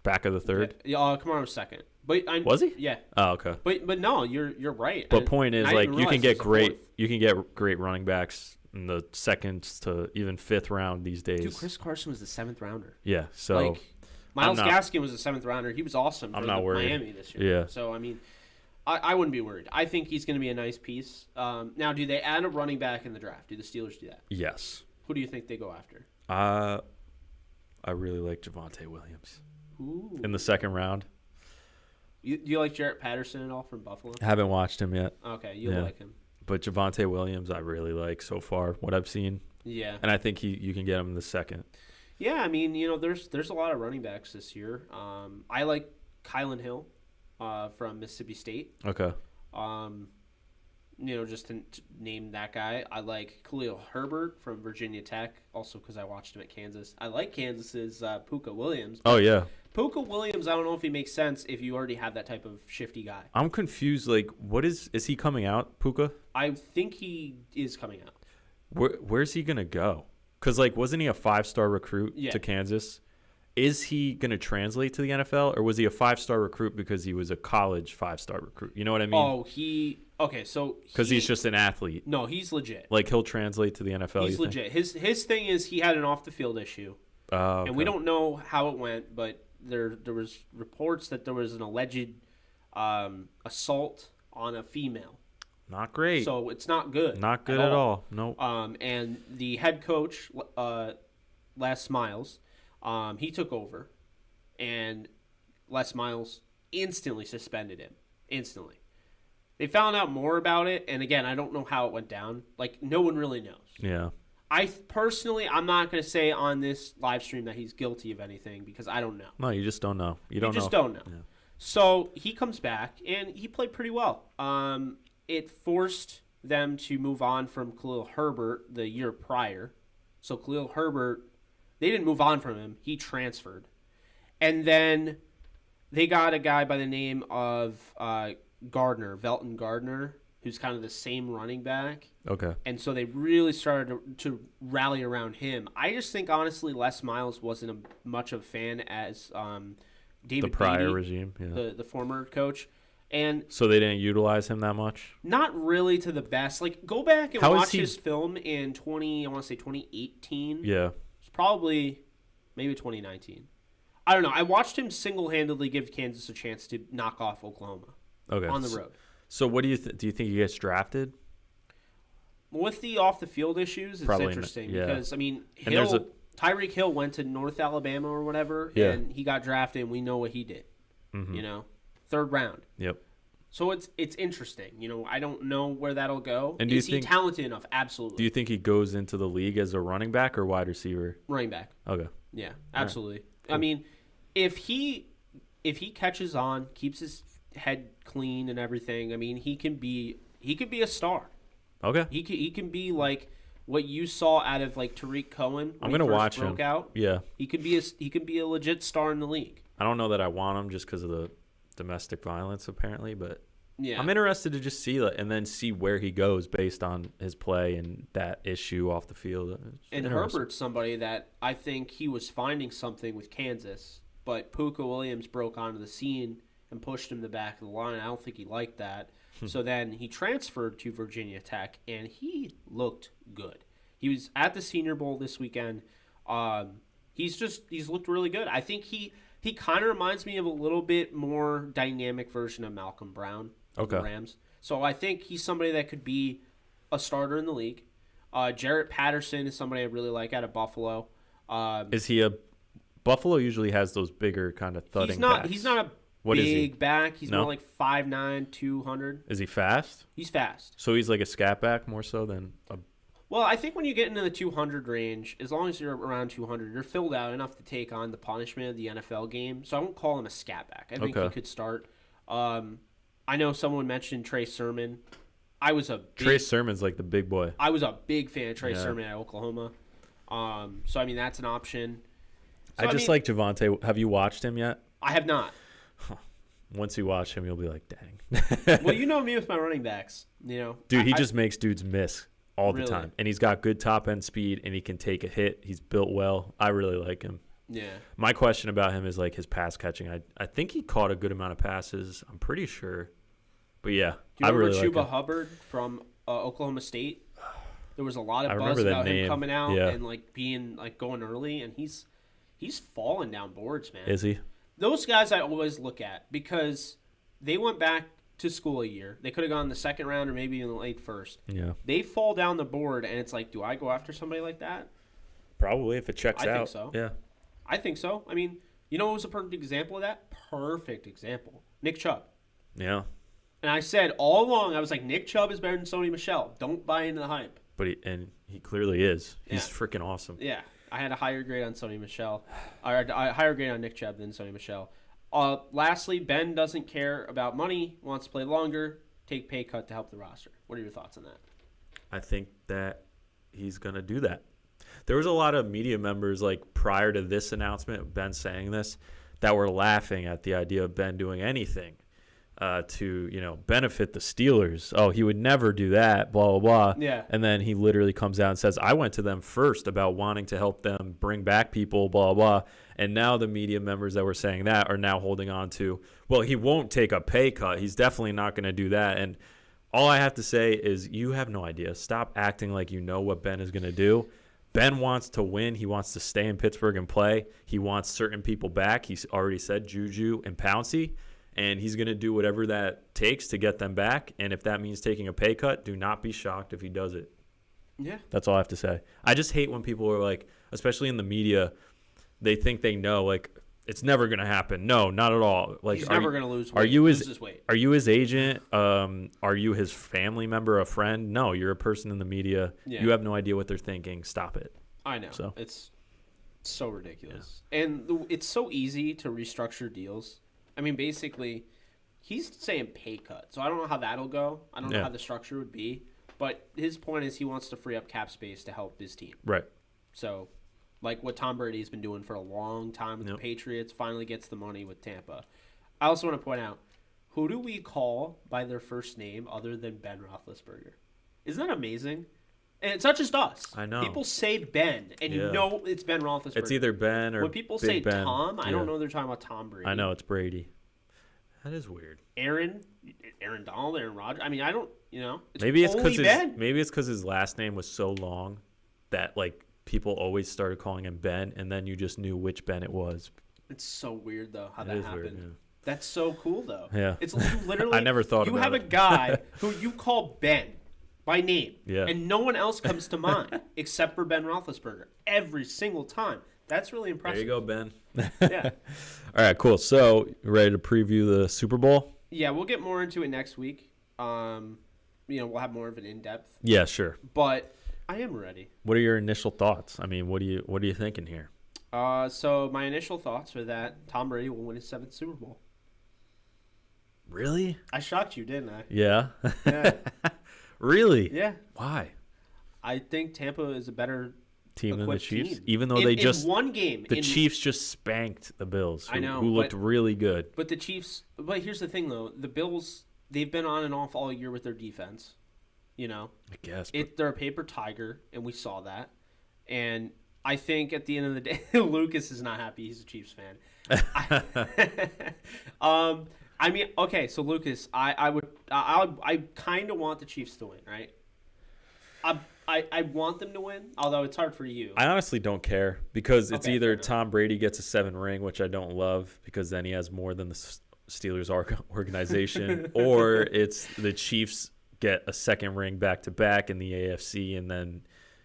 Back of the 3rd? Yeah, Kamara was 2nd. But was he? Yeah. Oh, okay. But no, you're right. But point is, like, you can get great running backs in the 2nd to even 5th round these days. Dude, Chris Carson was the 7th rounder. Yeah. So Myles Gaskin was a 7th rounder. He was awesome for worried. Miami this year. Yeah. So I wouldn't be worried. I think he's going to be a nice piece. Now, do they add a running back in the draft? Do the Steelers do that? Yes. Who do you think they go after? I really like Javonte Williams. Ooh. In the second round. Do you like Jarrett Patterson at all from Buffalo? Haven't watched him yet. Okay, you'll like him. But Javonte Williams, I really like so far, what I've seen. Yeah. And I think you can get him in the second. Yeah, I mean, there's a lot of running backs this year. I like Kylan Hill from Mississippi State. Okay. Just to name that guy. I like Khalil Herbert from Virginia Tech, also because I watched him at Kansas. I like Kansas's Puka Williams. Oh, yeah. Puka Williams, I don't know if he makes sense if you already have that type of shifty guy. I'm confused. Like, is he coming out, Puka? I think he is coming out. Where's he going to go? Because, wasn't he a 5-star recruit to Kansas? Is he going to translate to the NFL, or was he a 5-star recruit because he was a college 5-star recruit? You know what I mean? Oh, okay, so because he's just an athlete. No, he's legit. He'll translate to the NFL. He's legit. His thing is he had an off the field issue, okay. And we don't know how it went, but there was reports that there was an alleged assault on a female. Not great. So it's not good. Not good at all. Nope. And the head coach, Les Miles, he took over, and Les Miles instantly suspended him. Instantly. They found out more about it, and again, I don't know how it went down. No one really knows. Yeah. I'm not going to say on this live stream that he's guilty of anything because I don't know. No, you just don't know. You don't know. Yeah. So he comes back, and he played pretty well. It forced them to move on from Khalil Herbert the year prior. So Khalil Herbert, they didn't move on from him. He transferred. And then they got a guy by the name of Velton Gardner, who's kind of the same running back. Okay. And so they really started to rally around him. I just think, honestly, Les Miles wasn't much of a fan as David the prior Beatty, regime, yeah. the former coach. And so they didn't utilize him that much? Not really to the best. Go back and watch his film in 2018. Yeah. It's probably maybe 2019. I don't know. I watched him single-handedly give Kansas a chance to knock off Oklahoma on the road. So what do you do you think he gets drafted? With the off-the-field issues, it's interesting because, Tyreek Hill went to North Alabama or whatever, and he got drafted, and we know what he did. Mm-hmm. Third round. Yep. So it's interesting. I don't know where that'll go. And is he talented enough? Absolutely. Do you think he goes into the league as a running back or wide receiver? Running back. Okay. Yeah, absolutely. Right. Cool. I mean, if he catches on, keeps his head clean and everything, I mean, he could be a star. Okay. He can be like what you saw out of Tariq Cohen. I'm gonna watch him. Out. Yeah. He could be a legit star in the league. I don't know that I want him just because of the domestic violence apparently, but yeah, I'm interested to just see it and then see where he goes based on his play and that issue off the field. And Herbert's somebody that I think he was finding something with Kansas, but Puka Williams broke onto the scene and pushed him to the back of the line. I don't think he liked that. So then he transferred to Virginia Tech, and he looked good. He was at the Senior Bowl this weekend. He's looked really good. I think he kind of reminds me of a little bit more dynamic version of Malcolm Brown of the Rams. So I think he's somebody that could be a starter in the league. Jarrett Patterson is somebody I really like out of Buffalo. Is he a – Buffalo usually has those bigger kind of thudding backs. He's not a big back. He's more like 5'9", 200. Is he fast? He's fast. So he's like a scat back more so than a – Well, I think when you get into the 200 range, as long as you're around 200, you're filled out enough to take on the punishment of the NFL game. So I won't call him a scat back. I think he could start. I know someone mentioned Trey Sermon. Trey Sermon's like the big boy. I was a big fan of Trey Sermon at Oklahoma. So, I mean, that's an option. So, I like Javonte. Have you watched him yet? I have not. Once you watch him, you'll be like, dang. Well, you know me with my running backs. Dude, he just makes dudes miss all the time. And he's got good top-end speed, and he can take a hit. He's built well. I really like him. Yeah. My question about him is, his pass catching. I think he caught a good amount of passes. I'm pretty sure. But, yeah, do you remember really Chuba Hubbard from Oklahoma State? There was a lot of buzz about him coming out and, being, going early, and he's falling down boards, man. Is he? Those guys I always look at because they went back to school a year. They could have gone in the second round or maybe in the late first. Yeah. They fall down the board, and it's like, do I go after somebody like that? Probably if it checks out. I think so. Yeah. I think so. I mean, you know what was a perfect example of that? Perfect example. Nick Chubb. Yeah. And I said all along, I was like, Nick Chubb is better than Sony Michel. Don't buy into the hype. But he clearly is. He's freaking awesome. Yeah. I had a higher grade on Sony Michel. Or a higher grade on Nick Chubb than Sony Michel. Lastly, Ben doesn't care about money, wants to play longer, take pay cut to help the roster. What are your thoughts on that? I think that he's going to do that. There was a lot of media members, like, prior to this announcement, Ben saying this, that were laughing at the idea of Ben doing anything to, benefit the Steelers. Oh, he would never do that, blah, blah, blah. Yeah. And then he literally comes out and says, I went to them first about wanting to help them bring back people, blah, blah. And now the media members that were saying that are now holding on to, well, he won't take a pay cut. He's definitely not going to do that. And all I have to say is you have no idea. Stop acting like you know what Ben is going to do. Ben wants to win. He wants to stay in Pittsburgh and play. He wants certain people back. He's already said Juju and Pouncey, and he's going to do whatever that takes to get them back. And if that means taking a pay cut, do not be shocked if he does it. Yeah. That's all I have to say. I just hate when people are like, especially in the media, they think they know, like, it's never going to happen. No, not at all. Like, he's never going to lose weight. Are you his weight. Are you his agent? Are you his family member, a friend? No, you're a person in the media. Yeah. You have no idea what they're thinking. Stop it. I know. So. It's so ridiculous. Yeah. And it's so easy to restructure deals. I mean, basically, he's saying pay cut. So I don't know how that'll go. I don't know how the structure would be. But his point is he wants to free up cap space to help his team. Right. So, like what Tom Brady's been doing for a long time with the Patriots, finally gets the money with Tampa. I also want to point out, who do we call by their first name other than Ben Roethlisberger? Isn't that amazing? And it's not just us. I know. People say Ben, and you know it's Ben Roethlisberger. It's either Ben or when people Big say Ben. Tom, I don't know they're talking about Tom Brady. I know, it's Brady. That is weird. Aaron Donald, Aaron Rodgers. I mean, I don't, it's maybe it's only Ben. Maybe it's because his last name was so long that, like, people always started calling him Ben, and then you just knew which Ben it was. It's so weird, though, how that happened. Weird, yeah. That's so cool, though. Yeah. It's literally. I never thought about it. You have a guy who you call Ben by name, and no one else comes to mind except for Ben Roethlisberger every single time. That's really impressive. There you go, Ben. Yeah. All right, cool. So, you ready to preview the Super Bowl? Yeah, we'll get more into it next week. We'll have more of an in-depth. Yeah, sure. But I am ready. What are your initial thoughts? I mean, what are you thinking here? So my initial thoughts are that Tom Brady will win his 7th Super Bowl. Really? I shocked you, didn't I? Yeah. Yeah. Really? Yeah. Why? I think Tampa is a better team than the Chiefs, team. even though in one game. The Chiefs just spanked the Bills, who looked really good. But the Chiefs. But here's the thing, though: the Bills, they've been on and off all year with their defense. I guess they're a paper tiger, and we saw that. And I think at the end of the day, Lucas is not happy. He's a Chiefs fan. I mean, okay, so Lucas, I kind of want the Chiefs to win, right? I want them to win, although it's hard for you. I honestly don't care because it's either Tom Brady gets a 7 ring, which I don't love because then he has more than the Steelers organization, or it's the Chiefs get a 2nd ring back-to-back in the AFC, and then,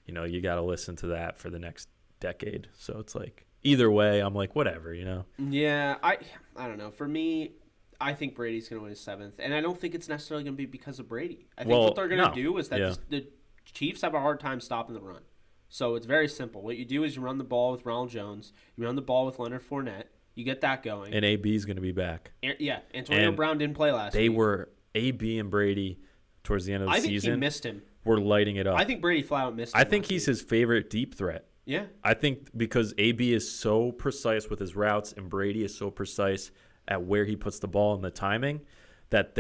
you got to listen to that for the next decade. So it's like either way, I'm like, whatever, Yeah, I don't know. For me, I think Brady's going to win his 7th, and I don't think it's necessarily going to be because of Brady. I think what they're going to do is that the Chiefs have a hard time stopping the run. So it's very simple. What you do is you run the ball with Ronald Jones, you run the ball with Leonard Fournette, you get that going. And AB's going to be back. Antonio Brown didn't play last week. They were AB and Brady towards the end of the season. I think he missed him. We're lighting it up. I think Brady flat out missed him. I think he's his favorite deep threat. Yeah. I think because AB is so precise with his routes and Brady is so precise at where he puts the ball and the timing that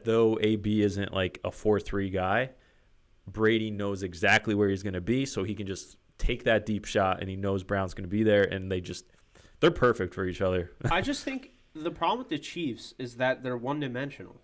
though AB isn't like a 4-3 guy, Brady knows exactly where he's going to be, so he can just take that deep shot, and he knows Brown's going to be there, and they're perfect for each other. I just think the problem with the Chiefs is that they're one-dimensional,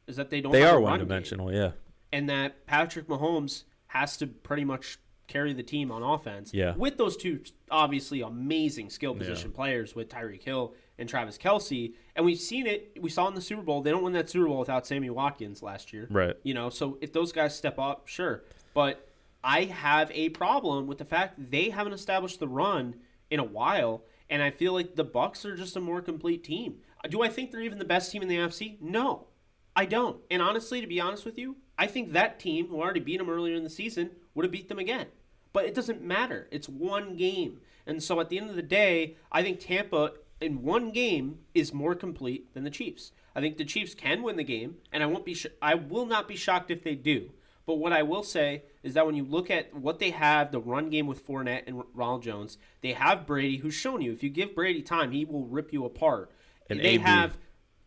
is that they don't. They have are a run one-dimensional, game. Yeah. And that Patrick Mahomes has to pretty much carry the team on offense. Yeah. With those two obviously amazing skill position players with Tyreek Hill and Travis Kelce, and we've seen it. We saw in the Super Bowl. They don't win that Super Bowl without Sammy Watkins last year. Right. So if those guys step up, sure. But I have a problem with the fact that they haven't established the run in a while, and I feel like the Bucs are just a more complete team. Do I think they're even the best team in the NFC? No, I don't. And honestly, to be honest with you, I think that team, who already beat them earlier in the season, would have beat them again. But it doesn't matter. It's one game. And so at the end of the day, I think Tampa in one game is more complete than the Chiefs. I think the Chiefs can win the game, and I will not be shocked if they do. But what I will say is that when you look at what they have, the run game with Fournette and Ronald Jones, they have Brady, who's shown you, if you give Brady time, he will rip you apart. And they have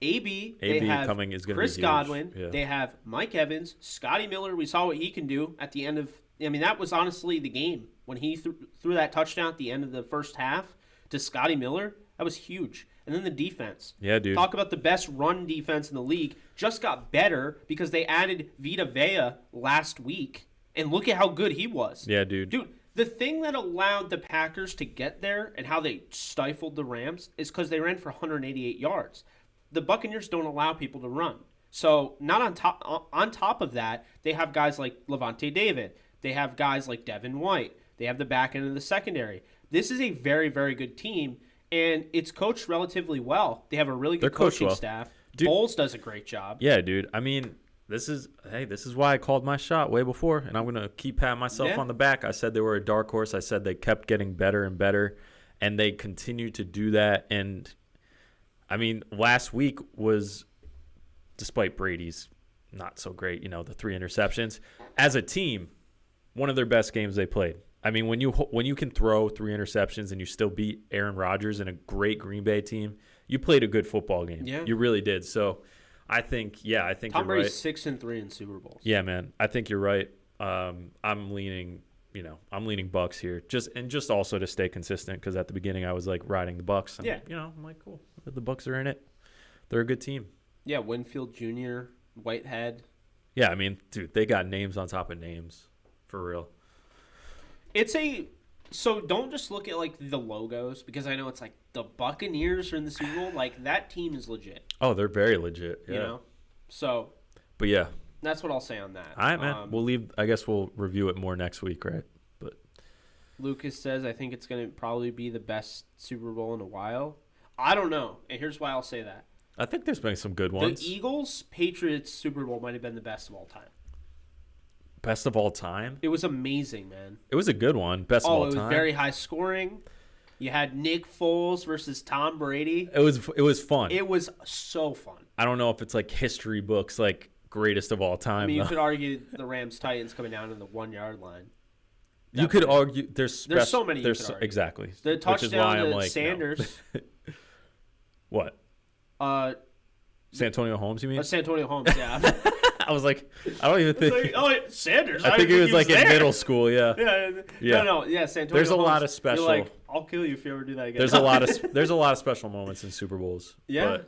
AB, they have coming is Chris be Godwin, yeah. They have Mike Evans, Scotty Miller. We saw what he can do at the end of – I mean, that was honestly the game. When he threw that touchdown at the end of the first half to Scotty Miller, that was huge. And then the defense. Yeah, dude. Talk about the best run defense in the league. Just got better because they added Vita Vea last week. And look at how good he was. Yeah, dude. Dude, the thing that allowed the Packers to get there and how they stifled the Rams is because they ran for 188 yards. The Buccaneers don't allow people to run. So not on top of that, they have guys like Levante David. They have guys like Devin White. They have the back end of the secondary. This is a very, very good team, and it's coached relatively well. They have a really good coaching staff. Dude, Bowles does a great job. Yeah, dude. I mean, this is why I called my shot way before, and I'm going to keep patting myself on the back. I said they were a dark horse. I said they kept getting better and better, and they continue to do that. And, I mean, last week was, despite Brady's not so great, the 3 interceptions, as a team, one of their best games they played. I mean, when you can throw 3 interceptions and you still beat Aaron Rodgers and a great Green Bay team, you played a good football game. Yeah. You really did. So I think Tom you're Brady's right. 6-3 in Super Bowls. Yeah, man. I think you're right. I'm leaning Bucs here. Just also to stay consistent, because at the beginning I was like riding the Bucs. And, I'm like, cool. The Bucs are in it. They're a good team. Yeah, Winfield Jr., Whitehead. Yeah, I mean, dude, they got names on top of names. For real. So don't just look at like the logos, because I know it's like the Buccaneers are in the Super Bowl. Like, that team is legit. Oh, they're very legit. Yeah. So. But yeah. That's what I'll say on that. All right, man. I guess we'll review it more next week, right? But Lucas says, I think it's going to probably be the best Super Bowl in a while. I don't know. And here's why I'll say that. I think there's been some good ones. The Eagles-Patriots Super Bowl might have been the best of all time. Best of all time? It was amazing, man. It was a good one. Best of all time. It was very high scoring. You had Nick Foles versus Tom Brady. It was fun. It was so fun. I don't know if it's like history books, like greatest of all time. I mean, you could argue the Rams-Titans coming down to the 1-yard line. You could argue there's so many. Exactly. The touchdown to like, Sanders. No. What? Santonio Holmes, you mean? Santonio Holmes, yeah. I was like, I don't even think. Sanders. I think he was like in middle school, yeah. Yeah. No, Santonio. There's a Holmes, lot of special. You're like, I'll kill you if you ever do that again. There's a lot of special moments in Super Bowls. Yeah.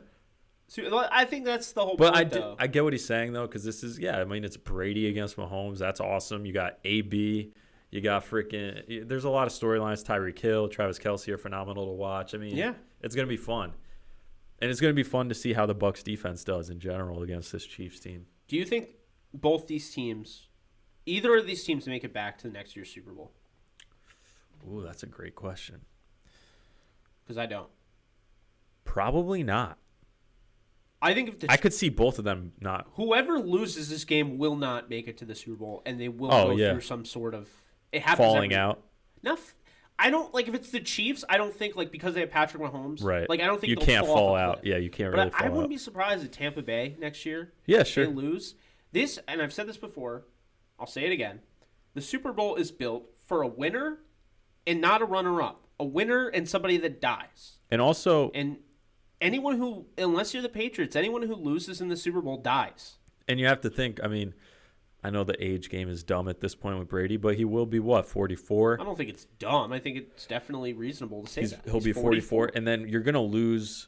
I think that's the whole point. But I get what he's saying though, because this is I mean, it's Brady against Mahomes. That's awesome. You got AB. You got freaking. There's a lot of storylines. Tyreek Hill, Travis Kelce are phenomenal to watch. I mean, it's gonna be fun. And it's going to be fun to see how the Bucs defense does in general against this Chiefs team. Do you think either of these teams make it back to the next year's Super Bowl? Ooh, that's a great question. Because I don't. Probably not. I think I could see both of them not. Whoever loses this game will not make it to the Super Bowl, and they will go through some sort of falling out. I don't if it's the Chiefs. I don't think because they have Patrick Mahomes. Right. I don't think you can't fall out. Yeah, you can't really fall out. I wouldn't be surprised if Tampa Bay next year. Yeah, sure. They lose this, and I've said this before. I'll say it again. The Super Bowl is built for a winner and not a runner-up. A winner and somebody that dies. And also, anyone who, unless you're the Patriots, anyone who loses in the Super Bowl dies. And you have to think. I mean, I know the age game is dumb at this point with Brady, but he will be 44? I don't think it's dumb. I think it's definitely reasonable to say that. He'll be 44, and then you're going to lose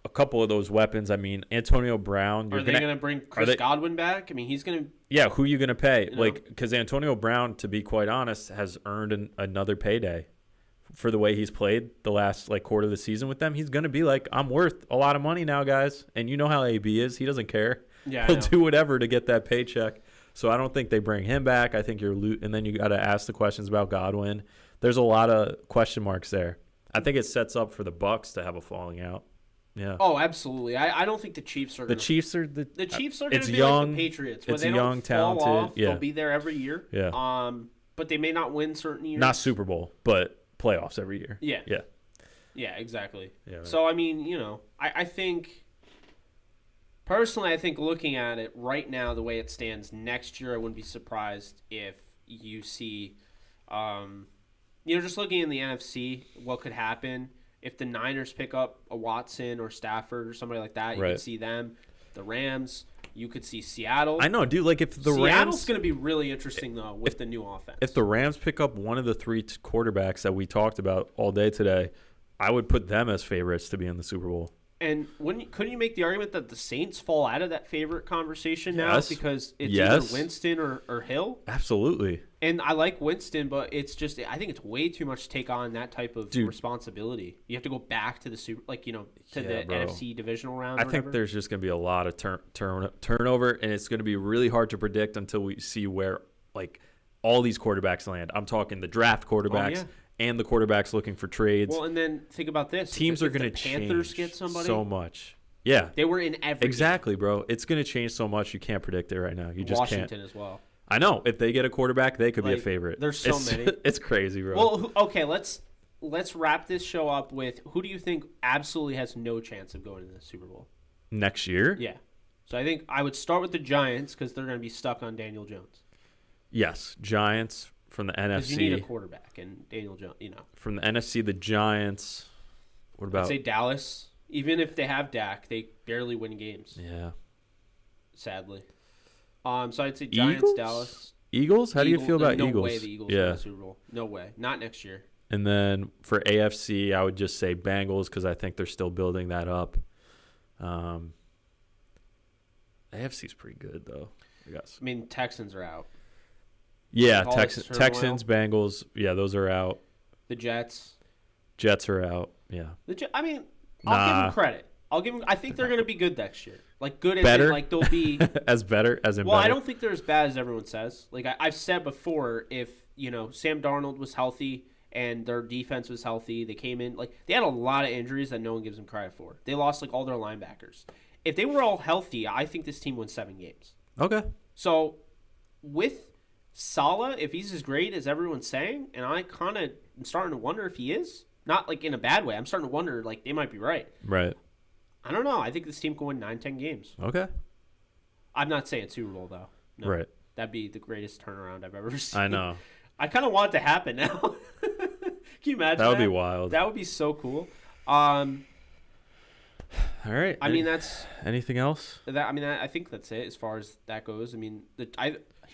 a couple of those weapons. I mean, Antonio Brown. Are they going to bring Chris Godwin back? I mean, he's going to. Yeah, who are you going to pay? Because Antonio Brown, to be quite honest, has earned another payday for the way he's played the last like quarter of the season with them, he's going to be like, I'm worth a lot of money now, guys. And you know how AB is. He doesn't care. Yeah, He'll do whatever to get that paycheck. So I don't think they bring him back. I think and then you got to ask the questions about Godwin. There's a lot of question marks there. I think it sets up for the Bucs to have a falling out. Yeah. Oh, absolutely. I don't think the Chiefs are The gonna, Chiefs are the Chiefs are going it's to be young, like the Patriots. Where it's they young, don't fall talented. off. Yeah. They'll be there every year. Yeah. But they may not win certain years. Not Super Bowl, but playoffs every year. Yeah. Yeah. Yeah, exactly. Yeah, right. So, I mean, I think, personally, I think looking at it right now, the way it stands next year, I wouldn't be surprised if you see, just looking in the NFC, what could happen. If the Niners pick up a Watson or Stafford or somebody like that, you could see them. The Rams, you could see Seattle. I know, dude. Like if the Seattle's going to be really interesting though with the new offense. If the Rams pick up one of the three quarterbacks that we talked about all day today, I would put them as favorites to be in the Super Bowl. And couldn't you make the argument that the Saints fall out of that favorite conversation now because it's either Winston or Hill? Absolutely. And I like Winston, but I think it's way too much to take on that type of responsibility. You have to go back to the NFC divisional round. I think there's just going to be a lot of turnover, and it's going to be really hard to predict until we see where like all these quarterbacks land. I'm talking the draft quarterbacks. And the quarterbacks looking for trades. Well, and then think about this: teams are going to Panthers get somebody so much. Yeah, they were in every exactly, bro. It's going to change so much. You can't predict it right now. You just Washington can't. as well. I know if they get a quarterback, they could be a favorite. There's so many. It's crazy, bro. Well, okay, let's wrap this show up with who do you think absolutely has no chance of going to the Super Bowl next year? Yeah. So I think I would start with the Giants because they're going to be stuck on Daniel Jones. Yes, Giants. From the NFC. Because you need a quarterback, and Daniel Jones, From the NFC, the Giants. What about? I'd say Dallas. Even if they have Dak, they barely win games. Yeah. Sadly. So I'd say Giants, Eagles? Dallas. Eagles? How do you feel about Eagles? No way the Eagles win the Super Bowl. No way. Not next year. And then for AFC, I would just say Bengals because I think they're still building that up. AFC's pretty good, though, I guess. I mean, Texans are out. Yeah, Texans, Bengals. Yeah, those are out. The Jets. Jets are out. Yeah. I'll give them credit. I think they're going to be good next year. Like good as better? in, like they'll be as better as in Well, better. I don't think they're as bad as everyone says. Like I've said before, if Sam Darnold was healthy and their defense was healthy, they came in they had a lot of injuries that no one gives them credit for. They lost all their linebackers. If they were all healthy, I think this team wins 7 games. Okay. So with Saleh, if he's as great as everyone's saying, and I kind of am starting to wonder if he is, not in a bad way. I'm starting to wonder they might be right. Right. I don't know. I think this team can win 9-10 games. Okay. I'm not saying Super Bowl though. No, right. That'd be the greatest turnaround I've ever seen. I know. I kind of want it to happen now. Can you imagine? That would be wild. That would be so cool. All right. I mean, that's anything else? I think that's it as far as that goes. I mean,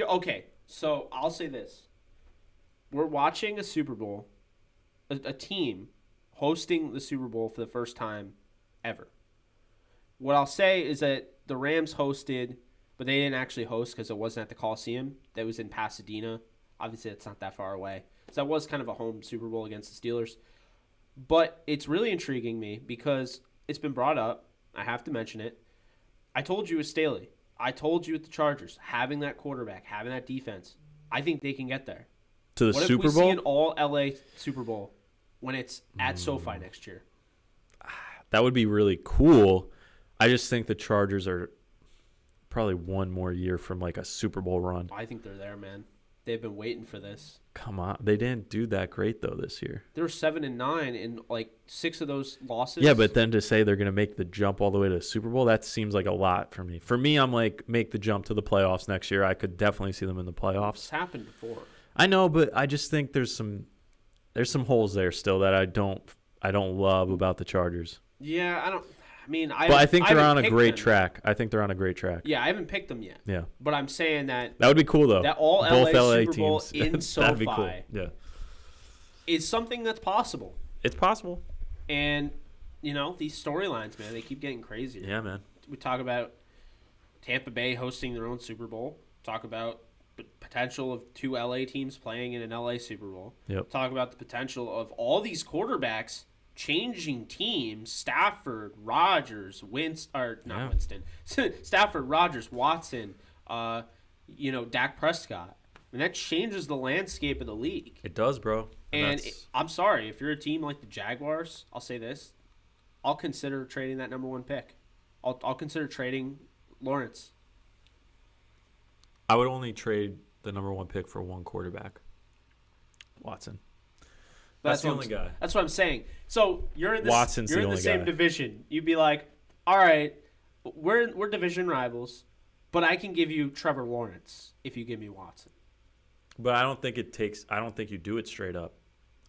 okay. So I'll say this: we're watching a Super Bowl, a team hosting the Super Bowl for the first time ever. What I'll say is that the Rams hosted, but they didn't actually host because it wasn't at the Coliseum. That was in Pasadena. Obviously, it's not that far away. So that was kind of a home Super Bowl against the Steelers. But it's really intriguing me because it's been brought up. I have to mention it. I told you with Staley. I told you with the Chargers, having that quarterback, having that defense, I think they can get there. To the Super Bowl? What if we see an all-LA Super Bowl when it's at SoFi next year? That would be really cool. I just think the Chargers are probably one more year from a Super Bowl run. I think they're there, man. They've been waiting for this. Come on. They didn't do that great, though, this year. They were 7-9 in 6 of those losses. Yeah, but then to say they're going to make the jump all the way to the Super Bowl, that seems like a lot for me. For me, I'm make the jump to the playoffs next year. I could definitely see them in the playoffs. It's happened before. I know, but I just think there's some holes there still that I don't love about the Chargers. Yeah, I think they're on a great track. I think they're on a great track. Yeah, I haven't picked them yet. Yeah. But I'm saying that would be cool though. That all both LA LA Super Bowl teams in SoFi that'd be cool. Yeah. is something that's possible. It's possible. And these storylines, man, they keep getting crazier. Yeah, man. We talk about Tampa Bay hosting their own Super Bowl. Talk about potential of 2 LA teams playing in an LA Super Bowl. Yep. Talk about the potential of all these quarterbacks changing teams. Stafford, Rodgers, Winston. Stafford, Rodgers, Watson, Dak Prescott. And that changes the landscape of the league. It does, bro. And I'm sorry, if you're a team like the Jaguars, I'll say this. I'll consider trading that number 1 pick. I'll consider trading Lawrence. I would only trade the number 1 pick for one quarterback. Watson. That's the only guy. That's what I'm saying. So you're in the same guy. division. You'd be like, all right, we're division rivals, but I can give you Trevor Lawrence if you give me Watson. But I don't think you do it straight up.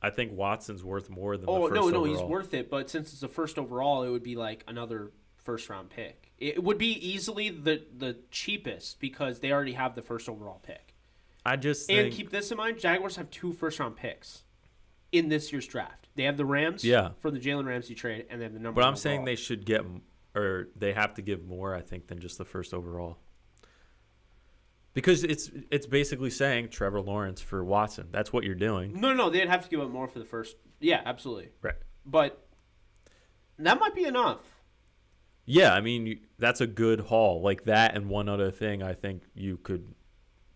I think Watson's worth more than the first overall. No, he's worth it. But since it's the first overall, it would be like another first-round pick. It would be easily the cheapest because they already have the first overall pick. And keep this in mind, Jaguars have 2 first-round picks in this year's draft. They have the Rams for the Jalen Ramsey trade, and they have the number 1 But I'm overall. saying they should get, or they have to give more, I think, than just the first overall. Because it's basically saying Trevor Lawrence for Watson. That's what you're doing. No, they'd have to give up more for the first. Yeah, absolutely. Right. But that might be enough. Yeah, I mean, that's a good haul. Like that and one other thing, I think you could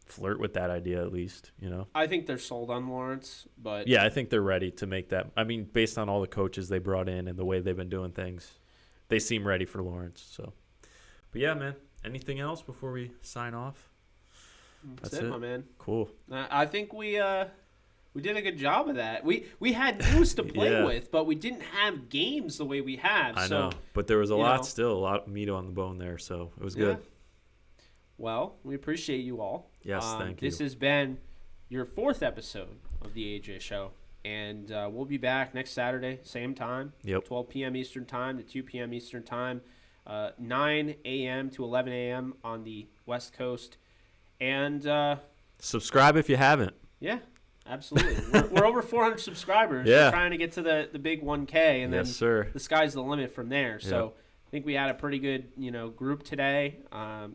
flirt with that idea at least, I think they're sold on Lawrence, but... Yeah, I think they're ready to make that. I mean, based on all the coaches they brought in and the way they've been doing things, they seem ready for Lawrence. So, but yeah, man, anything else before we sign off? That's it, my man. Cool. I think we did a good job of that. We had news to play with, but we didn't have games the way we have. I know, but there was a lot of meat on the bone there, so it was good. Well, we appreciate you all. Yes, thank you. This has been your 4th episode of the AJ Show, and we'll be back next Saturday, same time, 12 p.m. Eastern Time to 2 p.m. Eastern Time, 9 a.m. to 11 a.m. on the West Coast. And subscribe if you haven't. Yeah, absolutely. we're over 400 subscribers. Yeah. We're trying to get to the big 1K, and then the sky's the limit from there. So I think we had a pretty good group today. A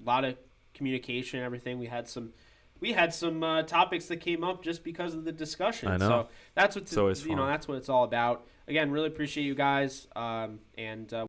lot of communication and everything. We had some topics that came up just because of the discussion. I know. So that's what that's what it's all about. Again, really appreciate you guys, and